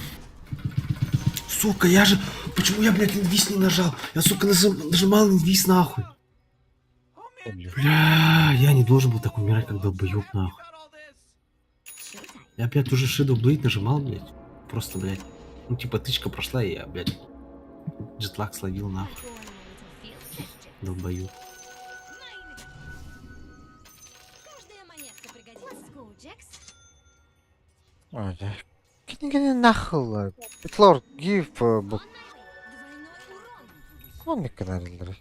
anyone. Сука, я же... Почему я, блядь, инвиз не нажал? Я, сука, нажимал инвиз нахуй. Бля, я не должен был так умирать, как долбоёб нахуй. Got all this? Showtime. Я опять уже Shadow Blade нажимал, блядь. Просто, блядь. Ну, типа, тычка прошла, и я, блядь, джетлаг словил нахуй. Go on a little field trip. Долбоёб. Каждая монетка пригодится. Let's go, Jax. Ой, да. Книга нахуй. Петлор, гиф, бок. Двойной урон. Комик каналилер.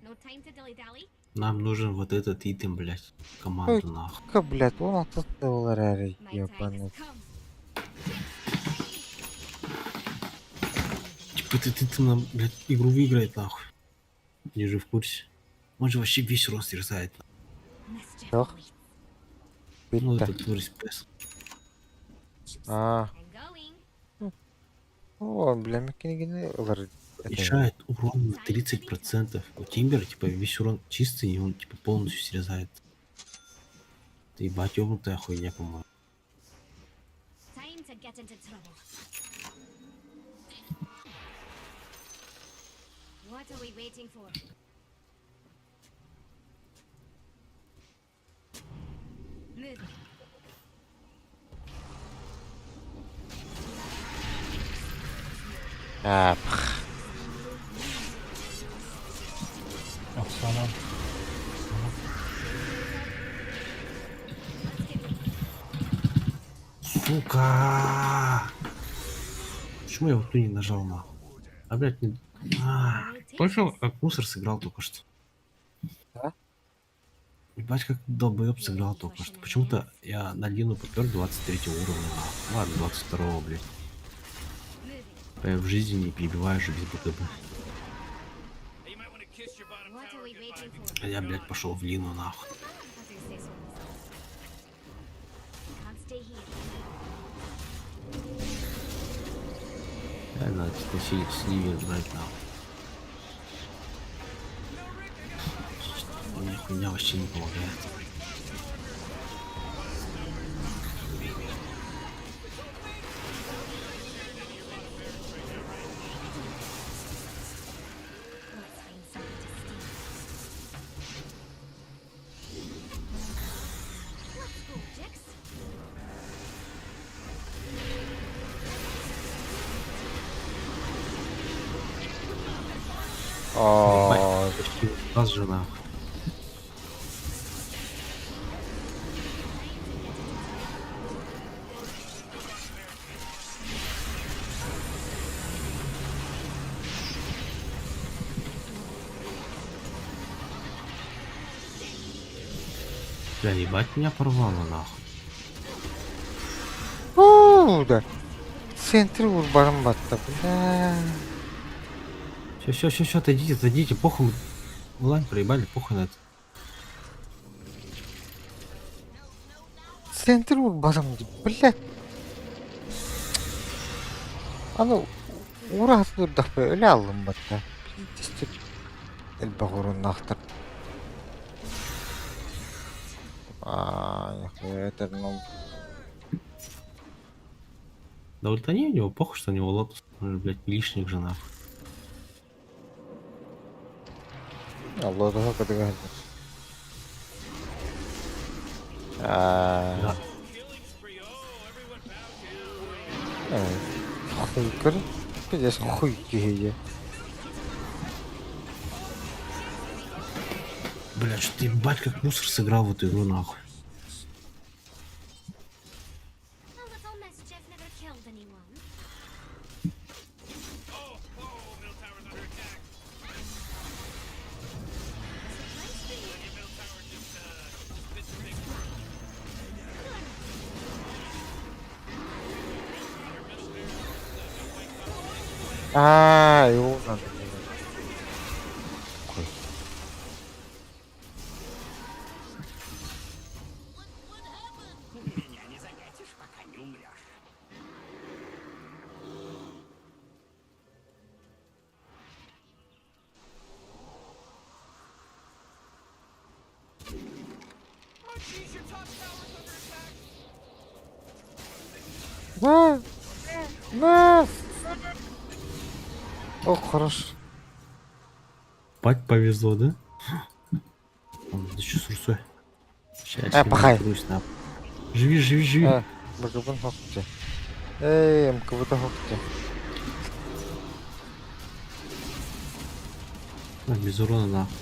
No time to dilly-dally. Нам нужен вот этот итем, блядь. Команду нахуй. Ка, блядь, он отстал рари, My time ебаный. has come. Типа, ты нам, блядь, игру выиграет нахуй. Не же в курсе. Он же вообще весь рост терзает. Mischief Ох. awaits. Ну, Питта. это турист пес. А, I'm going. о, бля, мне книги лар. Решает урон на 30%. У Тимбера, типа, весь урон чистый, и он, типа, полностью срезает. Это ебать ёбнутая хуйня, по-моему. Time to get into trouble. What are we waiting for? Move. А, Оксана. Сука! Почему я вот ту не нажал нахуй? А, блядь, не... Только как мусор сыграл только что. Да? Ебать, как долбоёб сыграл только что. Почему-то я на Лину попер 23 уровня. Нахуй. Ладно, 22, блядь. Я в жизни не перебиваю же без БКБ. Hey, you might want to kiss your bottom What are tower we goodbye. waiting for? А я, блядь, пошел в Лину нахуй. I do say so myself. Can't stay here. Реально, надо сливер брать нахуй. Мне хуйня вообще не помогает. Let's find something to steal. Let's go, Jax. о, Почти раз же нахуй. Бля, ебать меня порвало нахуй. да. Центр урбан батта, бля. Все, отойдите, похуй. Лайн проебали, похуй на это. Центр урбан, блядь. А ну, ураз дурдах бе, ölе алым батта. Тестик. Элбагурун нахтар. А, нихуя, это, ну... Да ультани у него, похуй, что у него лотос. Он же, блядь, лишних же нахуй. Allah'a kadar geldi. Да. Хуй кыр. Пиздец, хуй киге. Бля, что ты ебать как мусор сыграл в эту игру нахуй. A little mischief never killed anyone. Oh, middle tower's under attack. Your middle tower just bit the big one. Его надо. Monkeys, your top tower's under attack. О, хорош. Бать повезло, да? Да что с русой? Сейчас пахай. Живи, живи, живи. Багабан хокте. Эй, МКВД хокте. Без урона нахуй.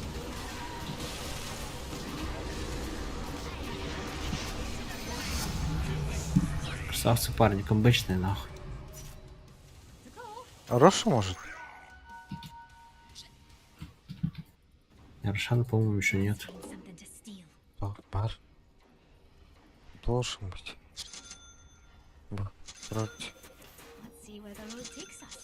Красавцы парни, камбэчные нахуй. Роша может? Рошана, по-моему, еще нет. Find something to steal. Бар. Должен быть. Вроде. Let's see where the road takes us.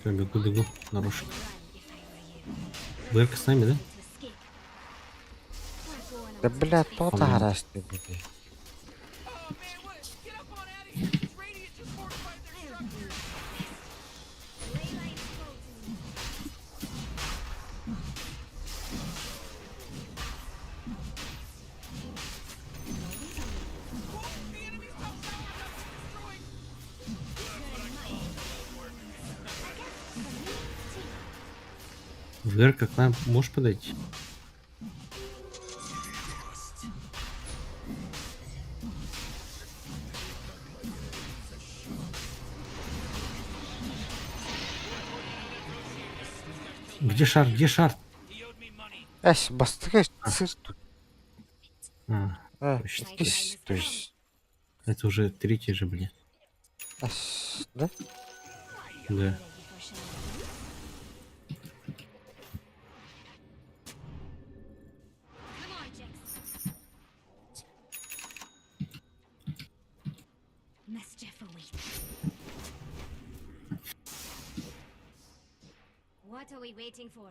Всё, бегу, бегу. Нарушил. Run if I were you. Дырка с нами, да? To escape. We're going Да on блядь, to тот По-моему. гараж ты будет. Oh man, what? Get up on out of here. These Radiant just fortified their structure. lay light floating. The enemy's top tower got destroyed. Дырка к нам можешь подойти? Где шар? Где шар? Эс, бастыгай, сыр тут. Точно. То есть. Это уже третий же, блин. Эс, да? Да. Come on, Jix. Mischief awaits. What are we waiting for?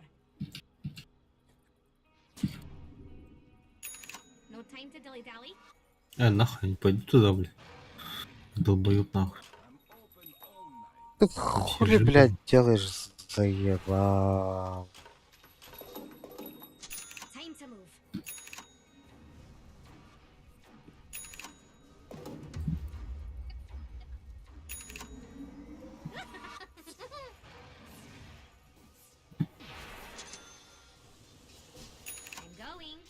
No time to dilly-dally? Нахуй, не пойду туда, блин. Долбоёб нахуй. Ты хули, жив, блядь, делаешь, заебал? Time to move. I'm going.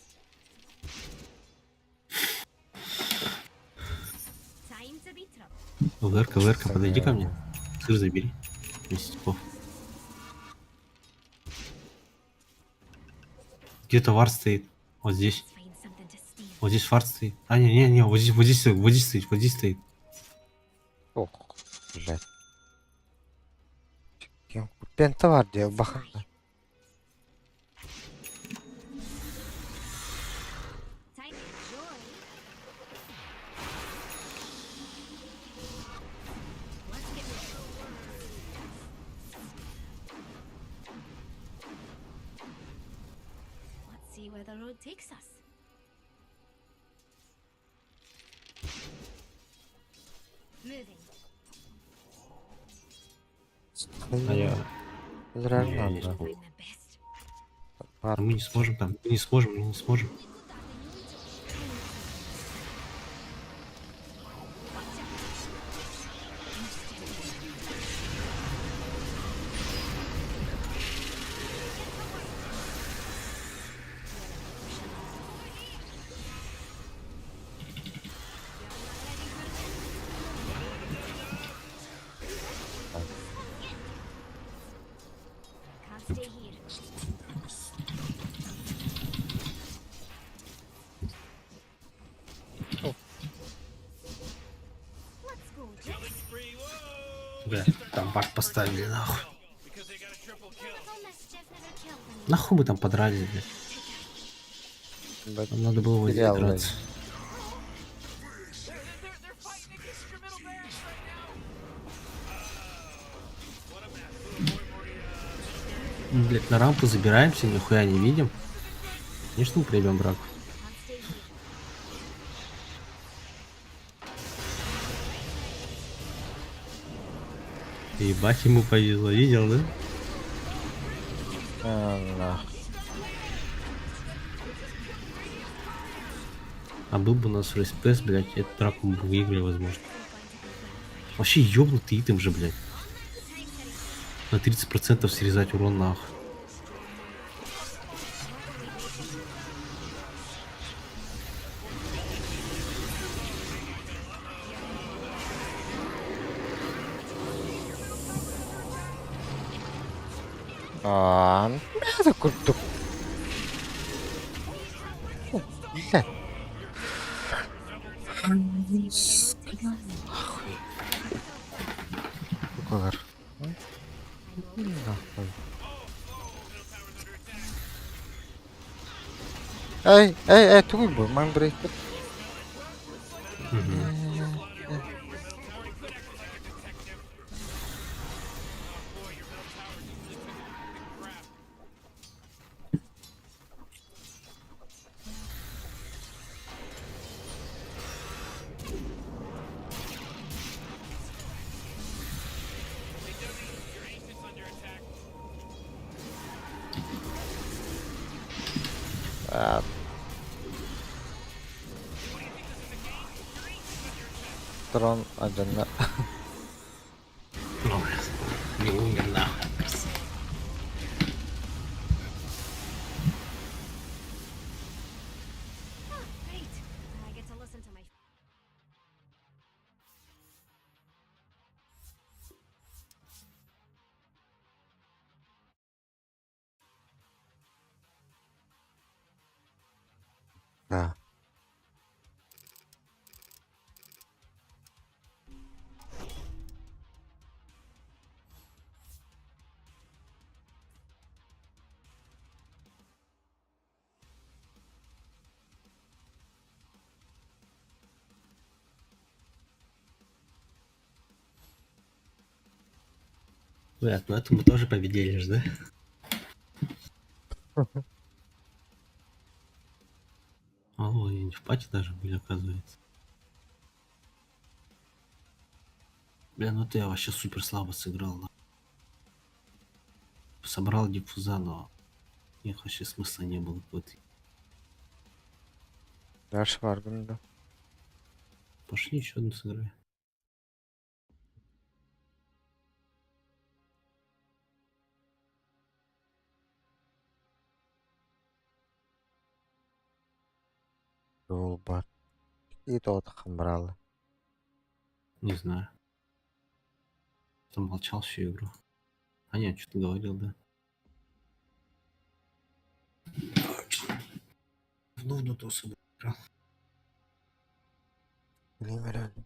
Time to be trouble. Лерка, Лерка, подойди ко мне. Сыр забери. Мясников. Где-то вар стоит. Вот здесь. Let's find something to steal. Вот здесь фарт стоит. А, не, вот здесь, вот здесь, вот здесь стоит, вот здесь стоит. Ох, блядь. Пента var diye bakın. Time to enjoy. Let's get moving. Let's see where the road takes us. Moving. А я... Реально не надо. смогу. Find the best. А мы не сможем там, мы не сможем. Бля, там баг поставили, нахуй. because they got a triple kill. Little mischief never killed them. Нахуй мы там подрались, блядь. Блядь, Нам надо было вот здесь потерял, драться. They're fighting against your middle barracks right now. What a mess. Блядь, на рампу забираемся, нихуя не видим. Конечно, мы проебем драку. Can't stay here. Ебать, ему повезло, видел, да? Нахуй. А был бы у нас респес, блядь, эту драку мы бы выиграли, возможно. Вообще ёбнутый итем же, блядь. На 30% срезать урон, нахуй. Мясо куртук. Блядь. Какой нахуй. Эй, түгел бұл, маң бір айтып. Трон адына. Ну, блядь, не умер, нахуй. Oh, great. I get to listen to my. Да. Блядь, ну это мы тоже победили же, да? Ой, не в пати даже были, оказывается. Бля, ну ты я вообще супер слабо сыграл, да. Собрал диффуза, но их вообще смысла не было какой-то. Дальше варган, да. Пошли еще одну сыграем. Долбар. И тот хамбрал. Не знаю. Там молчал всю игру. А нет, что-то говорил, да. Ну, в доту особо играл. Bilmiyorum.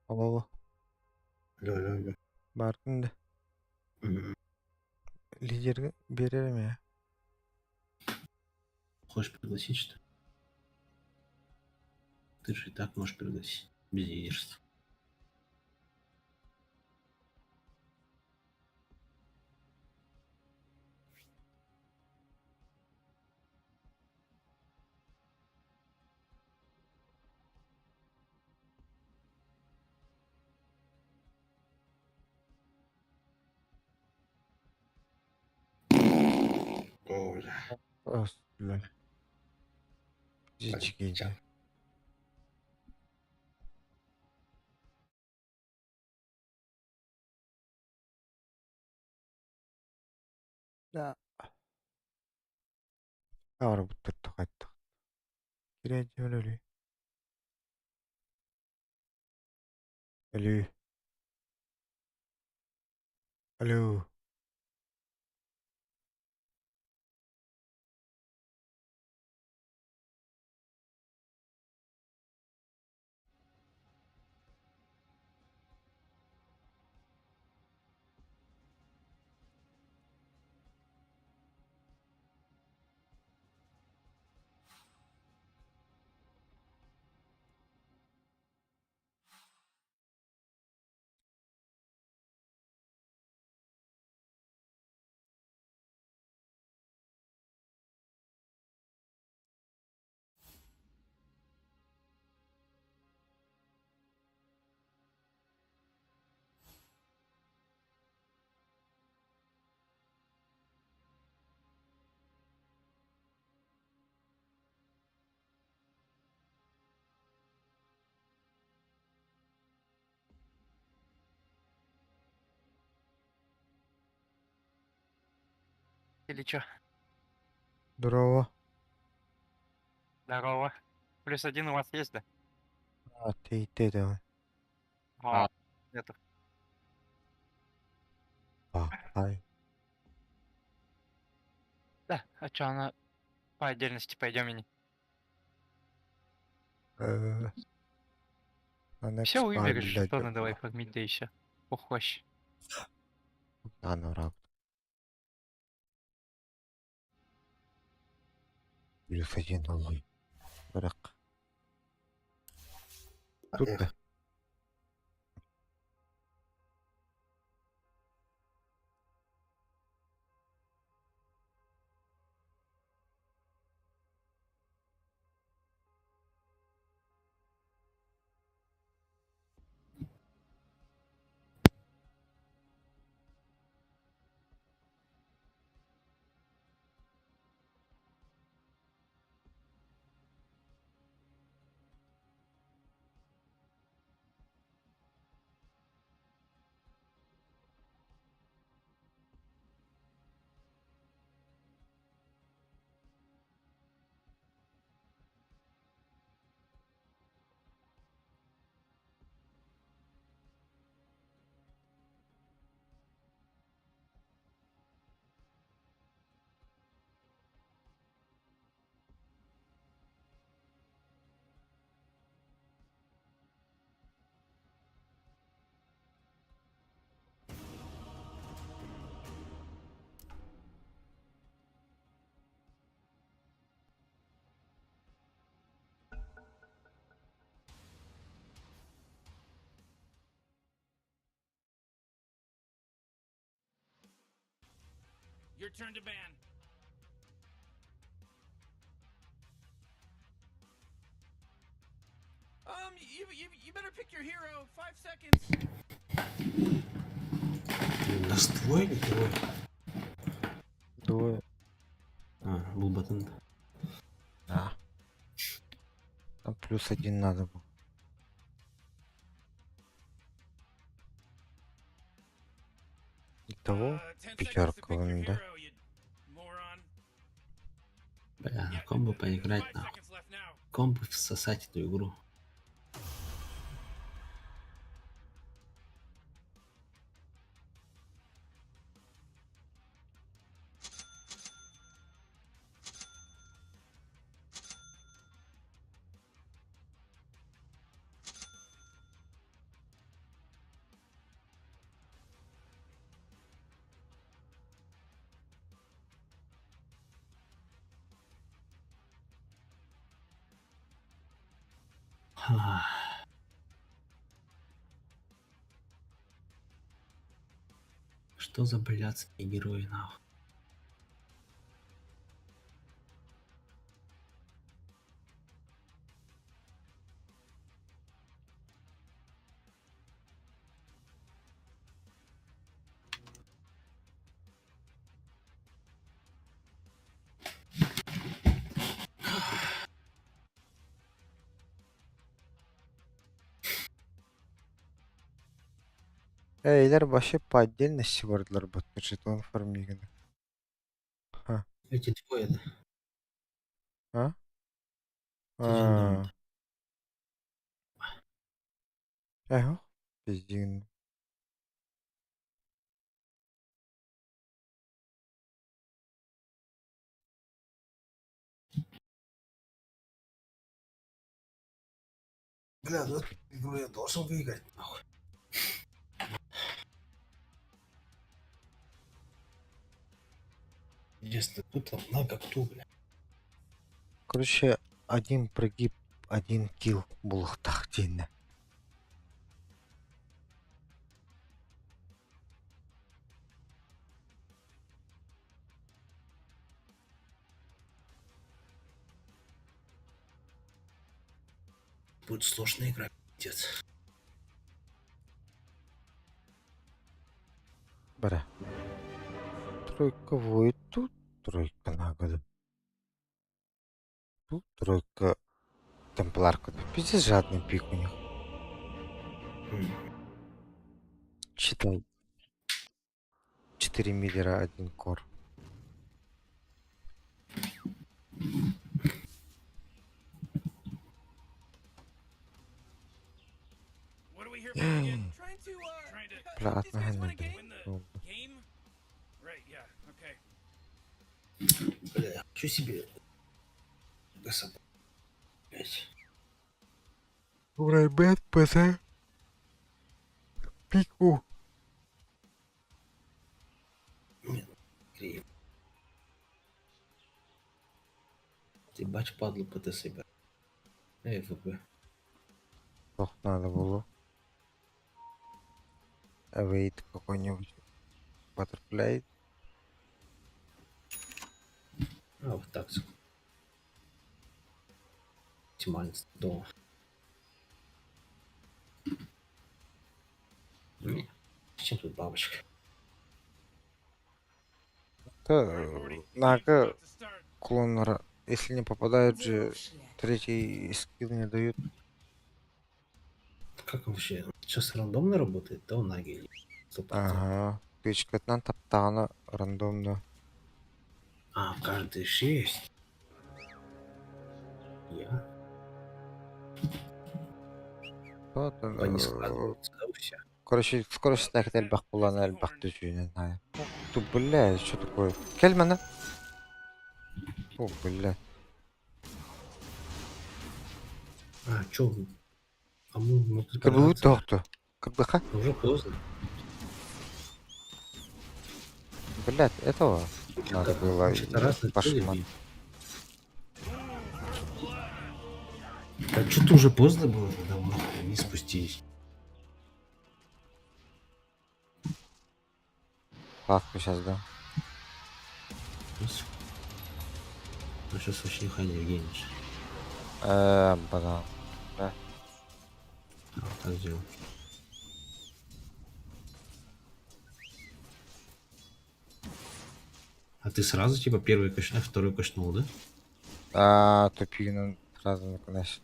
Алло, Ля-ля-ля. Баркинді лидерге берер ме? Хочешь пригласить, что ли? Ты же и так можешь пригласить. Без лидерства. Оля. Остылар. Жичигейди. Да. Ара буттарта кайттык. Кирежер эле. Алло. Алло. Или чё? Здорово. Здорово. +1 у вас есть, да? Тейте давай. Нету. Ай. Да, а чё, она по отдельности пойдем или? Все Анекс выберешь, что падлады. давай фармить, да и все. Похож. Анорак. +1 новый. Бирок. Тут да. Your turn to ban. You better pick your hero. 5 seconds. Нас твой или твой? Двое. Был батон. Да. Там +1 надо было. Итого 10 seconds to пятерка pick your вон, да? hero, you moron. Бля, на Yeah, комбо there's поиграть 5 нахуй. seconds left now. Комбо всосать эту игру. Что за блядские герои нахуй? Эйлер башы по отдельности бардылар баттыр жетон фармигін. Эти двое, да? А? Тижин Эхо? Пиздин. Бля, ну эту игру я должен выиграть, нахуй. Интересно, тут много кто, бля. Короче, один прогиб, один килл был так день. Будет сложная игра, пиздец. Бля. Тройка воет тут, тройка нагода. Тут тройка темпларка. Пиздец жадный пик у них. Считай. 4 миллера, 1 кор. What are we here for again? Trying to Бля, these guys отмахай wanna на win the game? Right, yeah, okay. Бля, хочу себе... Блять. Урайбет, ПЗ. Пику. Клеим. Ты бач, падлу ПТ собирай. ФБ. Ох, надо было. Авейт какой-нибудь. Баттерфляй. А, вот так. Оптимальность дома. Не. Зачем тут бабочка? Нага клонера. Если не попадают же, третий скилл не дают. Как он вообще? Сейчас рандомно работает, да, он наги или 100%? Ага. Печкатнан таптана рандомно. А, каждый 6. Я. Вот, По не складывается, да, у всех? короче, скорость стакет эльбах булана эльбах тысячу, знаю. Тут, бля, что такое? Кельмана? О, бля. А, чё вы? А мы тут Как бы драться? кто? Как бы ха? Уже поздно. Блядь, этого надо было. Вообще-то раз на Пошман. теле. Да что-то уже поздно было, давно не спустились. Лавку сейчас, да. Ну сейчас вообще Михаил Евгеньевич. Банан. А, вот так сделал. А ты сразу типа первый качнул, второй качнул, да? Тупину сразу наконец.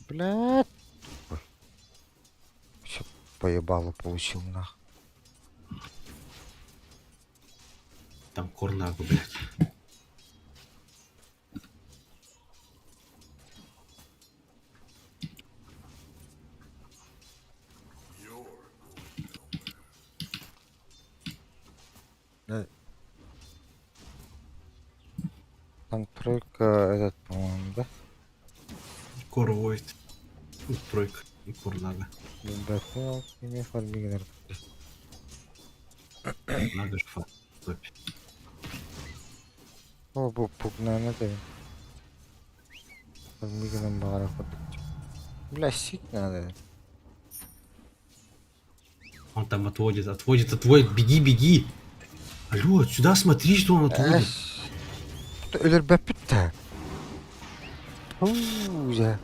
Блядь. Все поебало получил нах. Там корнагу, блядь. Там тройка этот, по-моему, да? Кор Войд. Ну, тройка и корнага. Бэкнул, не фармигнер. Нага же фа. Топе. О, пугна на тебе. Фармигнер бара. Бля, сик надо. Он там отводит, беги, беги! Алло, сюда смотри, что он отводит. Ölür бэппитта. Узя.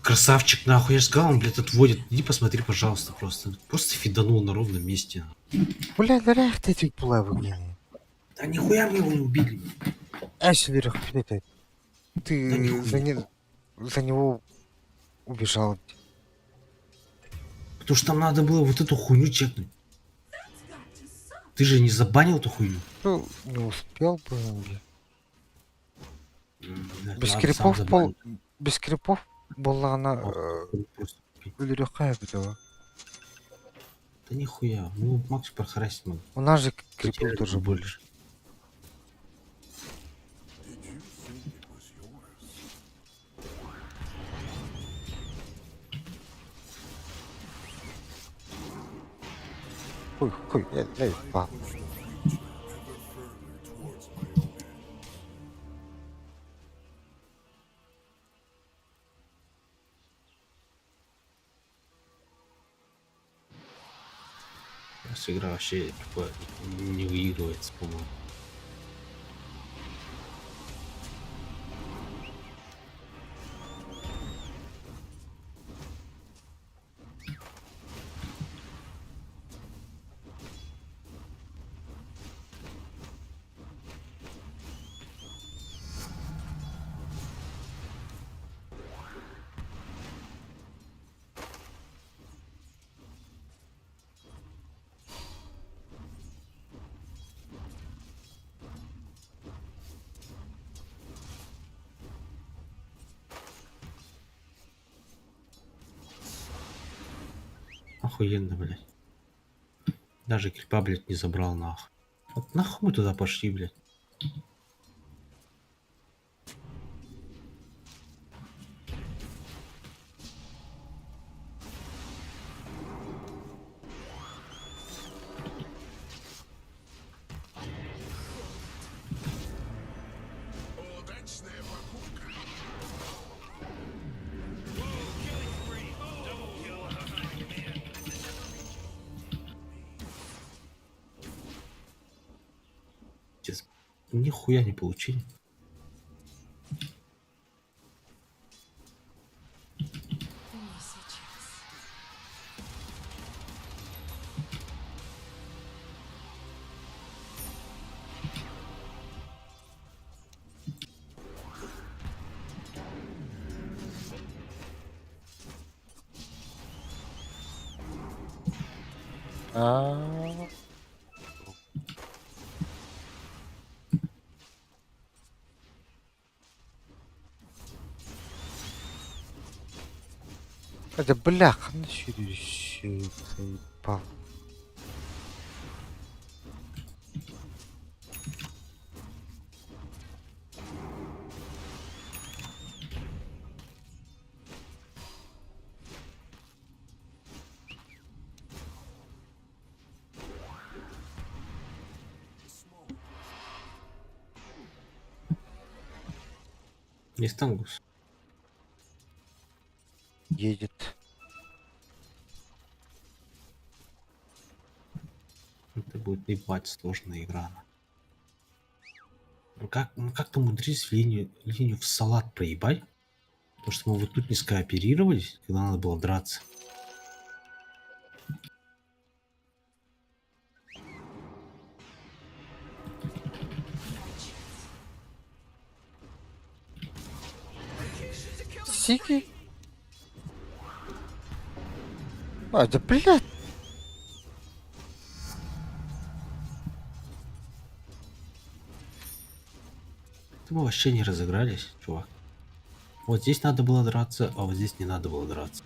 Красавчик, нахуй, я же сказал, он, блядь, отводит. Иди посмотри, пожалуйста, просто. Просто фиданул на ровном месте. Бля, дарах ты тик пулавы, блин. Да нихуя мы его не убили. Эш, верх, пидет. Ты нихуя. за него убежал. Потому что там надо было вот эту хуйню чекнуть. Ты же не забанил эту хуйню? Ну, не успел бы. Блядь, Без надо сам крипов забанить. без крипов была она Просто купить. легкая была. Да нихуя. Ну, Макс прохарасить могу. У нас же крипы Потеряли тоже были. больше. Хуй, ладно. Сейчас игра вообще типа не выигрывается, по-моему. Охуенно, блядь. Даже крипа, блядь, не забрал нахуй. Вот нахуй мы туда пошли, блядь. Пиздец. Нихуя не получили. А, хотя бляха, на следующий заебал. Не стангус. Едет. Это будет ебать сложная игра. Ну как ты умудрились линию в салат проебать? Потому что мы вот тут не скооперировались, когда надо было драться. Сики? А, да блядь. Мы вообще не разыгрались, чувак. Вот здесь надо было драться, а вот здесь не надо было драться.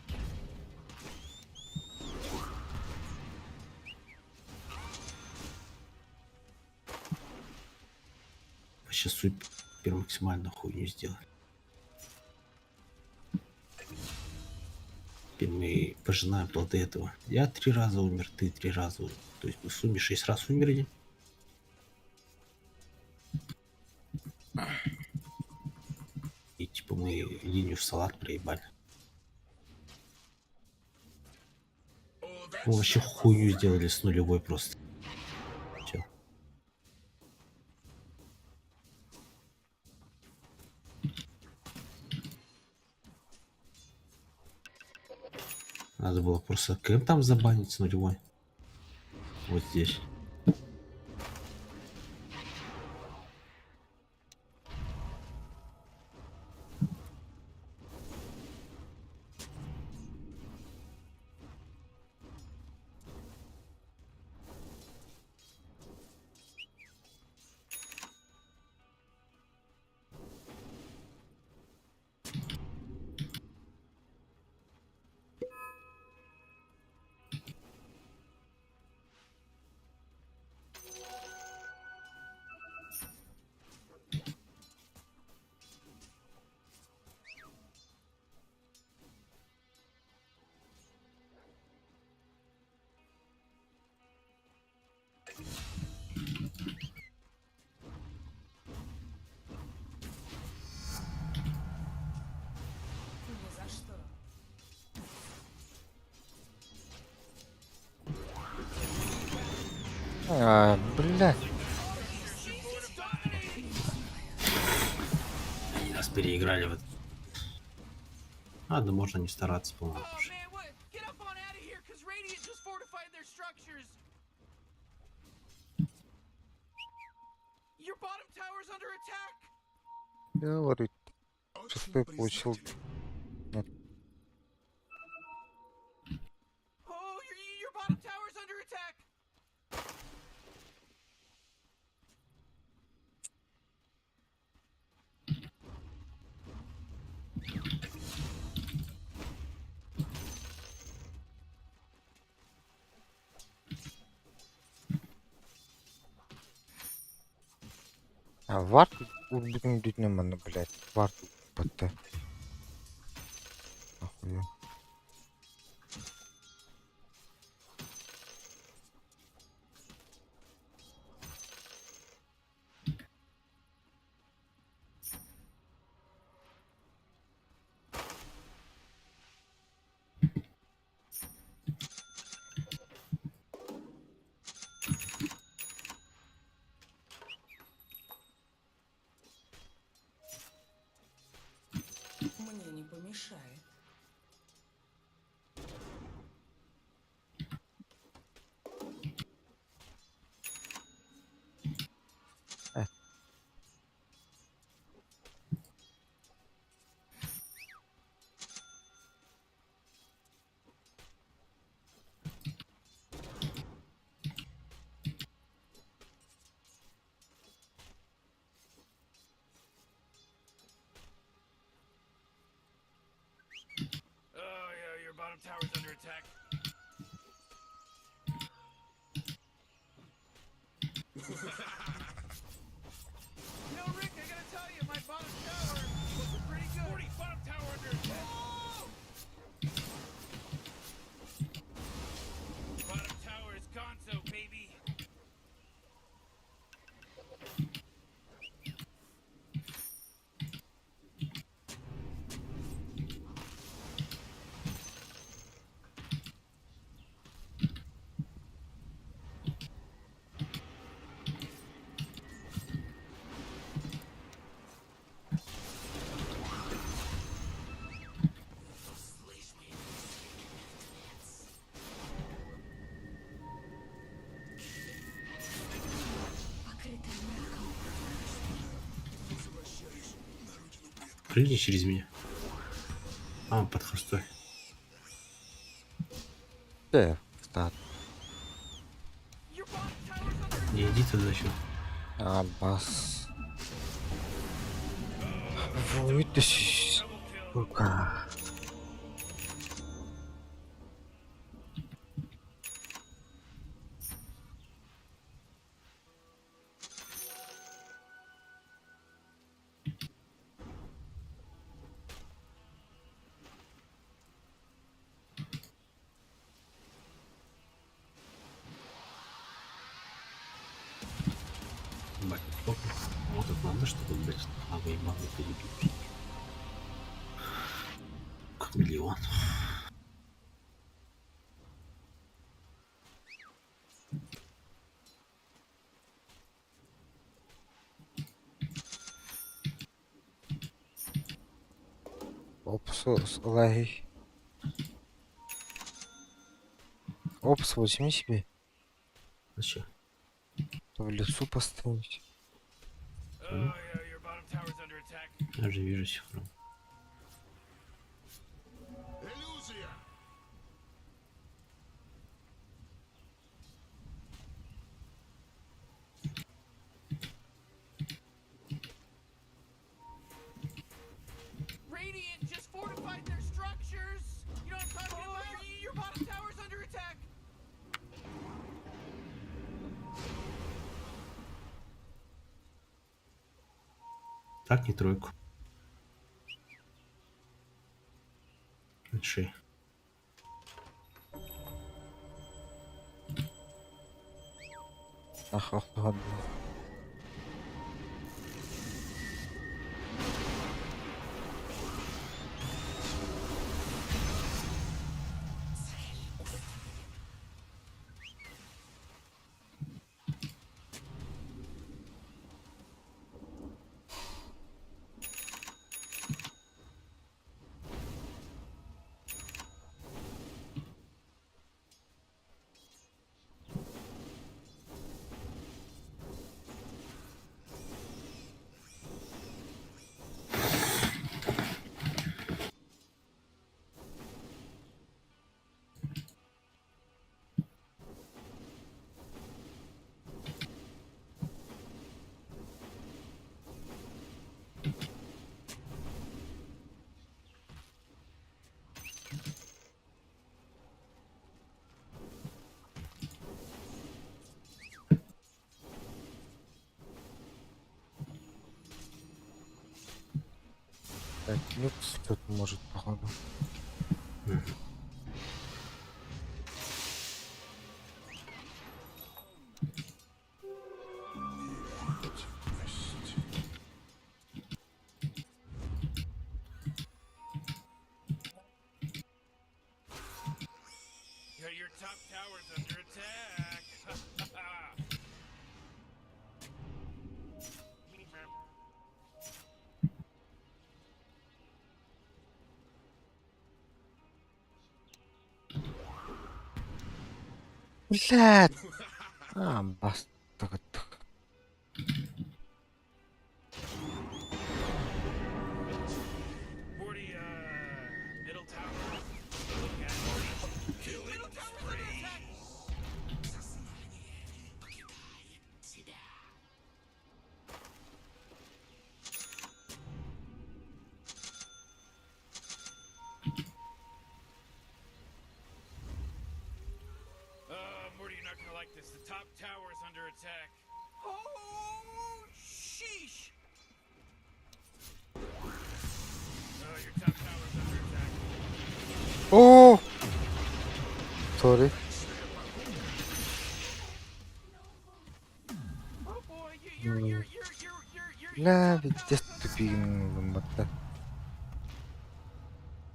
Вообще супер максимально хуйню сделали. Теперь мы пожинаем плоды этого. Я 3 раза умер, ты 3 раза умер. То есть мы в сумме 6 раз умерли. И типа мы линию в салат проебали. Мы вообще хуйню сделали с нулевой просто. Всё. Надо было просто кэм там забанить с нулевой. Вот здесь. Блядь. Они нас переиграли в это. Ладно, можно не стараться, по-моему. Oh man, what? Get up on out of here, cause Radiant just fortified their structures. Your bottom tower's under attack. Я говорю, Очень шестой получил. признателен. Oh, your bottom tower's under attack. Вард убитым детьми, блядь. Вард ПТ. Охуенно. Мне не помешает. Oh yeah, your bottom tower's under attack. You know, Rick, I gotta tell you, my bottom tower was pretty good. 40, bottom tower under attack. Bottom tower is gonzo, baby. Покрытая мраком. Прыгни через меня. А, он под хостой. Стат. Your bottom tower's under Не иди туда еще. Бас. Вытащи, сука. Бать, сколько? Вот это надо, чтобы, блядь, а выебал и перебил. Хамелеон. Опс, лаги. Опс, возьми себе. Зачем? В лесу поставить. Oh yeah, your bottom tower's under attack. Я же вижу сихрон. Иллюзия! Radiant just fortified their structures. You know what I'm talking about? Your bottom tower's under attack. Так, не тройку. Шеи. Ах, ладно. Нюкс тут может, походу. Your top tower's under attack. Блядь! А, бас. Так. Morty, middle tower. Look at Morty. Kill it. Middle tower's under attack. Morty, you're not gonna like this. The top tower is under attack. Oh, sheesh! Your top tower is under attack. Oh! Sorry. Oh boy, you're Ля, ведь здесь тупик ломбата.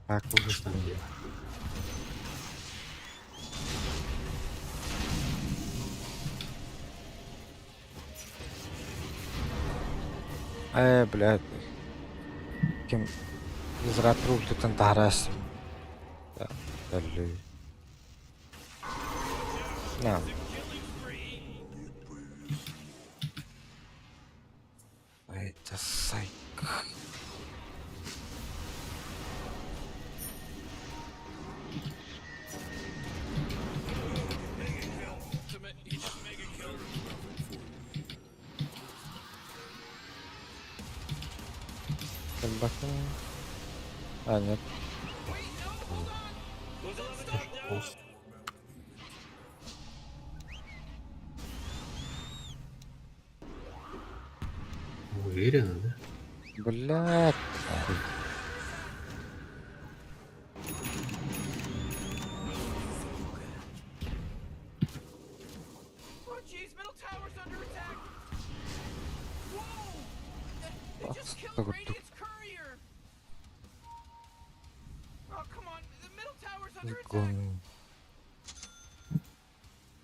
Так, уже что ли? Блядь. Кем из ратру тут антарас. Да, дали. На. Это сайк. Собака. А, нет. Уверена, да? Блядь. Oh jeez, middle tower's under attack. Whoa! They just killed так вот Radiant's courier. Oh come on, the middle tower's under attack. Гон.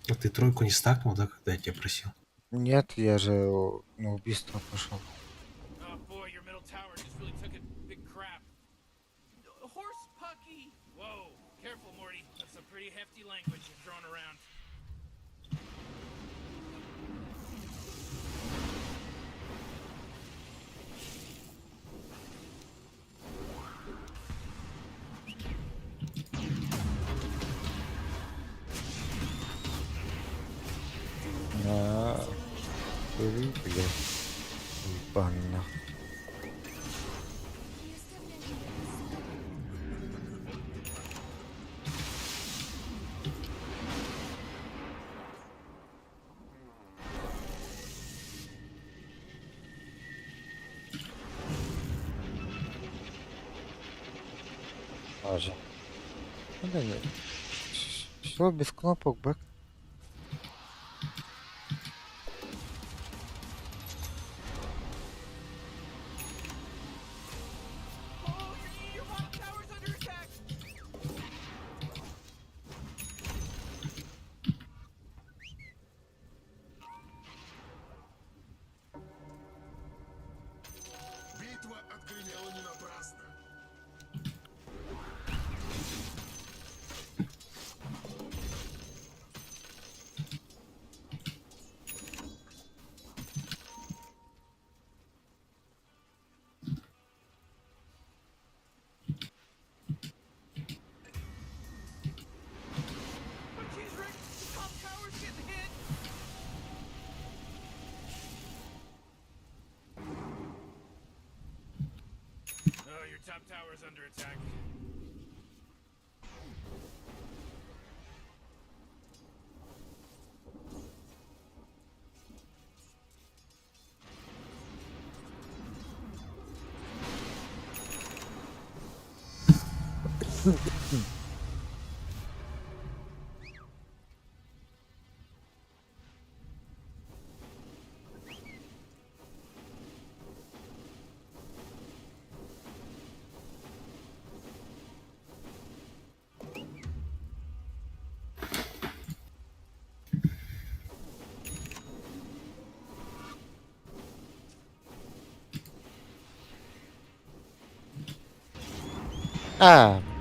А ты тройку не стакнул, да, когда я тебя просил? Нет, я же на убийство пошел. Oh boy, your middle tower just really took a big crap. Horse pucky. Whoa, careful, Morty. That's some pretty hefty language you're throwing around. На. Блядь. Ебано. Тоже. Ну да нет. Все без кнопок, бэк. Oh, your bottom tower's under attack. Битва отгремела не напрасно. Oh jeez, Rick, the top tower's getting hit. Oh, your top tower's under attack.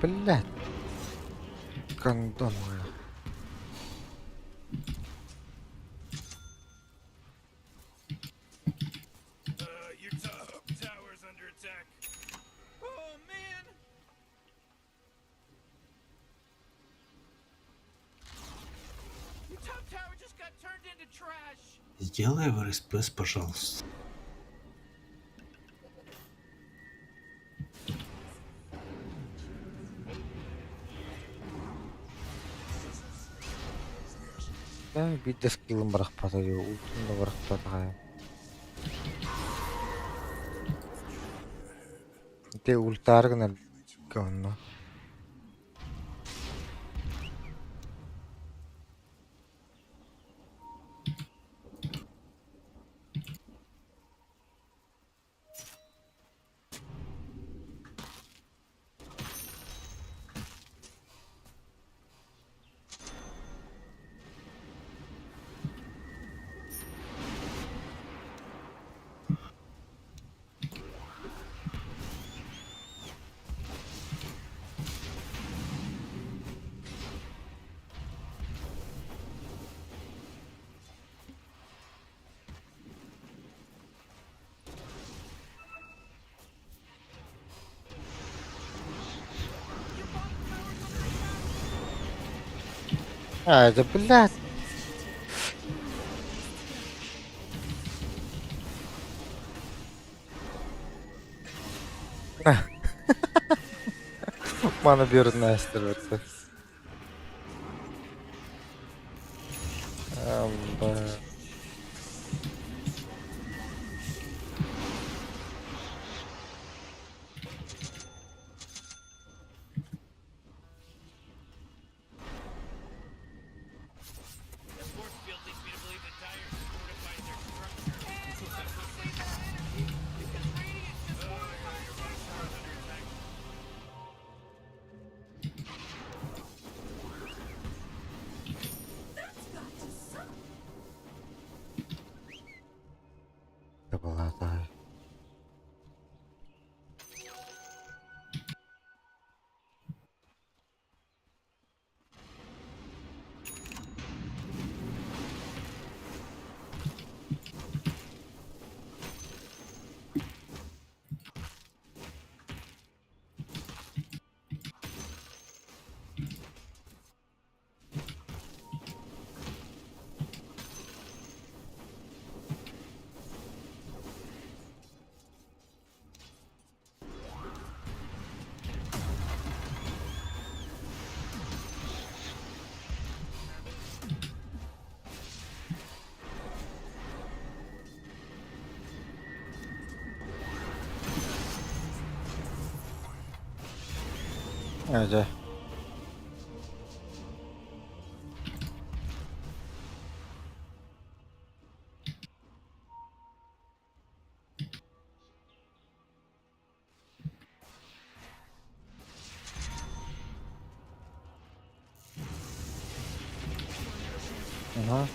Блядь. Гандон. Your top tower's under attack. Oh, man! Your top tower just got turned into trash. Сделай ВРСПС, пожалуйста. Да, бит да скиллым барахпата, ультим да барахпата. Те ультар гына говно. Да, блядь. Мана берет Настер вот так. Блядь. The force field leads me to believe that Dire fortifies their structure. And it's not to save that energy, because Radiant just fortified their Rush tower's under attack. Да была так. Да. Ага.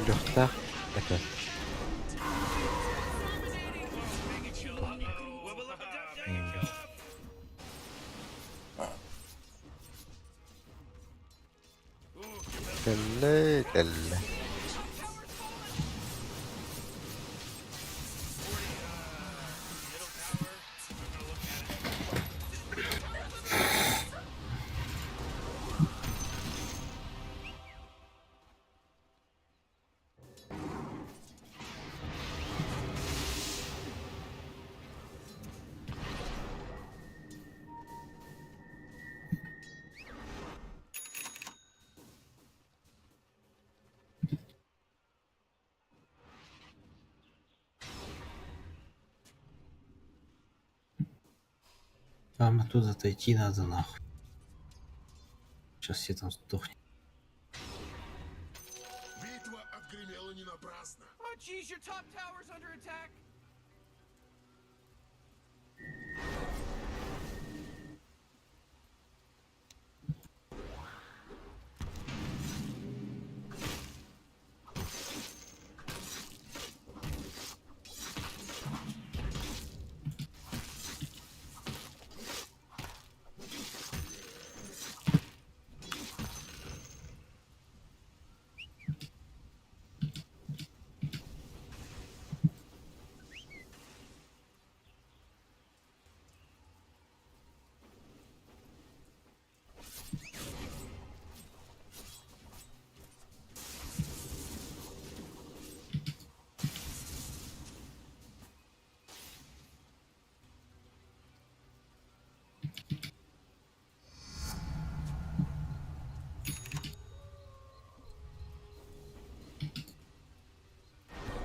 Легта. Это. Кэллэ, кэллэ. Вам оттуда отойти надо нахуй. Сейчас все там сдохнет. Битва отгремела не напрасно. Oh, geez, your top tower's under attack.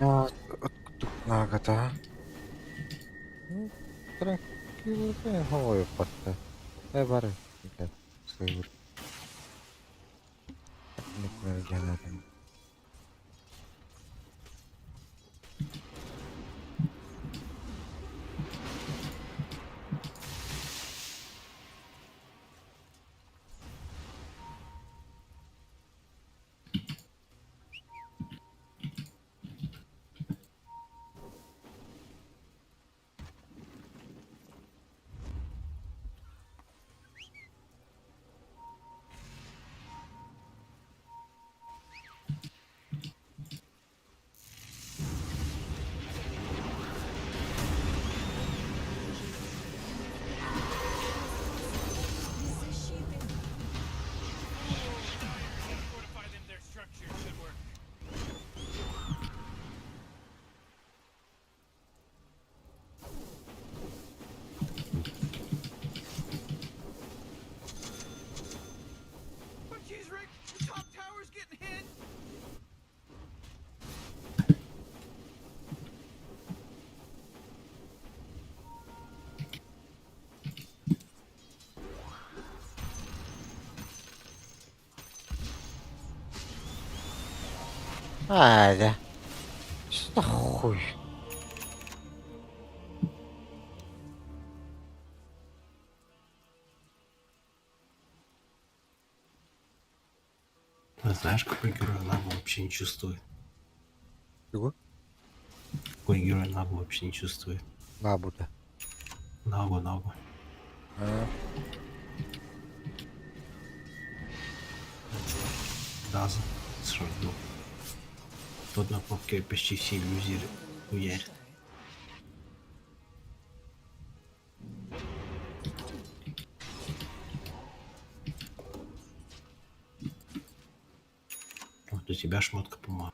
Ya nagata. Tranquilo kan hoy patta. Bare. Kita seur. Teknik jalan. Fortify them, their structure should work. Oh, geez, Rick, the top tower's getting hit. Да. Что хуй? А знаешь, какой герой Нагу вообще не чувствует? Чего? Какой герой Нагу вообще не чувствует? Лабуда. Нагу. А, Даза. Сразу. Тот на кнопке почти все иллюзии уярит. Вот у тебя шмотка, по-моему.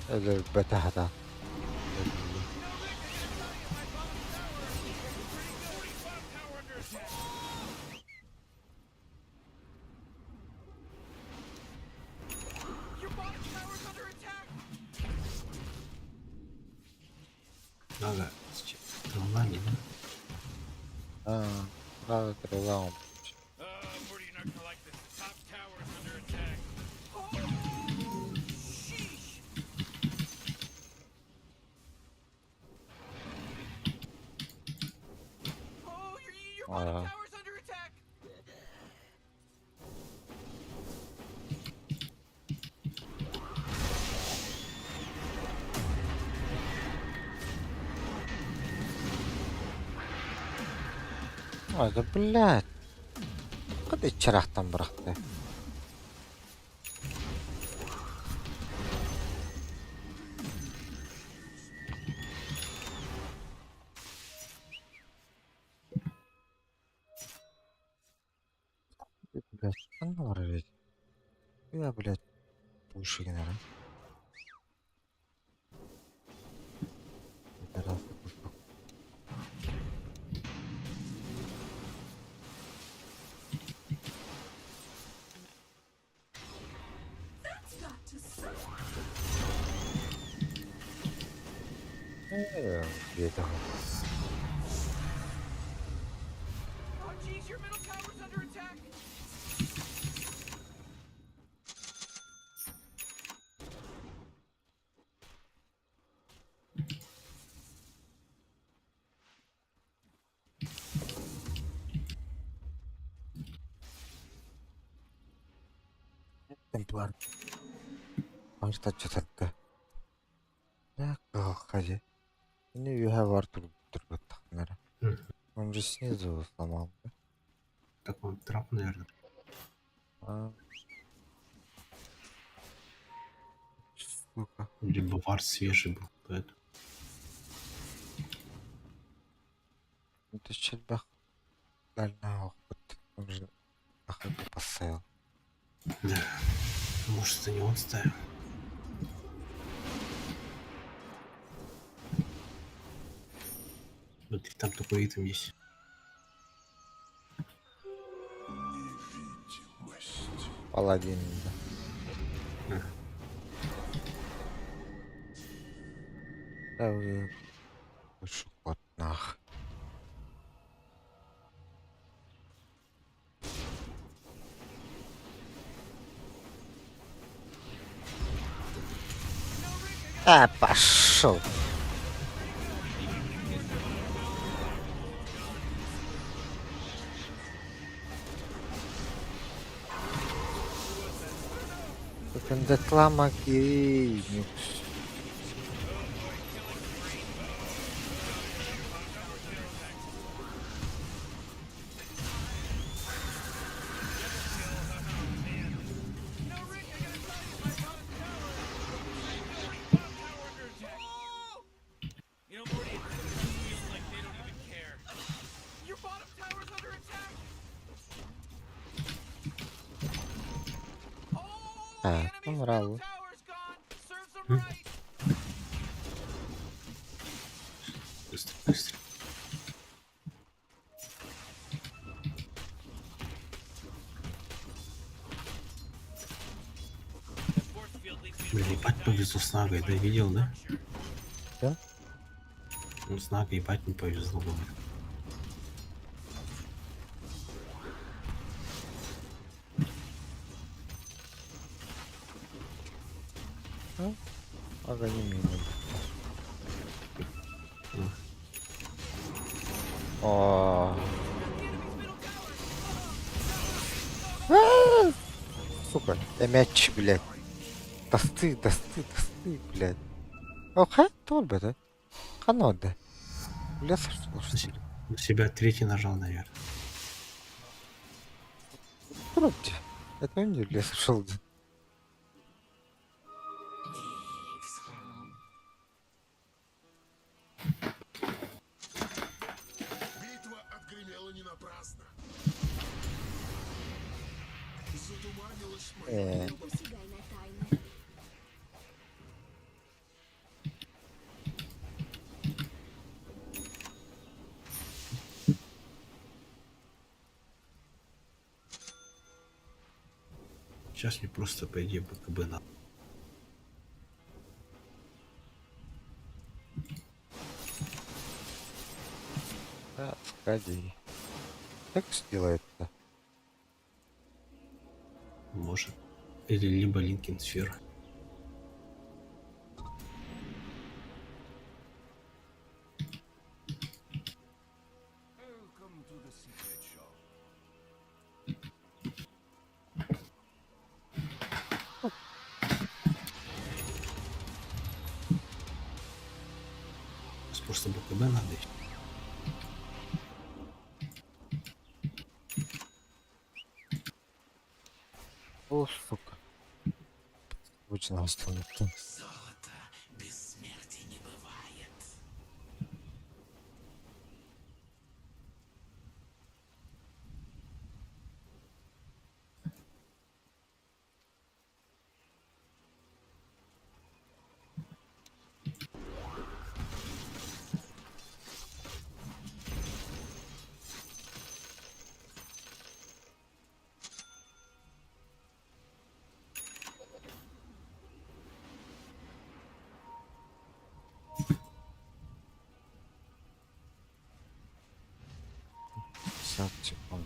это бета-хата. Your bottom tower's under attack. Нага. Травмами, да? Надо трелаум. Morty, you're not gonna like this. The top tower's under attack. Oh, sheesh. Oh, your bottom tower's under attack. Ой, да блядь. Куда чарахтан бырақты? Блядь, қандай бар еді? Я, блядь, бушыгын ара. Бедага. Oh, jeez, your middle tower's under attack. Темплар. Он что то Так, ходи. Не вижу Артур наверное. Он же снизу сломал. Да? Так он трап, наверное. А, сука. Либо вар свежий был, поэтому. Это что-то дальний опыт. Он же нахуй поставил. Да. Может, это не он ставил. Смотри, там такой итем есть. Невидимость. Паладин, да. Ага. Да вы... Лучше вот нах. Пошел. Реклама геймикс. You know, Morty, it feels like they don't even care. Your bottom tower's under attack. Oh, the enemy's middle браво. tower's gone. Serves them right. Быстро, быстро. The force field leads me to Блин, believe ебать that повезло с Нагой, да, видел, да? Да? Ну, с Нагой ебать не повезло, говорю. Погоди минут. О. Сука, мяч, блядь. Досты, блядь. Ха, толбе, да? Ханода. Лес, слушай. На себя третий нажал, наверное. Пробки. Это не лес шел. Битва отгремела не напрасно. Затуманилась моя Посягай на тайны. Сейчас мне просто, по идее, БКБ надо. Погоди. Как сделает-то? Может. Или либо Линкин Сфера. Просто БКБ надо. О, сука. Обычно остановка. Золото без смерти не бывает. 60 секунд.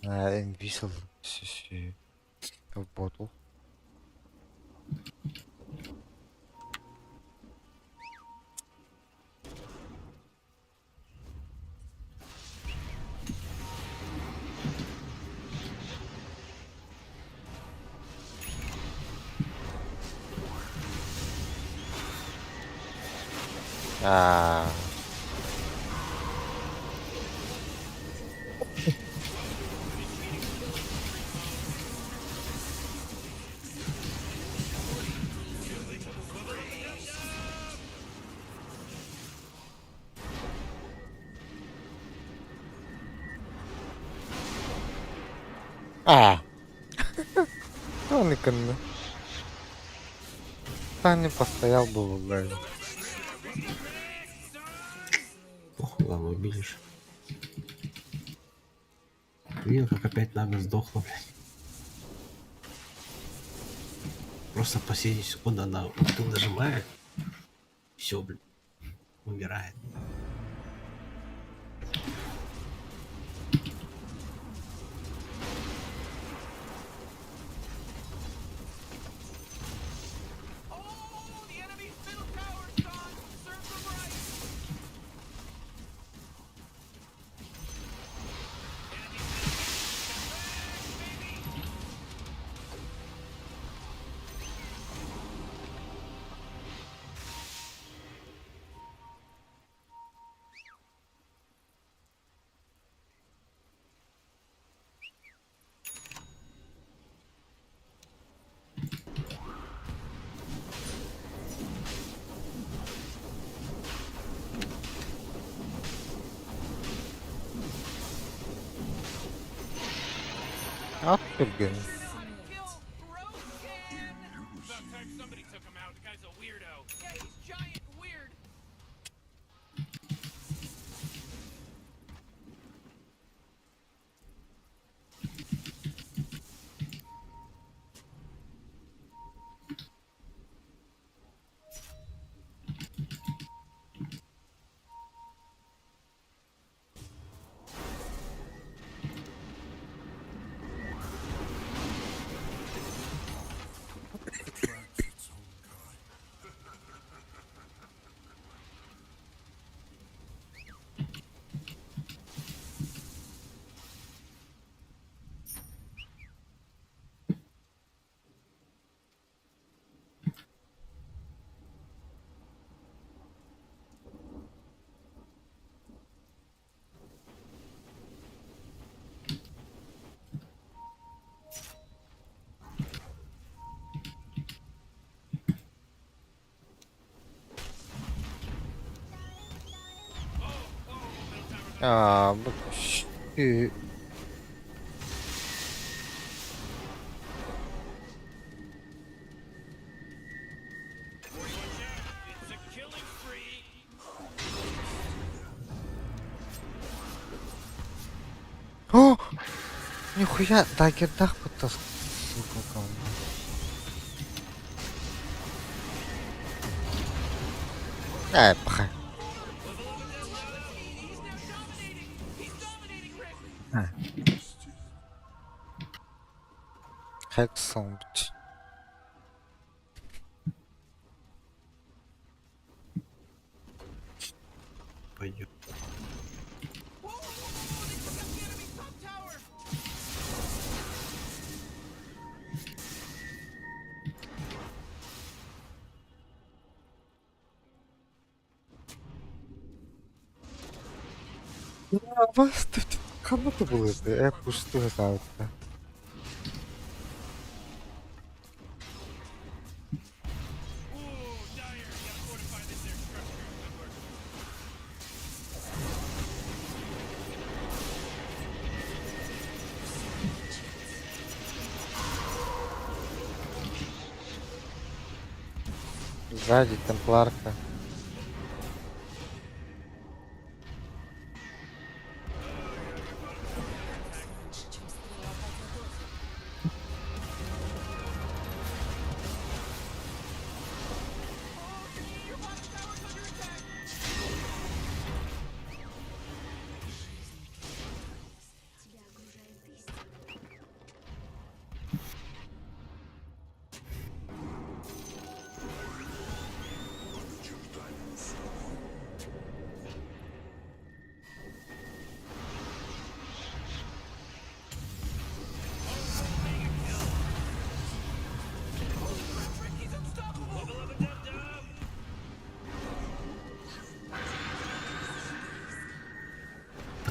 Invisible в ботл. А. А. Он и кон. Таня постоял бы в угле. Ох, ладно, убедишь. Видел, как опять Нага сдохла, блядь. Просто последние секунды она ульту нажимает. Все, блядь. Умирает. Oh, the enemy's middle tower's gone. Serve them right. Отпрыган. Kill Roscan. About time somebody took him out. The guy's a weirdo. Yeah, he's giant and weird. А, и... It's a killing spree. О! Нихуя, дагердах пытался. Пахай. Хексом. Пойдет. Whoa, whoa, whoa, they took out the enemy's top tower. Вас тут кому-то было это? Я пустую это. Ooh, dire. Gotta fortify this there structure. Good work. Сзади темпларка.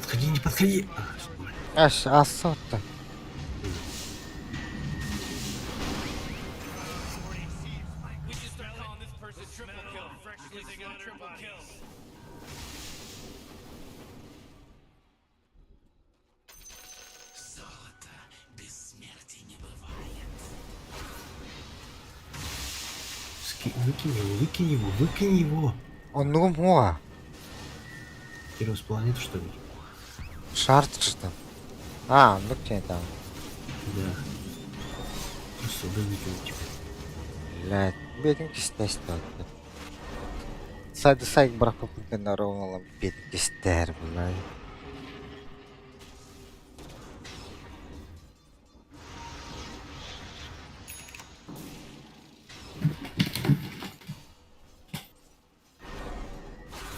подходи, не подходи. Асса-то. We should start calling this person triple kill. Freshly got triple kill. Золото бессмертия не бывает. Выкинь его, выкинь его. Он нумуа. Первый с планеты, что ли? Шарт что? А, ну где там? Да. Просто да выкинь тебя. Блядь, бедный кистест тут. Сайды сайк бірақ попытка наровнала бедный кистер, блядь.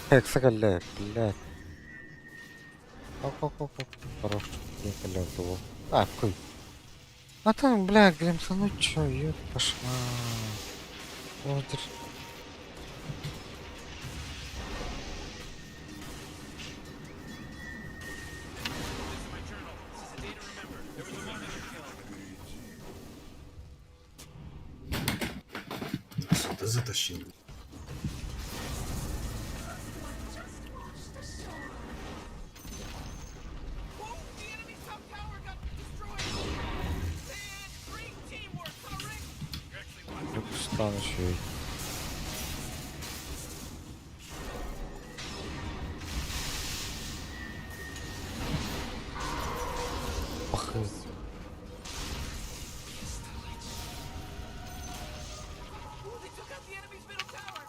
Хексагале, блядь. Оп. Хорош. Я колёл того. А, куй. А там, бля, Глемса, ну чё, ёб пошла. Вот. Ты затащил. The enemy's top tower got destroyed. And great teamwork, huh, Rick? You actually watched Стану ещё. Ах, Ooh, they took out the enemy's middle tower.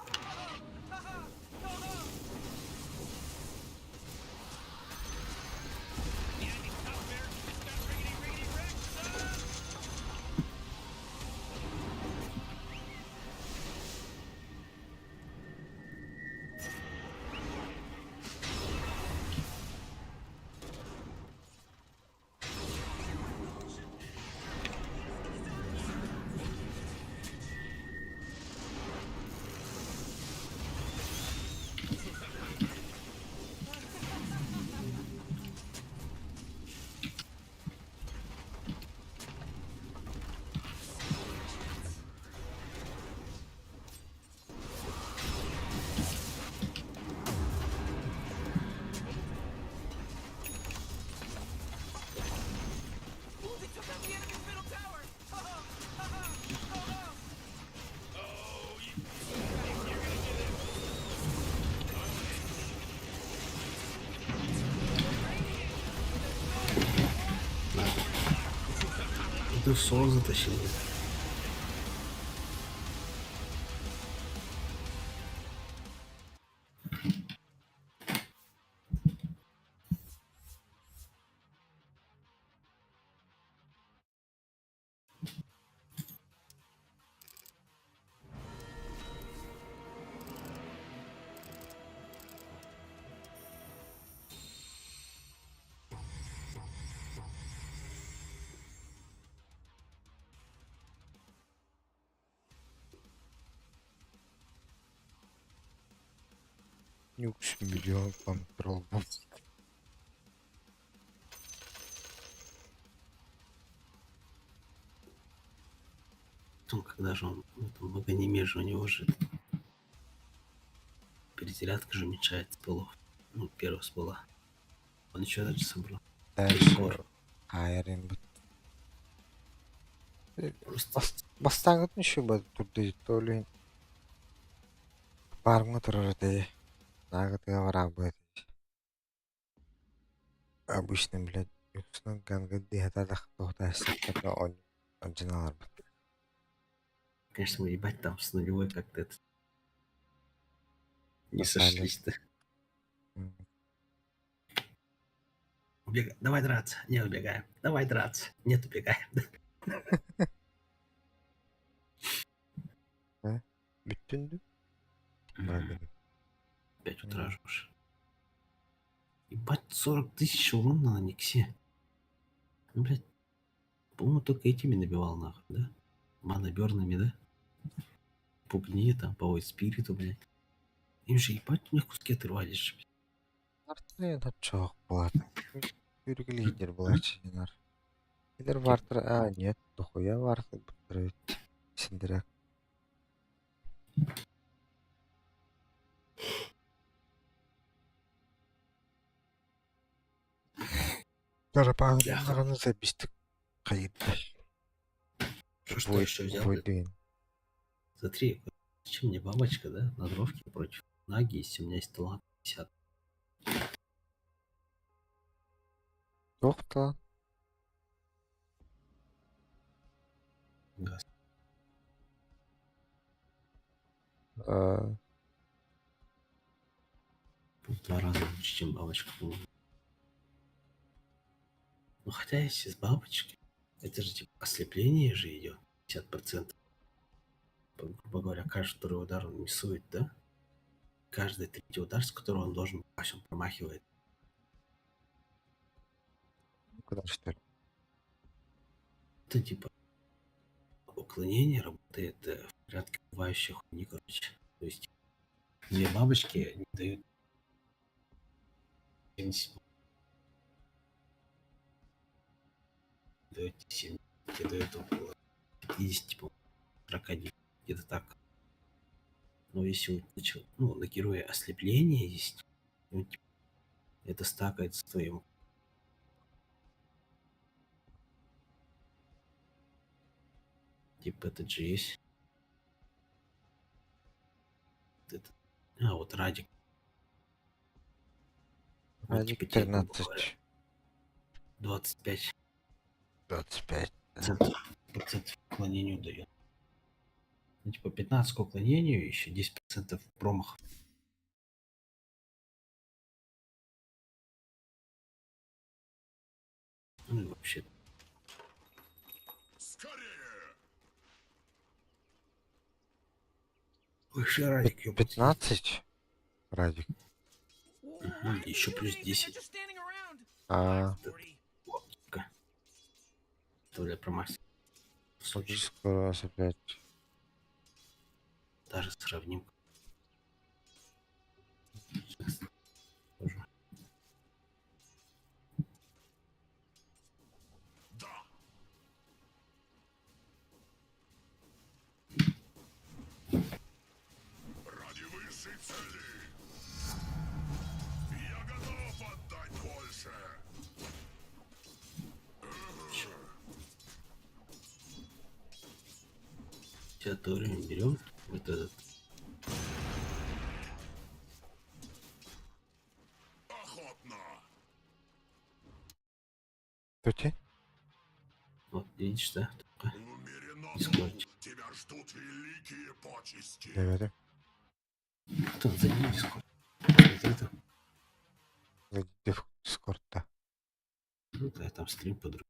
The enemy's top barracks just got riggedy wrecked, son. Ooh, they took out the enemy's middle tower. Oh, you think you're gonna do this? Ты в сон затащил. Нюкс миллион контрол. Потом, когда же он в этом вагониме же у него же перезарядка же уменьшается полов. Ну, первого с пола. Он еще даже собрал. Дальше. Айрен. Просто Бастагат еще бы тут то ли. Пармы туры. Нагат говорит. Обычно, блядь, юксна ганга дихатадах тохтайся, когда он оригинал. конечно, мы ебать там с нулевой как-то это не Поставили. сошлись-то. Давай драться. Не убегаем. Давай драться. Нет, убегаем. Bütün Мгм. 5 утра же уже. Ебать, 40 тысяч урона на Никсе. Ну, блядь, по-моему, только этими набивал нахуй, да? Маноберными, да? Пугни там, по спириту, блядь. Им же ебать, у них куски отрывались же. Артын чок булат. Үргилидер булачынар. Илер бартыр, нет, дохуя бартыр бутыр. Синдирек. Бляха. Дарапагын запистик кайыт. Что еще взял? блядь? Войдын. Смотри, зачем мне бабочка, да? На дровке против наги, если у меня есть талант 50. Тохта. Газ. э, В 2 раза лучше, чем бабочка. по-моему. Ну хотя если с бабочкой, это же типа ослепление же идет 50%. Грубо говоря, каждый второй удар он миссует, да? Каждый третий удар, с которого он должен попасть, он промахивает. Куда что ли? Это типа уклонение работает в порядке бывающей хуйни, короче. То есть 2 бабочки они дают 70, дают 70, тебе дают около 50, по 41, где-то так. Но если на героя ослепление есть, ну, типа, это стакается твоим. Типа этот же есть. Это, вот Радик. Вот, Радик типа тебе, грубо говоря, 13. 25 25. процентов уклонению дает. Ну, типа 15 к уклонению, еще 10% промахов. Ну и вообще. Скорее! Выше Радик, ёбать. 15. Радик. Еще плюс 10. Just standing around. А, Логика. То ли промахивается. В случае скоро опять. даже сравним. Сейчас тоже. Да! Ради высшей цели! Я готов отдать больше! Сейчас время берем. Вот этот. Охотно! Кто-то? Вот, видишь, да? Только Умеренно Дискорд. тебя ждут великие почести. Девятый. Кто за ним Дискорд? Вот это. Зайди в Дискорд, да. Ну, да, там стрим под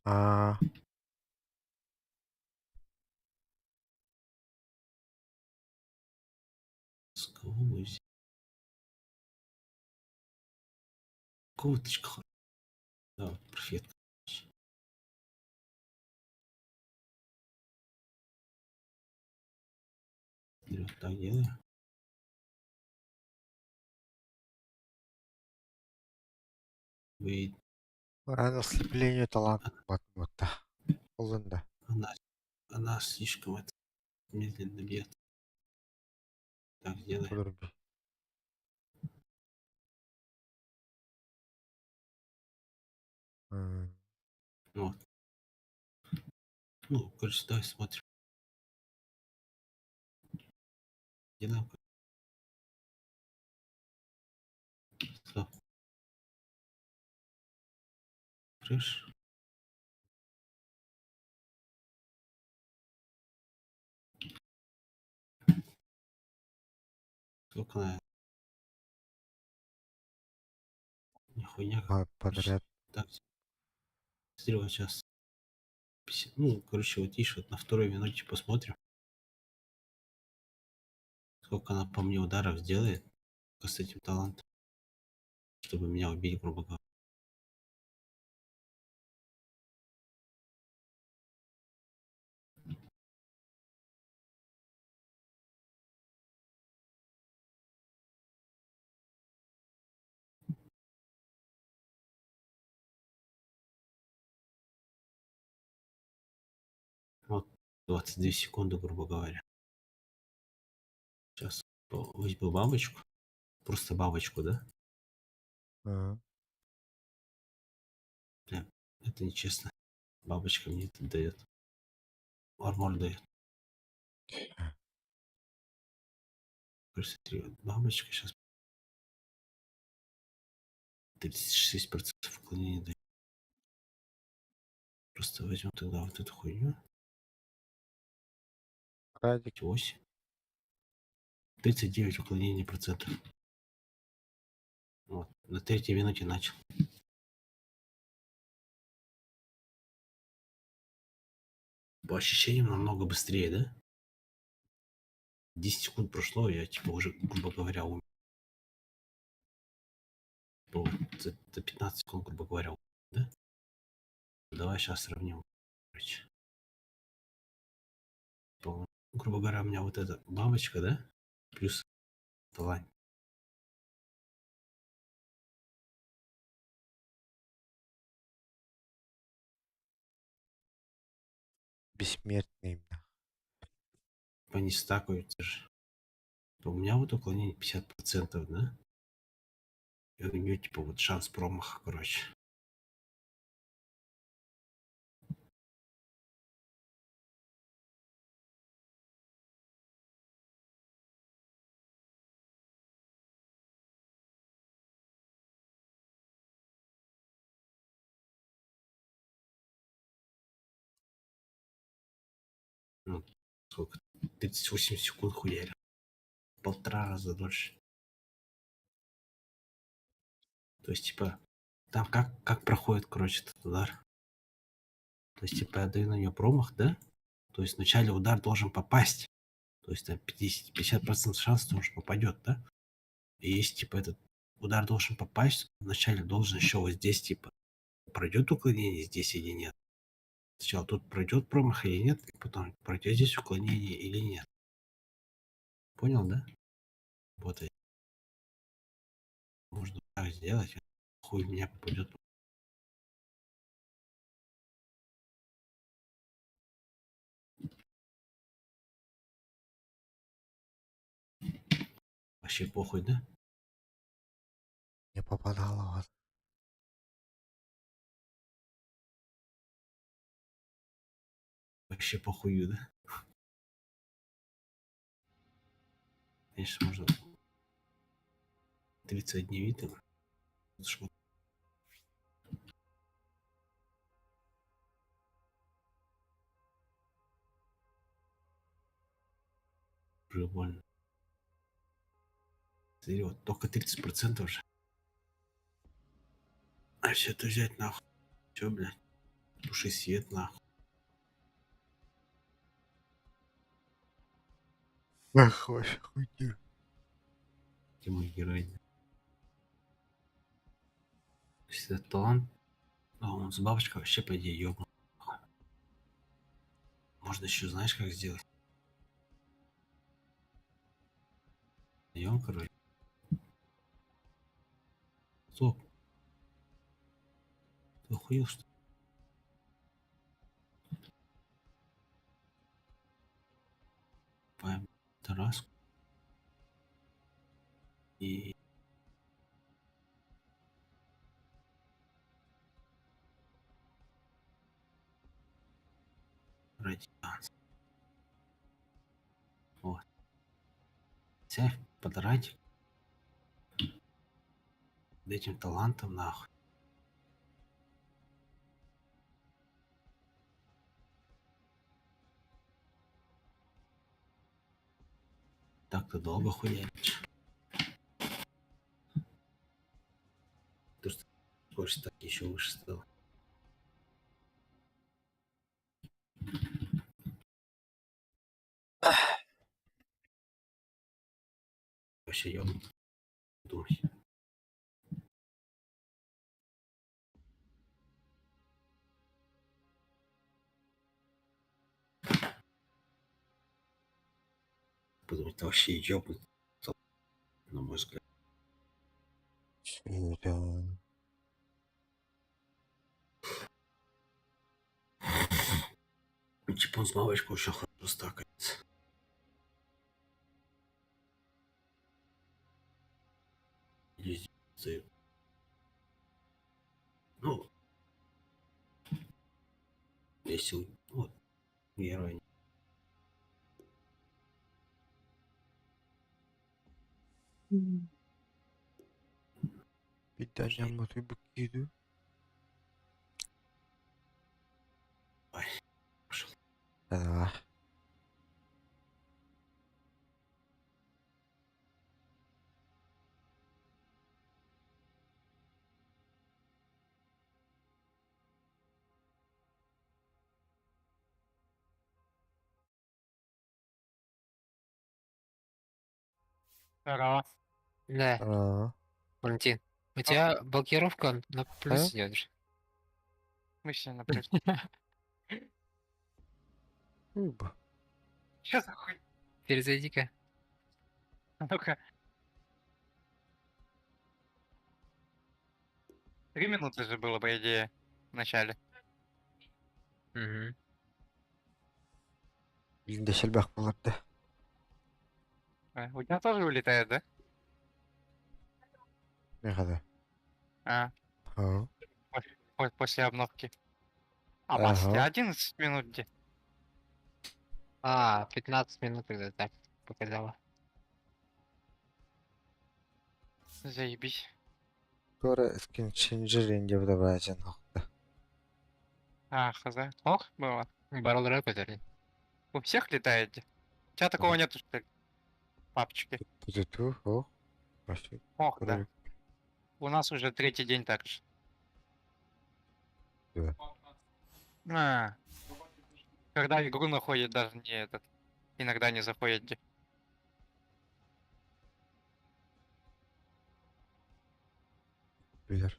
А, С кого мы взяли? Коуточка. Да, вот профетка. Или вот так делаю. Вы, ослепление талант. Вот, да. Олында. она слишком это медленно бьет. Так, сделай. Подруби. Вот. Ну, короче, давай смотрим. Делаем. Стоп. Фреш. Сколько на... Нихуя. Подряд. Так, смотри, вот сейчас. Ну, короче, вот видишь, вот на второй минуте посмотрим. Сколько она по мне ударов сделает с этим талантом. Чтобы меня убить, грубо говоря. 22 секунды, грубо говоря. Сейчас возьму бабочку. Просто бабочку, да? Ага. Бля, это нечестно. Бабочка мне это дает. Армор дает. Смотри, вот бабочка сейчас 36% уклонения дает. Просто возьмем тогда вот эту хуйню. Радик. 8. 39 уклонений процентов. Вот. На третьей минуте начал. По ощущениям намного быстрее, да? 10 секунд прошло, я типа уже, грубо говоря, умер. Вот, за 15 секунд, грубо говоря, умер, да? Давай сейчас сравним. Короче. Грубо говоря, у меня вот эта бабочка, да? Плюс талант. Бессмертный именно. Они стакаются же. У меня вот уклонение 50%, да? И у нее типа вот шанс промаха, короче. Ну, сколько? 38 секунд хуярил. 1,5 раза дольше. То есть, типа, там как проходит, короче, этот удар? То есть, типа, я даю на нее промах, да? То есть, вначале удар должен попасть. То есть, там 50% шанс, что он же попадет, да? И если, типа, этот удар должен попасть, вначале должен еще вот здесь, типа, пройдет уклонение здесь или нет. Сначала тут пройдет промах или нет, и потом пройдет здесь уклонение или нет. Понял, да? Вот и можно так сделать. Хуй в меня попадет. Вообще похуй, да? Не попадало вот. Вообще похую, да? Конечно, можно 30 дней там. Шмот. Уже больно. Смотри, вот только 30% же. А все это взять нахуй. Че, блядь? Туши свет нахуй. Ах, вообще хуйня. Ты мой герой. Если это талант, а он с бабочкой вообще, по идее, ёбнут. Можно еще, знаешь, как сделать? Даем, короче. Стоп. Ты охуел, что ли? Паем Тараску. И радианс. Вот. Сядь под радик. Этим талантом нахуй. Так ты долго хуяришь. То, что хочешь, так еще выше стал. Вообще ёбнут. Думай. Подумай, ты вообще ёбнут. На мой взгляд. Сирен. Ну, типа он с мавочкой очень хорошо стакается. Или здесь, ну, если вот, герой. Питание мотый букиду. Ой, пошел. Да. Здорово. Да, А, Валентин. У тебя блокировка на плюс а? идет же. Мысли на плюс. Уба. Чё за хуй? Перезайди-ка. А ну-ка. 3 минуты же было, по идее, в начале. Угу. Илинде шелбак боларды. У тебя тоже улетает, да? Не када. А, А. после обновки. А, Ага. 11 минут где? А, 15 минут тогда так показала. Заебись. Sonra skin changer инде добавляется нахуй. А, хз. Ох, было. Баррел рэп это. У всех летает? У тебя такого нету, что ли? Папочки. Пузыту, о. Вообще. Ох, да. Вроде. У нас уже 3-й день так же. Да. А, когда игру находит, даже не этот. Иногда не заходит. Билер.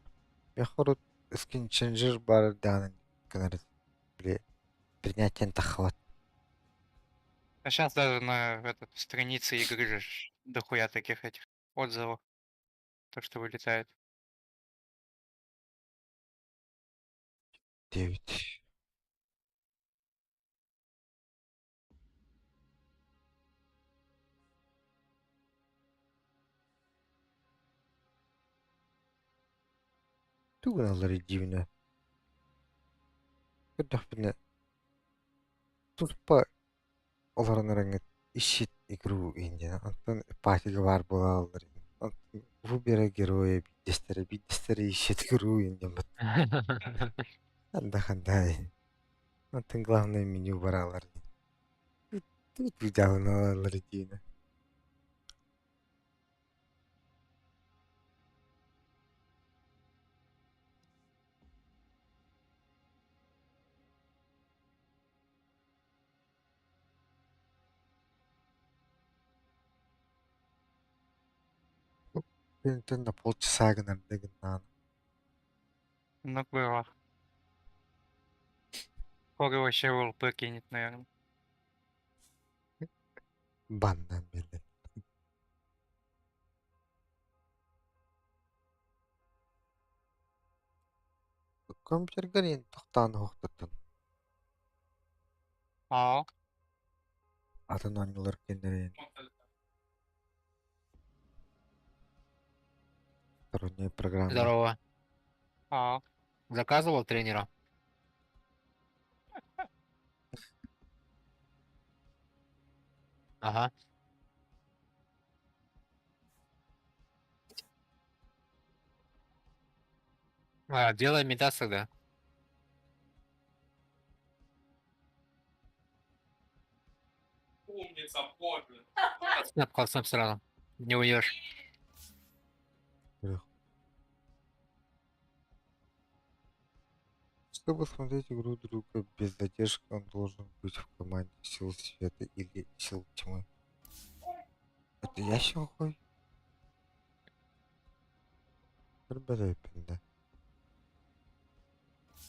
Я хорут skin changer бар данный. Канары. Бле. Принятие тахват. А сейчас даже на этот, странице игры же дохуя таких этих отзывов. То, что вылетает. 9. Тугналары дивно. Кырдах бине. Турпа оларын рангет ишит игру инде. Антон патига бар болалар. Выбирай героя бидестере ишит игру инде. Анда-хандай. Антон главное меню баралар. Тут видал на ларитина. Это на полчаса гнардыгнан. Ну, было. Скоро вообще ЛП кинет, наверное. Бандан берди. Компьютерге ен тоқтаны оқтатын. А, Атын анылар кендерен. Сторонние программы. Здорово. а. Заказывал тренера? Ага. А, делай медас тогда. Снэп, снэп сразу. Не уйдешь. Чтобы смотреть игру друга без задержки, он должен быть в команде сил света или сил тьмы. Это я щелкой? Да.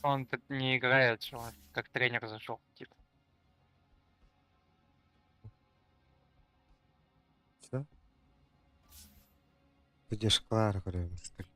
Он тут не играет, что он как тренер зашел. Типа. Все? Где шкала, говорю, мистер.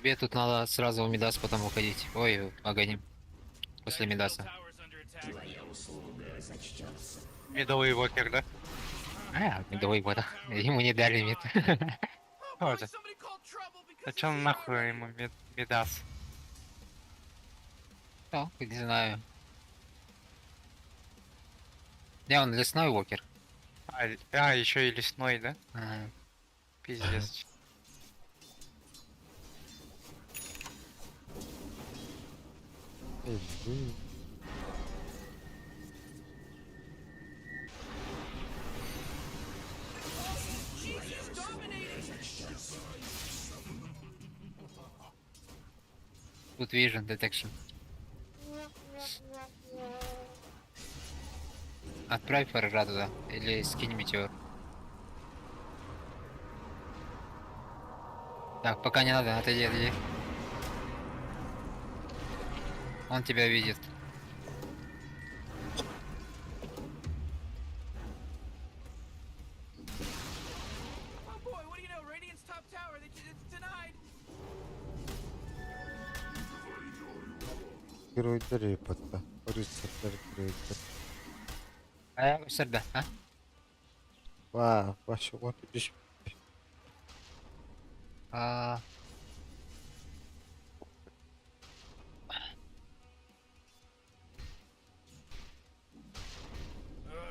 Тебе тут надо сразу в Мидас потом уходить. Ой, Аганим. После Dire's middle Мидаса. tower's under attack. Медовый вокер, да? А, медовый вот. Ему не дали мид. Oh boy, Тоже. somebody called trouble because Зачем it's нахуй already- ему Медас? Ну, не знаю. Не, он лесной вокер. Еще и лесной, да? Ага. Пиздец. Jesus, dominating. Тут vision detection. Отправь врага туда. Или скинь метеор. Так, пока не надо, отойди, отойди. Он тебя видит. Oh boy, what do you know? Radiant's top tower, it's denied. Геройдер репотта. Рыцарьдер геройдер. Сырда, а? Вау, вообще вот идешь. А,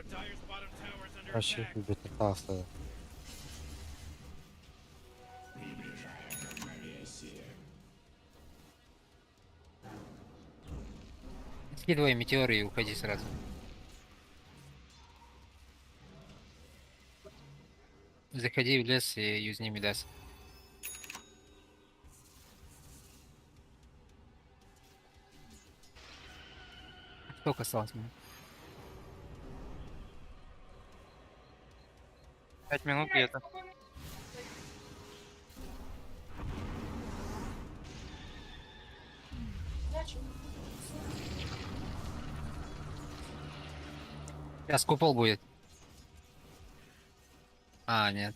Dire's bottom tower's under Вообще attack. любит остался. скидывай метеоры и уходи сразу. Заходи в лес и юзни Мидас. Сколько осталось мне? 5 минут где-то. Сейчас купол будет. А, нет.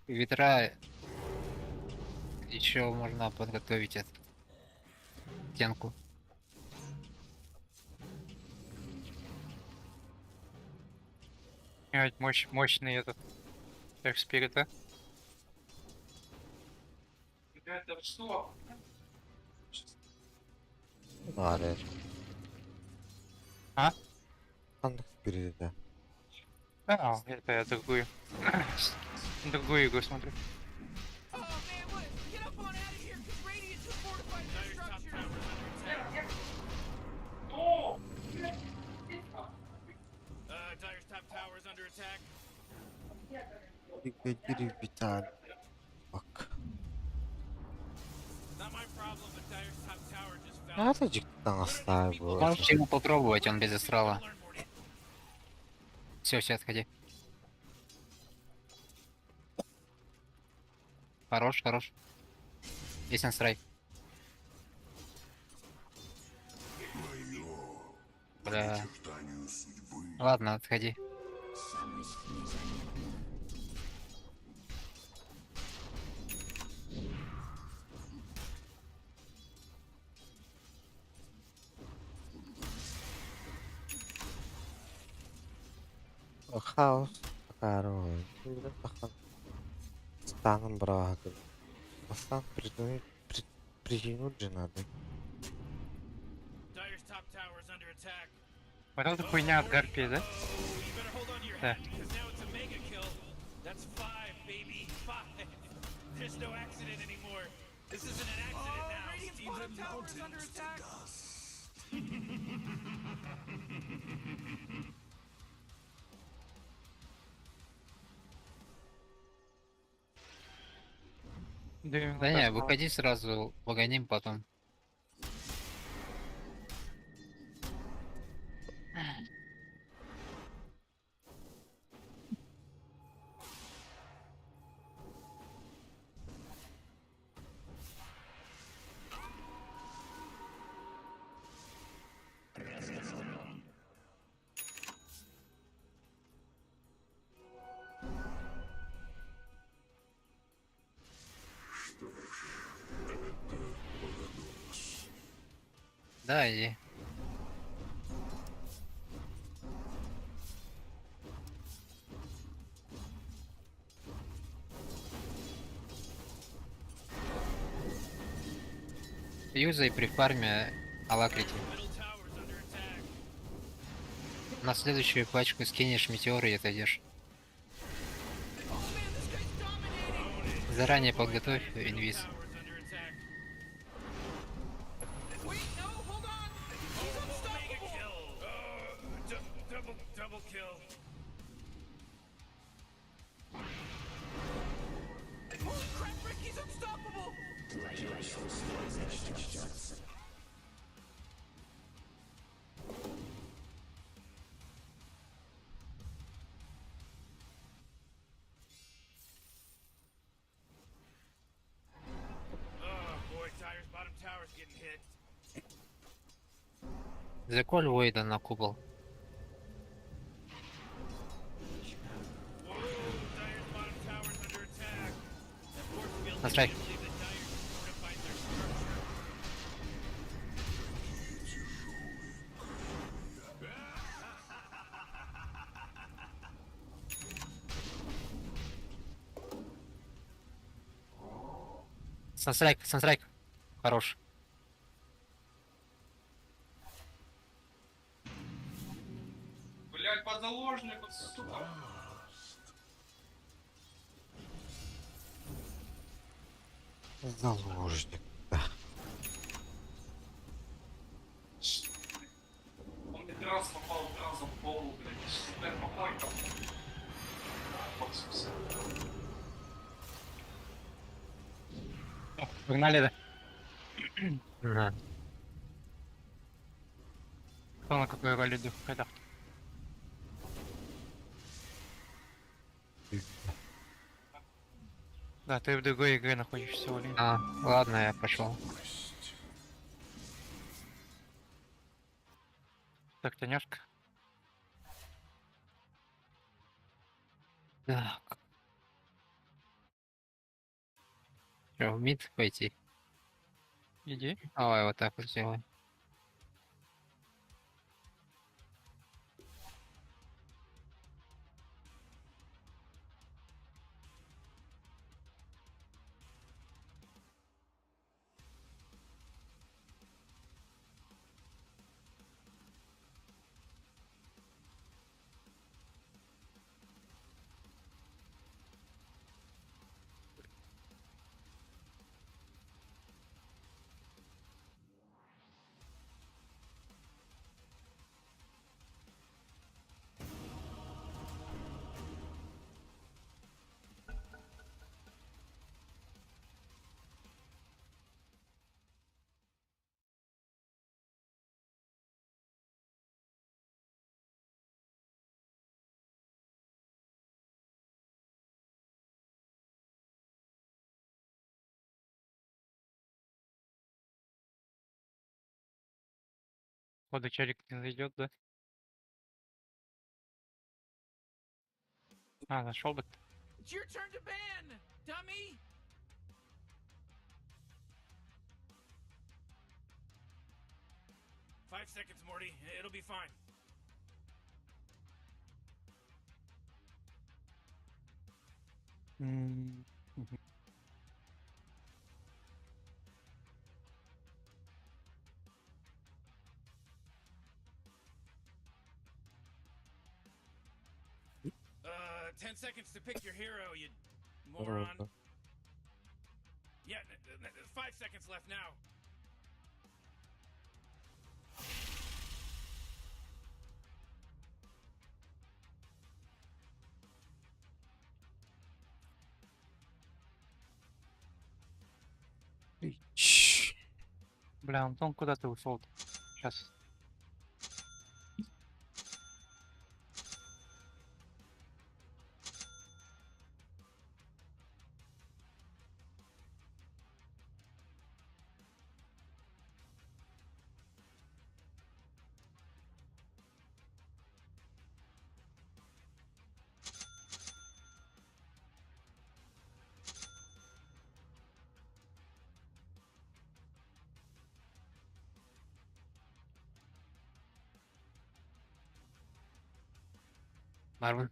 Ветра еще можно подготовить эту стенку. Мощный этот. Как спирита. Аре. А? Андах перейда. Это я другую. Другую игру смотрю. Oh man, what? Get up on out of here, because Radiant just fortified their Dire's top structures. tower's under attack. Dire's top tower's under attack. Геройдер виталь. Бак. Not my problem, but Dire's top tower just fell. Надо там оставить. Можешь ему попробовать, он без астрала. Learn, Morty. Все, отходи. Хорош, хорош. Есть настрой. Бля. Ладно, отходи. Хаос. Король. Станом брата. Стан притянуть же надо. Dire's top tower's under attack. Вот эта хуйня от Гарпии, да? Oh, you better hold on to your Yeah. hat, because now it's a mega kill. That's 5, baby. 5. There's no accident anymore. This isn't an accident now. Radiant's bottom tower's under attack. Да не, выходи сразу, погоним потом. Да, иди. Юзай при фарме Алакрити. Middle tower's under attack. На следующую пачку скинешь метеоры и отойдешь. Oh man, this guy's dominating. Заранее подготовь инвиз. Tower's under attack. Wait, no, hold on. He's unstoppable. Kill. Double kill. Holy crap, Rick, he's unstoppable. Oh boy, Tyre's bottom tower's getting hit. Заколь Войда на купол. Whoa, Tyre's bottom tower's under attack. That force field That's leads right. me to believe that Tyre's fortified their structure. Санстрайк, санстрайк. Хорош. Блять, под заложником, сука. Заложник. Он мне раз попал разом в голову, блядь. Супер попойка. Погнали, да? Да. Кто на какой роли духовка? Да, ты в другой игре находишься, Олень. А, ладно, я пошел. Так, Танюшка. Так. Что, в мид пойти? Иди. Давай вот так вот сделаем. Походу, челик не зайдет, да? А, нашел бы. It's your turn to ban, dummy. Five seconds, Morty. It'll be fine. Uh, 10 seconds to pick your hero, you moron. Yeah, 5 seconds left now. Бля, Антон, куда ты ушел? Сейчас. Бармын.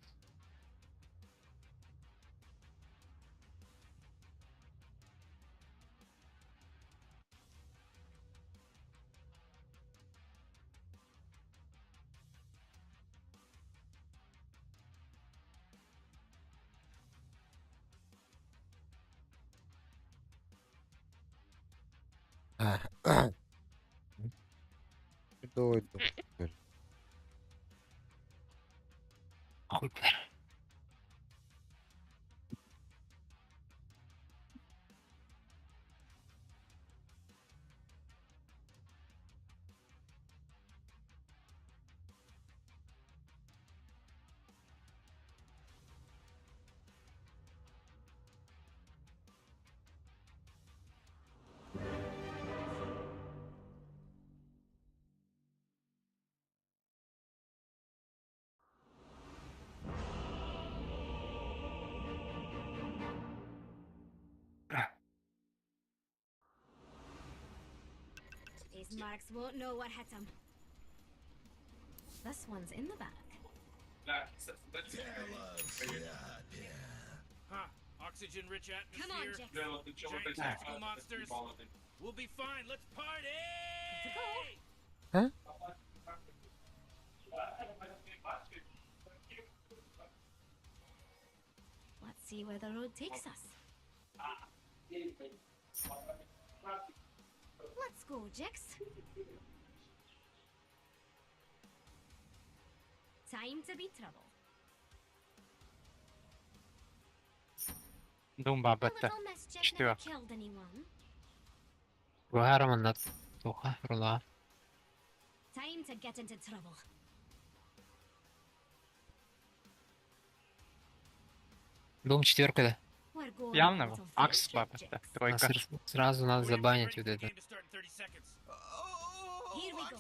Дойду. Хуй бер. These marks won't know what hit them. This one's in the back. Huh. Oxygen-rich atmosphere. Come on, Jax. Giant tentacle monsters. We'll be fine. Let's party! Let's go. Huh? Let's see where the road takes us. Let's go, Jix. Time to be trouble. Думба A бетте. little mischief never Четвёрка. killed anyone. Гармонат. Туха, рула. Time to get into trouble. Дом 4, да. We're going Явно a little Акс friendship, бабетте. Jix. Тройка. Сразу надо We're забанить ready вот for the это. game to start in 30 seconds. Here we go.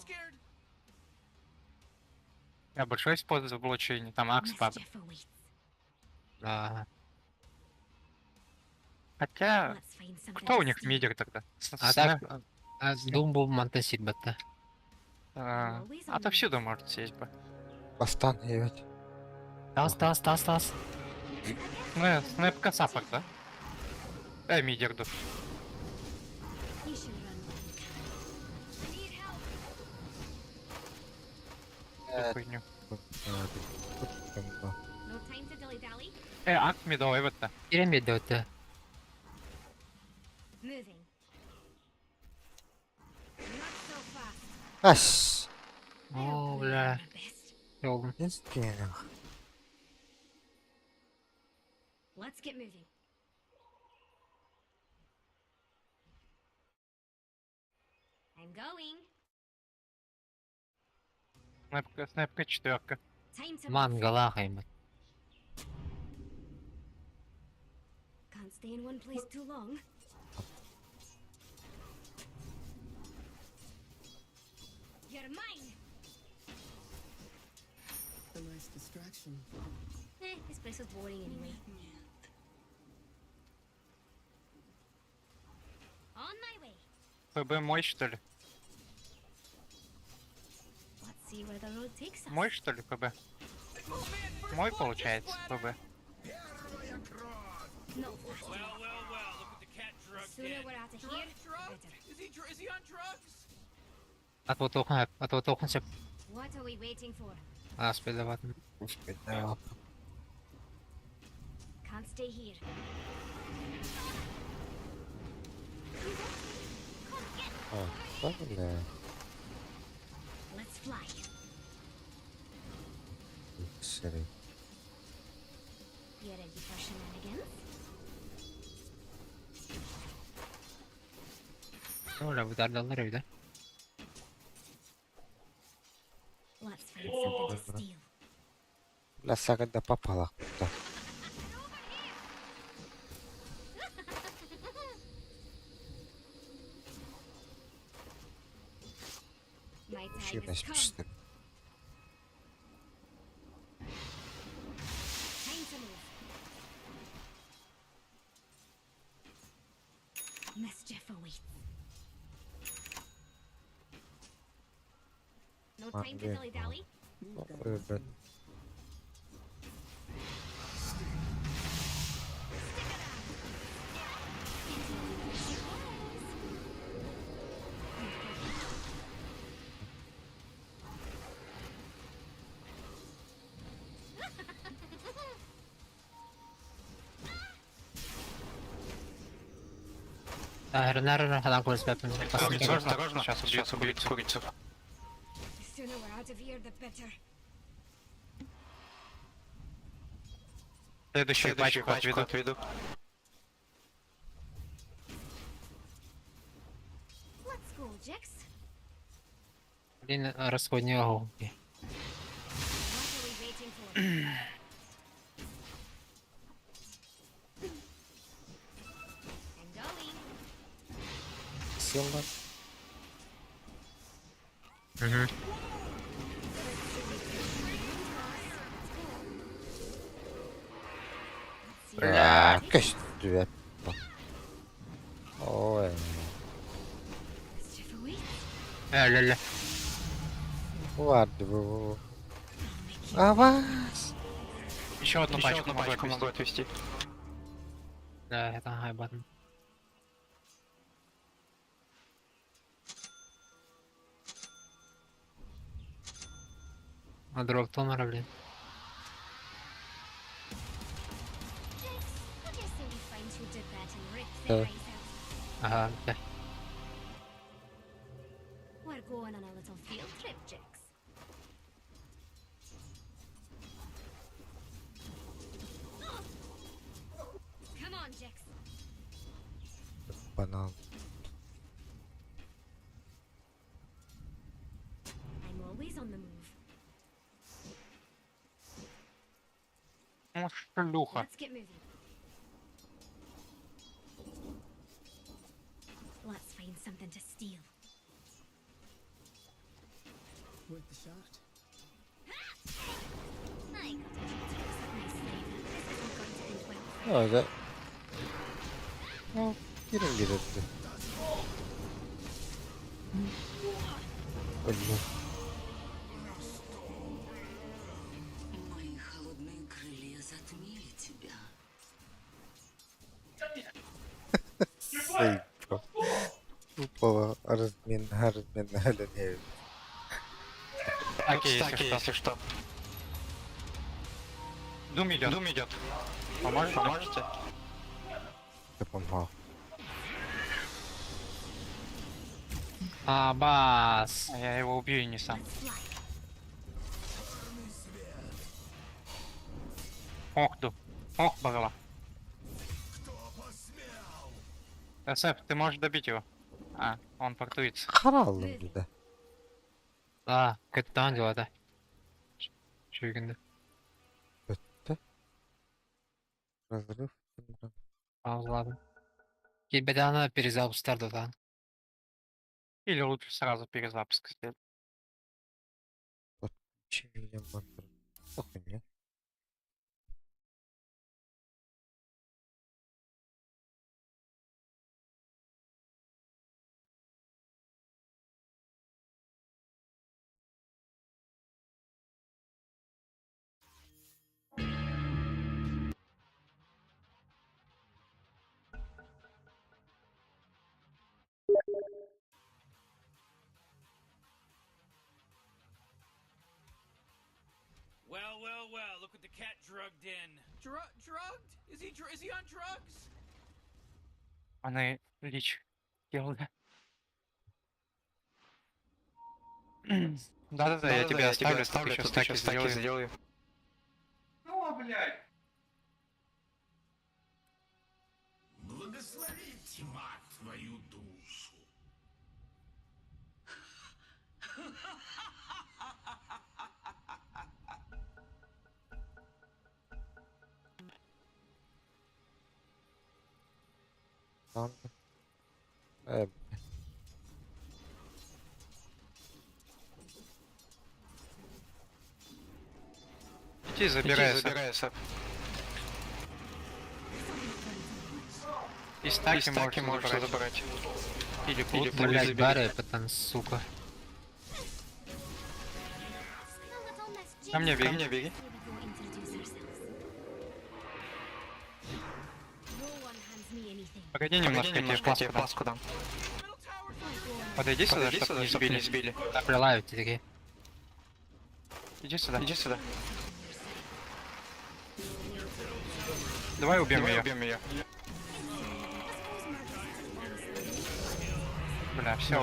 Я большой использую заблочение. Там Акс бабет. Mischief awaits. Да. Хотя, Let's find something кто у to них steal. мидер тогда? А так, Дум был Мантасит бетта. Отовсюду может сесть бы. Бастан ебать. Тас. Снэп касапок, да? Мидер душ. You should run when you can. I need help. Хуйню. No time to dilly-dally. Акс мидл, это. Пирамид бетта. Moving. Not so fast. Ась. О, We're бля. our best. Ёлдым. Естественно. Let's get moving. I'm going. Снэпка четверка. Time to move. Манга лахаем. Can't stay in one place too long. You're mine. A nice distraction. This place is boring anyway. On my way. ФБ мой, что ли? Let's see where the road takes us. Мой, что ли, ФБ? Мой, получается, ФБ. No Well, fast. well, well. Look at the cat drug Sooner den. we're out of here, Drugged? better. Is he on drugs? От тохан се What are we waiting for? спедават. Can't stay here. Бля. Let's fly. Сырый. You ready for shenanigans? Öyle bu dardalar evde. Let's find something to steal. Бля, когда попала. Да. My time Щирность has come. пишет. Time to move. Mischief awaits. No time to Ладно. dilly-dally. Ребят. Осторожно, сейчас убьют курицу. The sooner we're out of here, the better. Следующую пачку отведу. Let's go, Jix. Блін, розходні оголки. What are we waiting for? And Dolly. Силно. Угу. Кыш, ребят. Ой. Ля-ля. Ладно. Авас. Еще одну пачку могу отвести. Да, это хайбатн. А дроп Томара, блин. What do you say we find who did that and rip Uh. their eyes out? Ага, да. We're going on a little field trip, Jix. Come on, Jix. Банан. I'm always on the move. Ну, шлюха. Let's get moving. Let's find something to steal. Worth the shot. I got a few tricks up my sleeve. This isn't going to end well. Öyle. Ну, girin. Öldü. Мои холодные крылья затмили тебя. Сейпо. Упала размен галенею. Так, если что. Дум идет. Поможете? Я помогал. Абас. А я его убью и не сам. Let's fly. Ох, богова. СФ, ты можешь добить его. А, он портуется. Karalım bir de. А, kötüden diyor da. Şu günde. Öttü. Разрыв. Pauzaladım. Gilbeden перезапустарdı da. Или лучше сразу перезапуск сделать. Чили мантр. Охуенно. Well, look what the cat drugged in. Drugged? Is he on drugs? Она лич делала. Да-да-да, я тебя оставлю, еще стаки сделаю. Благослови тьма твою душу. Ладно. Иди, забирай, Сэп. И стаки можно забрать. Или пули Блять, забери. бары, потом, сука. Still little Miss Jix. Ко мне беги. Here we go introduce ourselves. No one hands me anything. Погоди немножко, я тебе пласку дам. Подойди сюда, чтобы не сбили. Прилают такие. Иди сюда. Давай убьем ее. Бля, все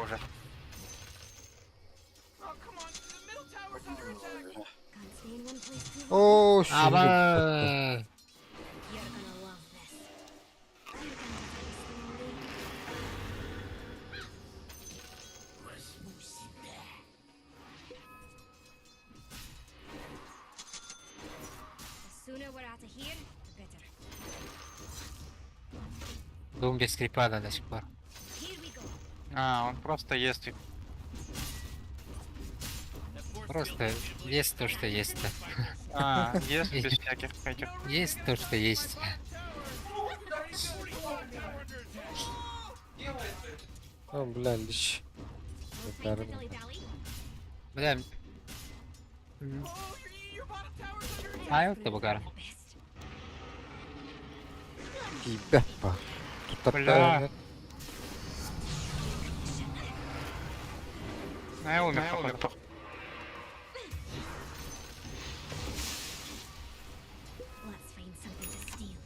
уже. Oh, come on. The middle tower's under attack. Can't stay in one place too long. О, şimdi Аба! You're gonna love this. You're gonna die slowly. The sooner we're out of here, the better. Дум без скрипада до сих пор. Here we go. А, он просто ест их. Просто есть то, что есть-то. А, ест без всяких этих. Есть то, что есть. О, бля, лещ. No time for dilly-dally. Бля, Oh, your bottom tower's under attack. а это багар. The best. И бяпа. Тут Бля. опять... А, я умер, походу. Let's find something to steal.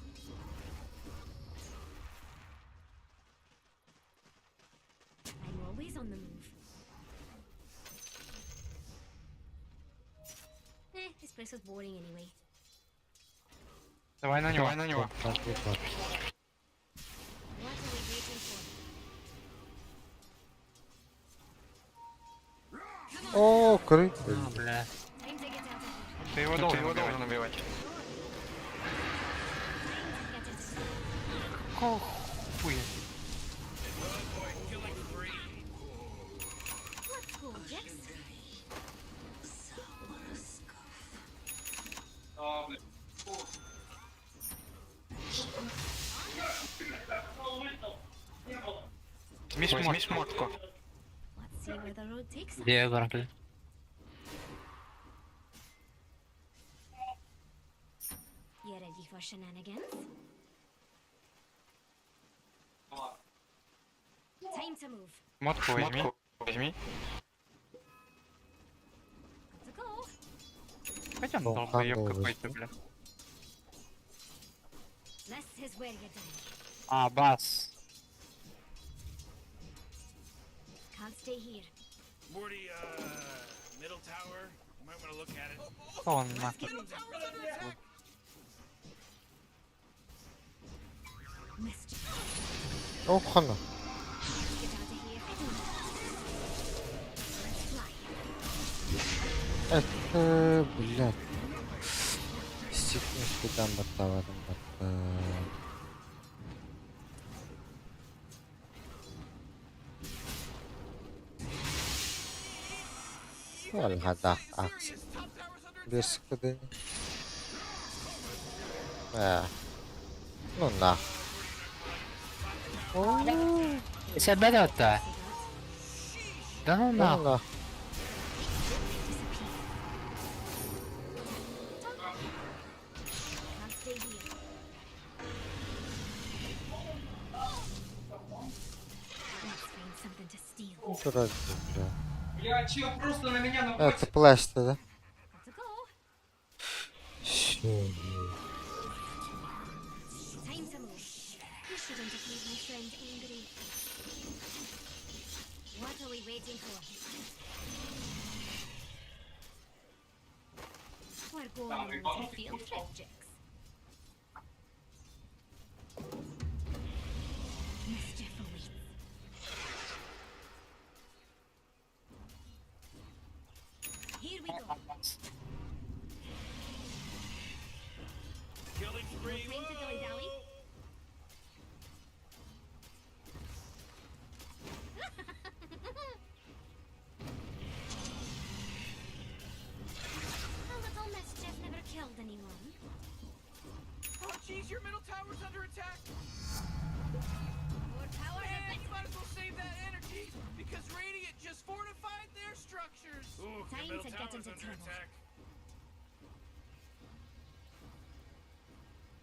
I'm always on the move. This place was boring anyway. Давай на него. Так, вот так. What are we waiting for? О, крыт. А, бля. Time to get out of here. Ты его должен убивать. Time to get into Какого хуя? Let's go, Jax. Возьми шмотку. Let's see where the road takes us. Где Баракли? You ready for shenanigans? Time to move. Шмотку возьми. Got to go. Хотя Ну, долбоёб хандл какой-то, возьми. бля. This is where you're done. А, бас. Can't stay here. Morty, middle tower. You might want to look at it. Что он нахуй? Mischief. О, хана. Let's get out of here. Let's fly. Это, блядь. Секундочку, там баттава, там баттава. Вальгадах, акс. Без ходы. Ну на. О, Себя-то. Да ну ну нахуй. на. Can't stay here. Let's find something to steal. Ну, ради, бля. Бля, чё, просто на меня Это плащ-то, да? Got to go. Щи. Time to move. You shouldn't have made my friend angry. What are we waiting for? We're going to field trip, Jax. Mischief awaits. Here we go. Killing No spree. time to dilly-dally. A little mischief never killed anyone. Oh, jeez, your middle tower's under attack. More power to Man, you better. might as well save that energy because Radiant just fortified their structures. Ooh, your Time middle to get tower's into under trouble. attack.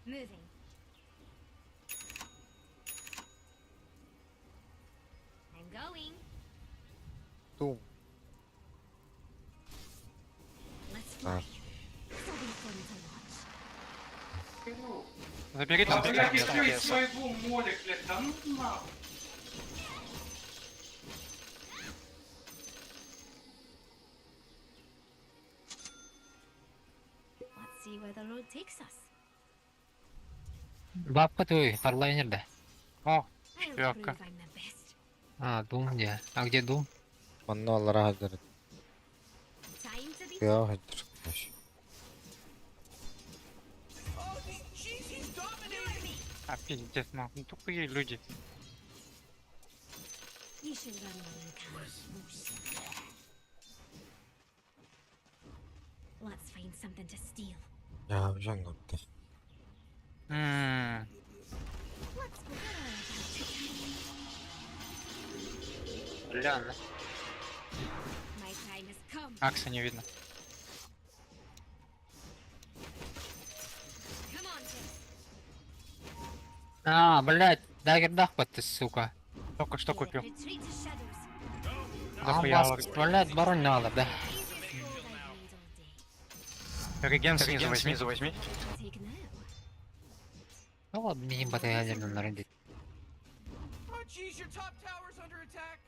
Moving. I'm going. Тум. Let's А. fly. This'll be fun to watch. Забери там. where the road takes us. Бабка твой, харлайнерда. О, I'll четверка. prove I'm the best. А, Дум где? А где Дум? Манна аллара хадыр. Time to be Яа хадыр. Маш. Oh, jeez, he's dominating me. А, пиздец, ну тупые люди. You should run when you can. Let's find something to steal. Яа жаннатты. Ммм, Let's go. бля, My time has come. Акса не видно. Come on, Jim. А, блядь, дагердах ты, сука. Только что купил. Retreat to shadows. А, Дохуя вас, блядь, барон надо, да? Easiest gold I've made all day. Реген снизу возьми. Take now. Ну ладно, не боты ядерно народить. Oh, jeez, your top tower's under attack.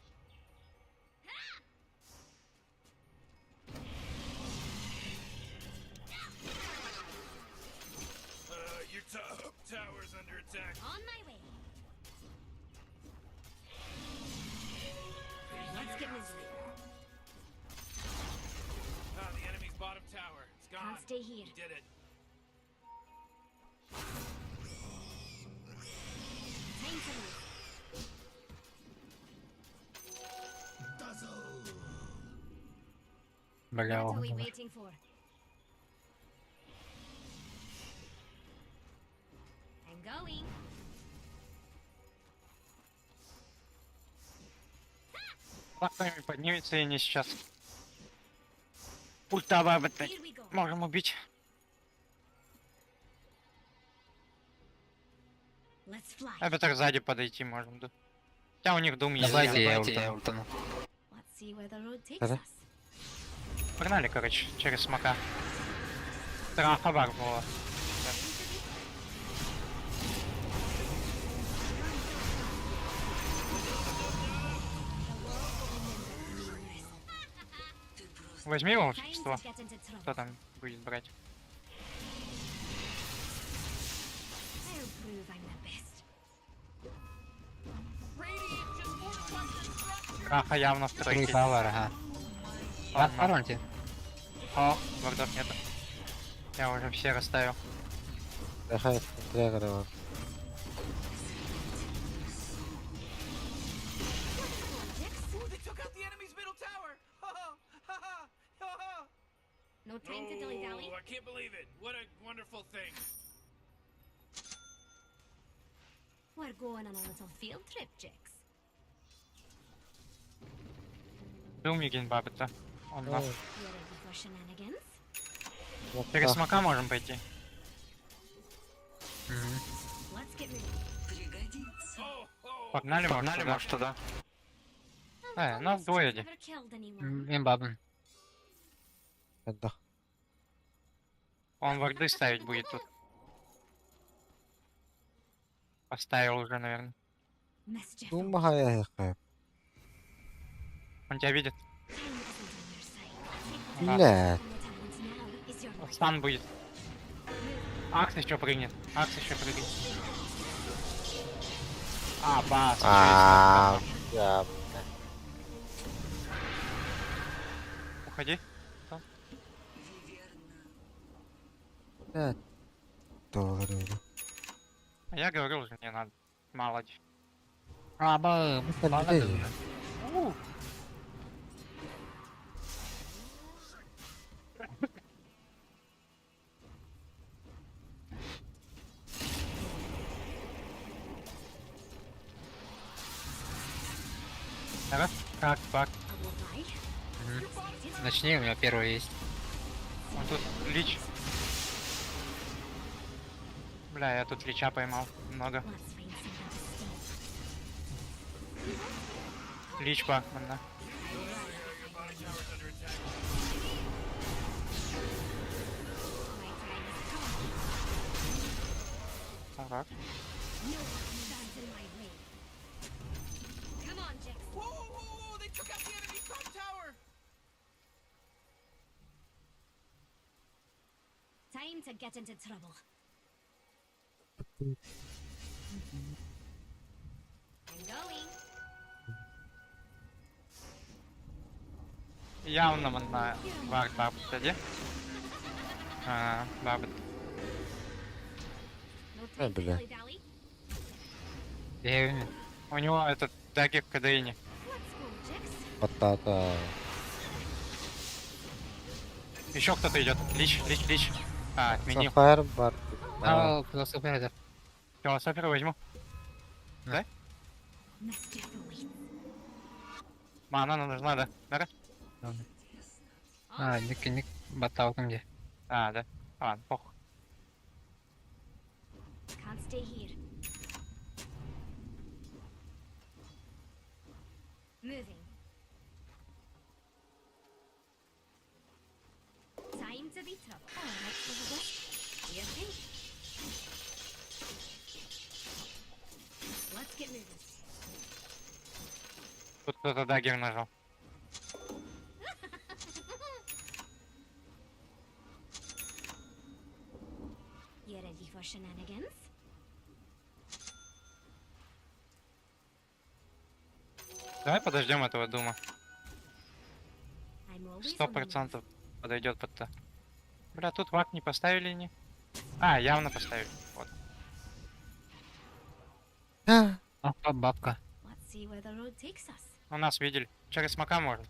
Your top tower's under attack. On my way. Let's get moving. Ah, the enemy's bottom tower. It's gone. Can't stay here. You did it. Time to move. Бля, What are we ого. waiting for? I'm going. Кто-нибудь поднимется и не сейчас. Ультава опять. Here we go. Можем убить. Let's fly. А так сзади подойти можем, да. Хотя у них дум есть. Давайте я ультану. Let's see where the road takes Ага. us. Погнали, короче, через смока. Трахабар было. Возьми его, Time волшебство. to get into trouble. Кто там будет брать? I'll prove I'm the best. Radiant just fortified their structure. Траха явно в Три тройке. пауэра, ага. Вас вороньте. О, вардов нет. Я уже все расставил. Дахай трегара. Come on, Jix. Oh, they took out the enemy's middle tower. Ha ha ha ha ha ha. No time to dilly-dally. Oh, I can't believe it. What a wonderful thing. We're going on a little field trip, Jix. Думигин бабы-то. Он Ой. нас. You ready for shenanigans? Через смока можем пойти. Let's get ready. Пригодится. Oh, oh. Погнали, может, туда. I've нас almost двое. never killed anyone. Имбабн. Хадда. Он варды ставить будет тут. Поставил уже, наверное. Mischief. Дума хая хая. Он тебя видит. Time isn't on your side. Ага. Блядь. And the talent now is your right. Стан будет. Акс еще прыгнет. Акс еще прыгнет. А, бас. А, я. Уходи. Блядь. Доллары. А я говорил уже, не надо. Молодец. А, Подожди. Раз, как, бак. I will buy. Начни, у меня первый есть. Вот тут лич. Бля, я тут лича поймал. Много. Let's find something to steal. Лич Бахман, да. My time has come. Так. No one stands in my way. Come on, Jix. Whoa, whoa, whoa, whoa. They took out the enemy's top tower. Time to get into trouble. I'm going. Явно на баб тоді. Бабы. No time to бля. dilly-dally. Я У него этот дагер в КДИне. Let's go, Jix. Батата. Еще кто-то идет. Лич. Отменил. Сафайр бар. А, философия это. Философера возьму. Mischief awaits. Мана нужна, да? Да? А, ник баталка где. Да. Ладно, похуй. Can't stay here. Moving. Time to be trouble. Oh, that's for the best. You think? Let's get moving. Тут кто-то дагер нажал. You ready for shenanigans? Давай подождем этого дума. I'm always 100% подойдет под то. Бля, тут вак не поставили не. А, явно поставили. Вот. А, бабка. Let's see where the road takes us. У нас видели. Через смока можно.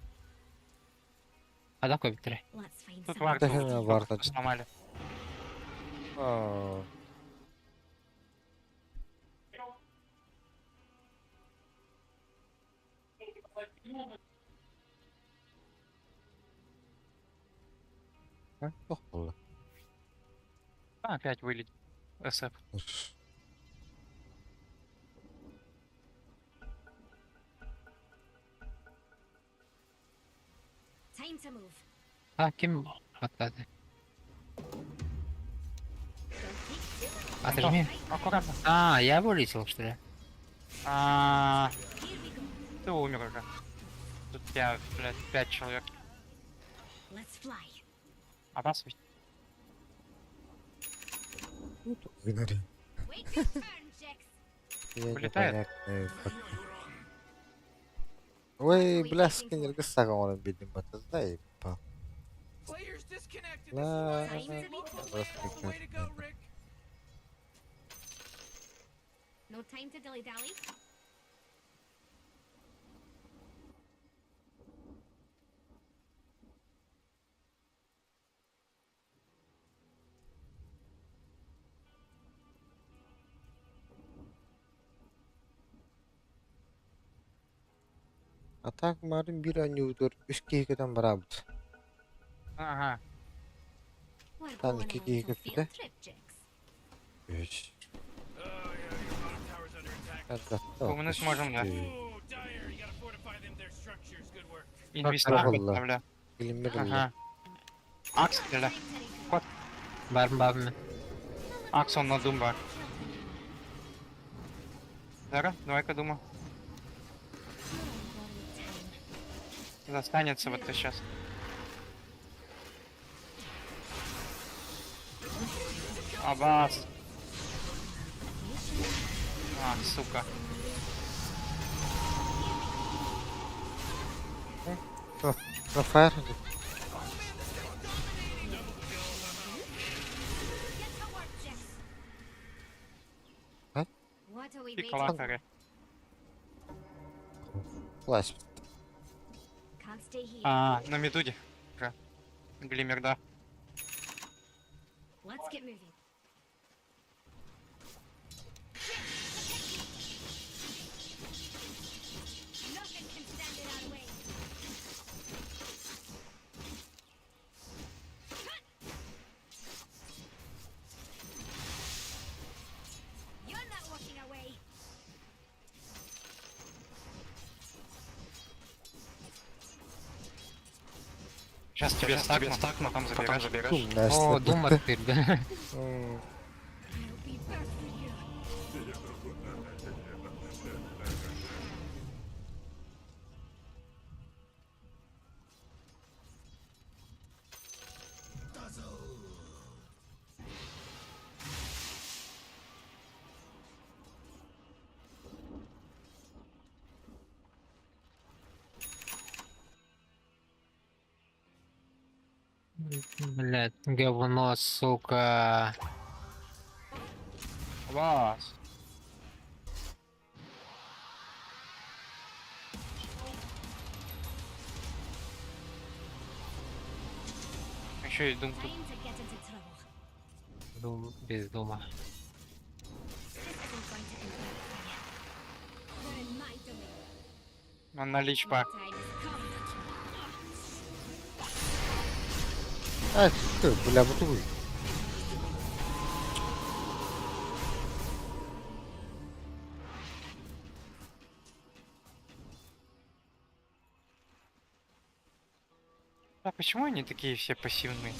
А такой Виктория. Let's find Тут some. вак Да, был, варта. только сломали. О, плохо. Опять вылетел. СФ. Time to move. А, кем отказы? Отожми. Аккуратно. А, я вылетел, что ли? А, Here we go. ты умер уже. Тут я, блядь, 5 человек. Let's fly. А вас ведь Винари. Wait your turn, Jix. Я Вылетает? непонятный факт. Ой, бля, скинер сагом он бедный бата, заебал. Players disconnected. Ла- This is why I need to Раз Oh, way to go, Rick. No time to dilly-dally. А так марин бир анюдор үч кейкеден барабыз. Ага. We're Там going on a какие little капиты? field trip, Jix. Үч. Oh, yeah, your bottom tower's under attack. Катта. Мы не сможем, да. Oh, dire. You gotta fortify them, their structures. Good work. Инвестор Алла. подставля. Илимер Ага. Акс, бля. Барым бабами. Акс он на думба. Зара, давай-ка дума. Застанется вот сейчас. Абас. А, сука. Сафайр. Get to work, Jix. Huh? What are we waiting Пикала, for? харе. Флэш. Can't stay here. А, на медуде. Уже. Глимер, да. Let's get moving. Nothing can stand in our way. You're not walking away. Сейчас тебе стакну, потом заберешь. О, Дума теперь, да. М, I'll be back for you. Блядь, говно, сука. Класс. Еще и думку. Time to get into trouble. Дум, без дума. This isn't going to end well for you. You're in my domain. На наличие My пак. time has come. Ай, ты, бля, вот вы. А почему они такие все пассивные?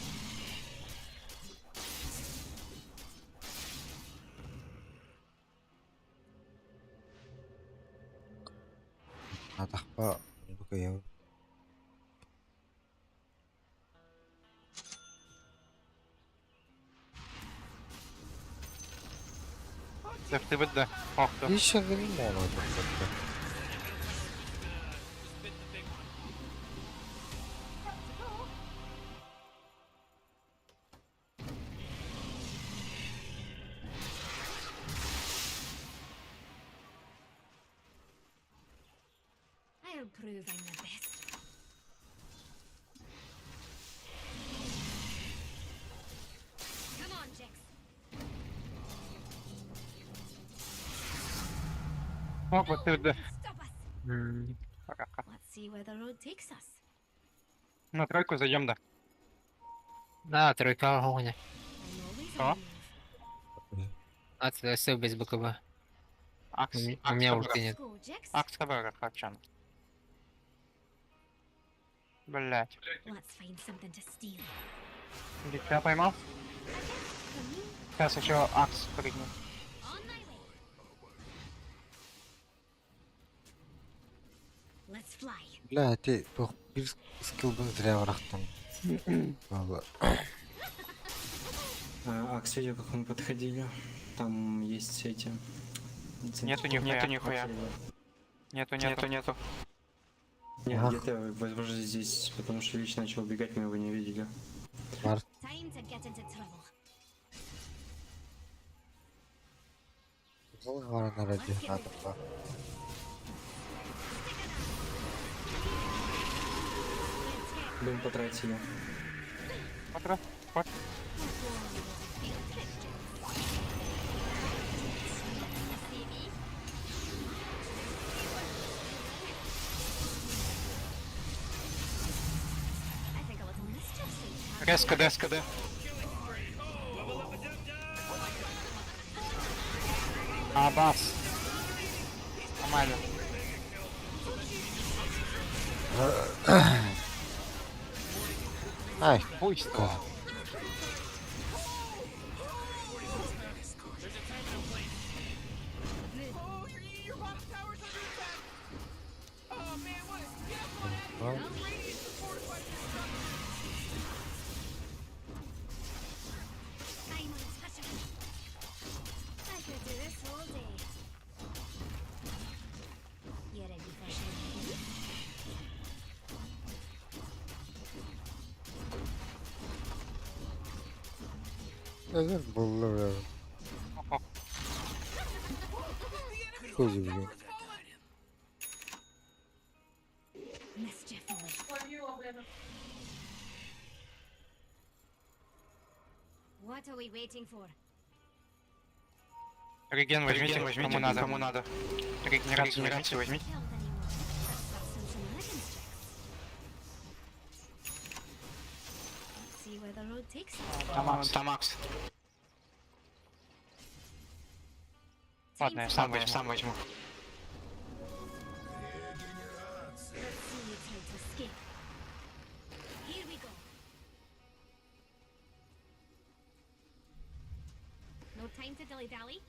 Атақпа, ну-ка я. Да ты вот да. Ох, да. Еще гримо, ну, I'll prove I'm the best. Come on, Jix. Ох, вот ты да. Stop us. Пока. Let's see where the road takes us. На тройку зайдем, да. Да, тройка огонь. I'm always А? on the move. А, ты все без БКБ. Акс. У меня ульты нет. Let's go, Jix. Акс КБ, Хачан. Блять. Let's find something to steal. Дитя поймал? Сейчас еще Акс прыгнет. On my way. Let's fly. бля, ты bir скилл бы зря врахтан. Вала. Акс, видел, как мы подходили? Там есть эти... Нету нихуя. Нету. Нет, Ах. где-то, возможно, здесь, потому что Лич начал убегать, мы его не видели. Time to get into trouble. Var на ради атақпа. Дым потратили. Патра. I think a little mischief suit. Резко, да. Бас. Нормально. Ай, Буйство. Oh, your bottom tower's under attack. Oh man, what? Yeah, well, your radiant support fighters I'm untouchable. I could do this all day. You ready for shenanigans? özür bulur. Көзі білген. Mischief away. What are we waiting for? Реген возьмите, кому надо. Регенерацию возьмите. Killed anyone? Let's have some shenanigans, Jax. Let's see where the road takes us. Там Акс. Ладно, я сам возьму. Let's see you try to escape. Here we go. No time to dilly-dally.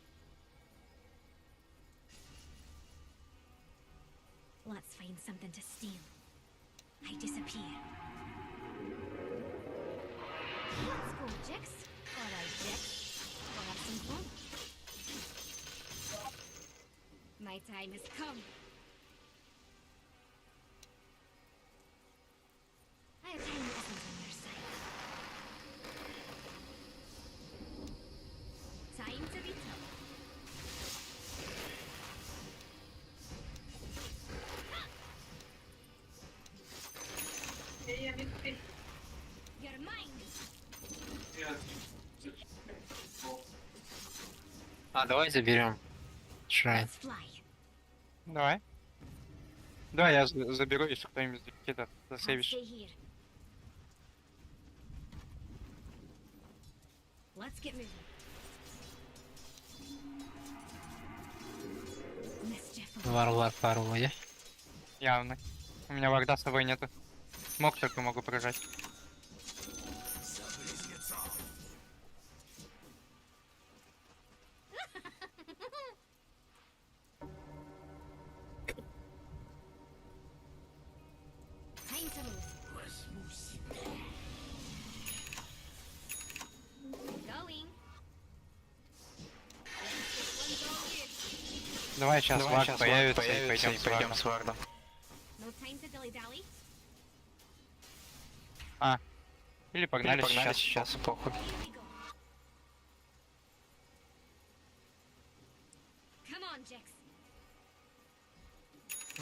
Let's find something to steal. I disappear. Let's go, Jix. Alright, Jix. We'll have some fun. My time has come. Our time isn't on your side. You're mine. А, давай заберем. Шрайн. Let's fly. Давай. Да, я заберу, если кто-нибудь где-то I'll засейвишь. stay here. Let's get moving. Mischief. Варвар паровая. Явно. У меня варда с собой нету. Смог только могу прожать. Time to move. Going. This one's all you. Давай сейчас вард появится и пойдем с вардом. No time to dilly-dally. Или погнали сейчас. Похуй. Here we go. Come on, Jix.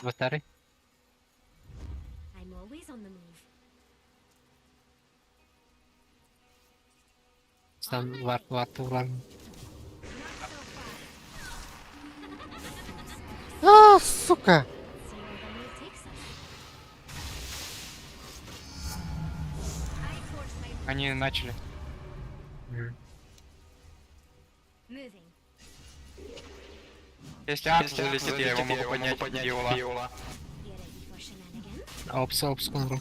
Во второй. I'm always on the move. Там вар туран. Not so fast. А, сука! See where the mood takes us. I force my Они начали. moving. Если ап залетит, я его могу поднять Диола. You ready for shenanigans? Опс, конру.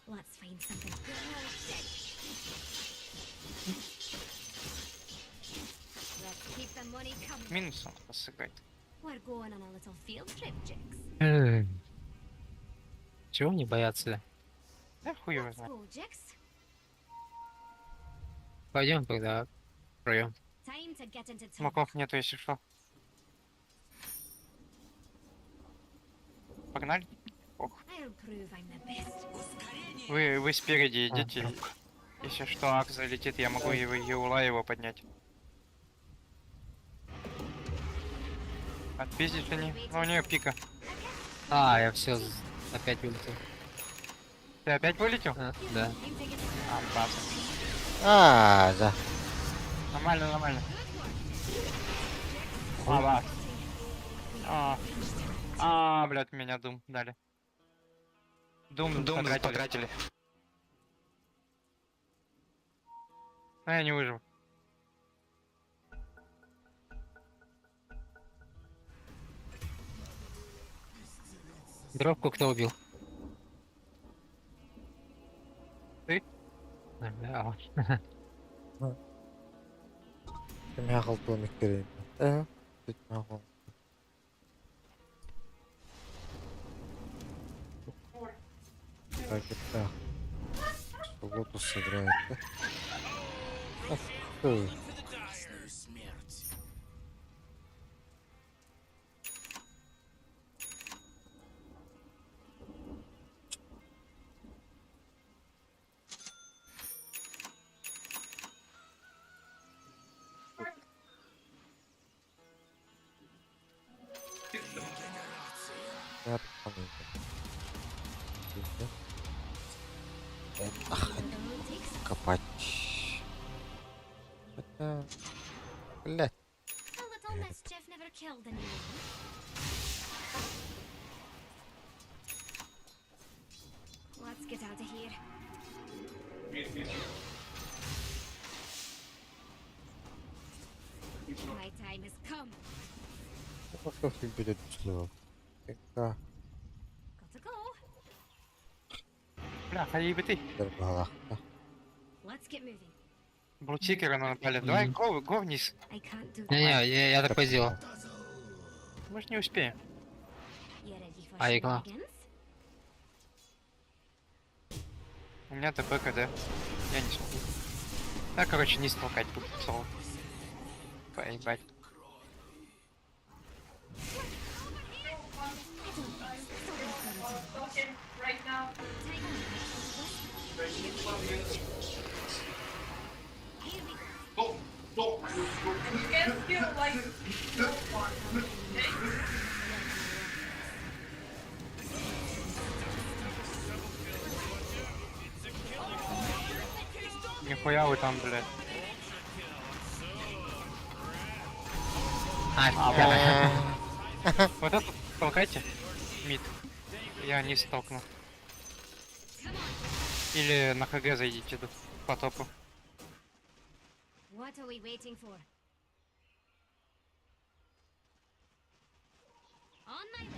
Let's find something good. Let's keep the money coming. Минусом сыграть. We're going on a little field trip, Jix. Чего не бояться? Да хуй его Let's знает. go, Jix. Пойдем тогда втроем. Time to get into trouble. Смоков нету, если что. Погнали. Ох. I'll prove I'm the best. Вы спереди идите. Если что, ак залетит, я могу его поднять. Отпиздить они. Ну, у нее пика. А, я все опять вылетел. Ты опять вылетел? А, да. Time to get А, база. А, да. Нормально. А, да. Блядь, меня Дум дали. Дум потратили. А я не выжил. Дробку кто убил? Ты? Да. Кем халтуны керейм. Тут нахуй. Так, это. Лотус сыграет, да? Ах ты. Я помню. Ах, where the mood takes us. копать. Это... Блядь. A little mischief never killed anyone. Let's get out of here. My time has come. Просто вперед шло. Это... Gotta go. Бля, ходи бы ты. Дорогала. Let's get moving. Блутикера напали. Давай, го вниз. I can't do that. Не, я так сделал. Мы ж не успеем. You ready for А игла? shenanigans? У меня ТП КД. Я не смогу. Да, короче, не столкать буду. Соло. Поебать. Here we go. Нихуя вы там, блядь. Вот это толкайте. Мид. Я не столкну. Или на ХГ зайдите тут по топу. What are we waiting for? On my way.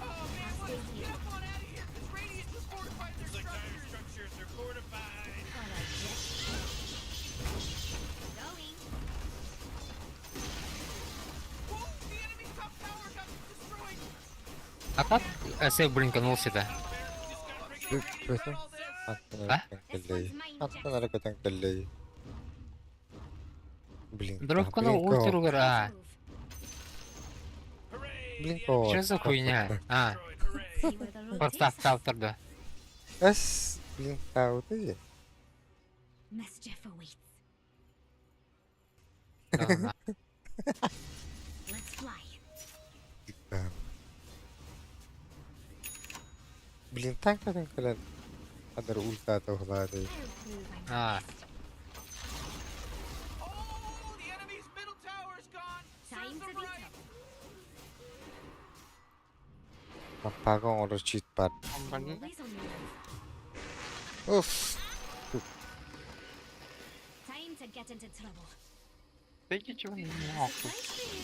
Oh man, what? Get up on out of here! This Radiant just fortified their structures. They're fortified. Going. Whoa! The enemy's top tower got destroyed. А как SF блинканулся, да? Просто Антонара Катанкалей. Блин, Дропканул ультругер, а. Блинко. Что за хуйня? А, See where the road подставка takes us. автор, да. Ас, блин, вот эти. Mischief awaits. Ладно. Let's fly. Блин, так Катанкалей. Адар ульта тогладый. А, Oh, the enemy's middle tower's gone. Time Serve to them beat right. up. Мапагон орочит пар. Блин. Always on the move. Уф. Time to get into trouble. Да идите вы нахуй. Nice for you.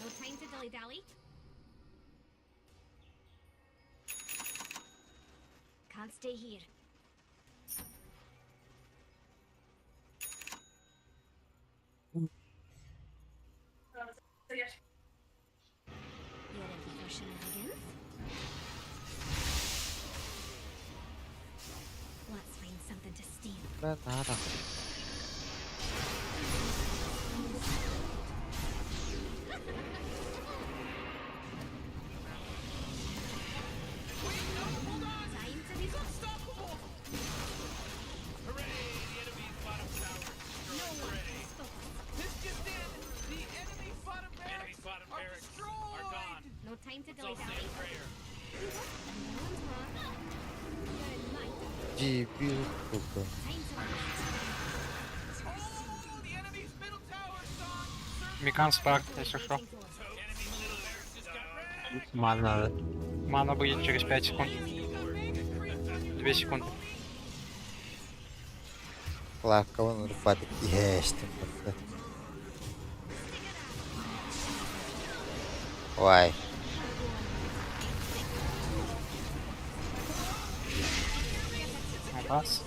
No time to dilly-dally. Can't stay here. You ready for shenanigans? Let's find something to steal. Да, надо. Time to be Unstoppable. Hooray! The enemy's bottom tower. no one can stop us. This just in. The enemy's bottom barracks are destroyed. Are gone. No time to Let's all say dilly-dally. a prayer. You're in mine. Дебил, сука. Time to wait. Oh, the enemy's middle tower's gone. Serve Микан спак, если что. Waiting for. enemy's middle barracks just got wrecked. мана. Мана будет через 5 секунд. 2 секунды. Лаккаван рфатик. Есть. Ой. Раз.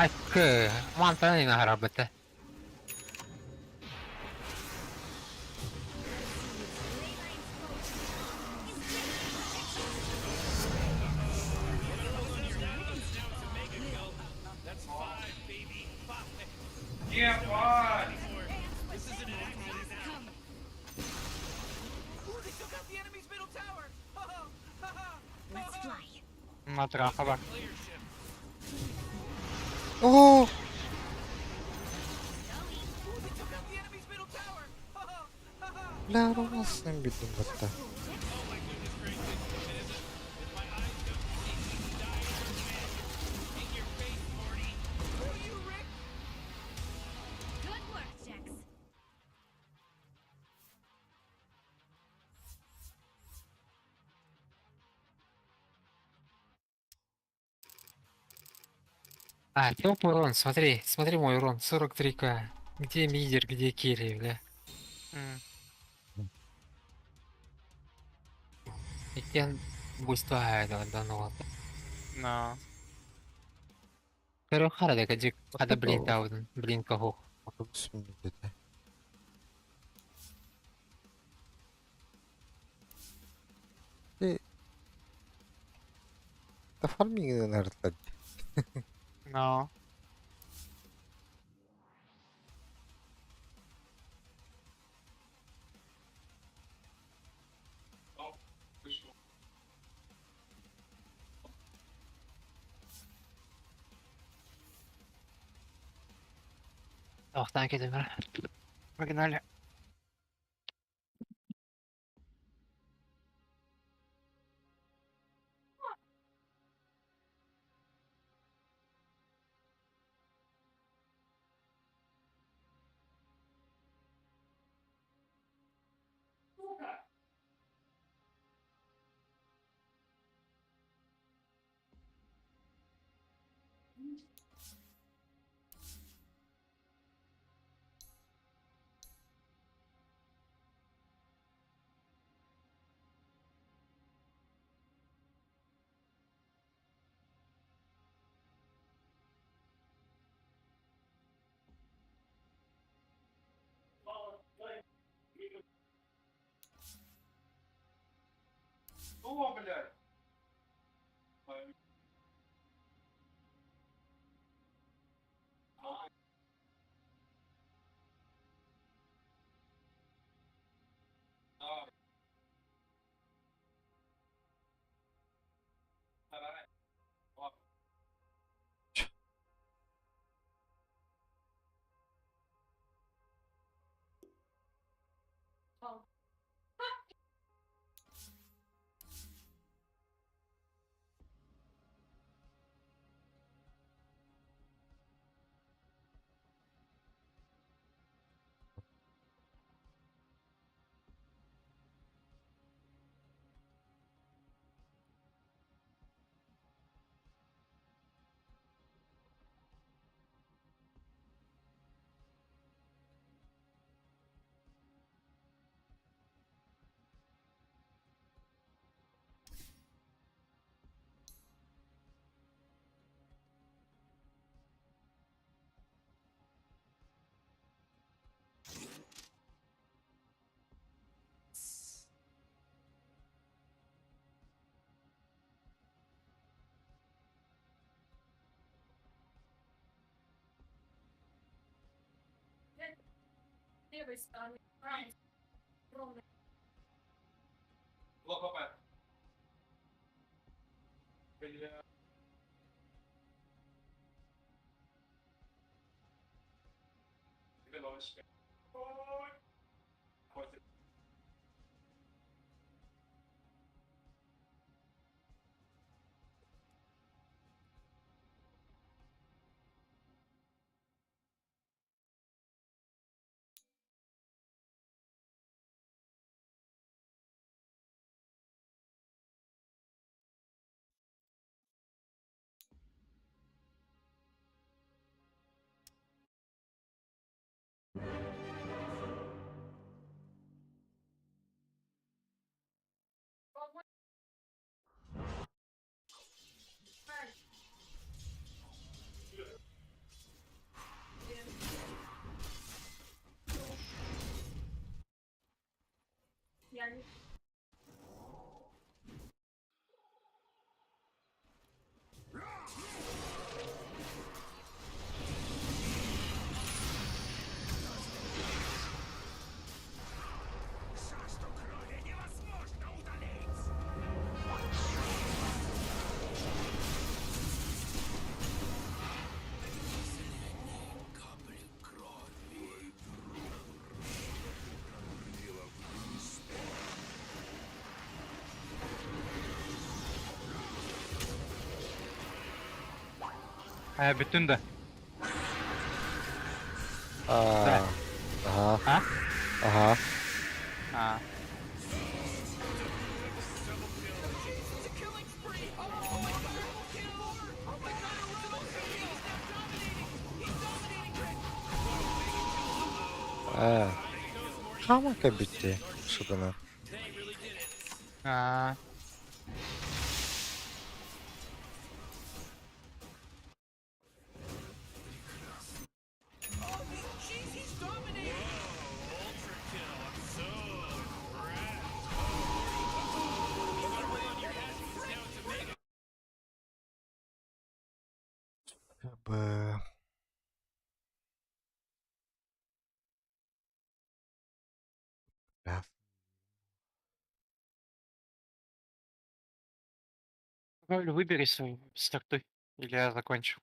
Ay, ke, mantan ini harap betul. That's 5, baby. 5. Yeah, what? This isn't an accident now. Ooh, they took out the enemy's middle tower. Let's fly. Матрахова. Player ship. О, Ooh, they took out the enemy's middle tower. бля, рос нам бедным бата. Oh my goodness gracious. It isn't. If my eyes don't see me dying as a man. In your face, Morty. Who are you, Rick? Good work, Jax. А, топ урон, смотри, смотри мой урон, 43к. Где мидер, где керри, бля. Ekan busta ada danot. На. Pero harada ka jik ada blink down, blink ka ho. Отсюда беда. Да фарминг, наверное, На. Сабақтан келе бер. Погнали. О, блядь. Лохопед. Бля. Белочка. Ой. Хватит. Bütün de. Ага. А? Ага. А. Хамака битти. Шыгына. А. Б. Выбери свою стартуй. Или я закончу.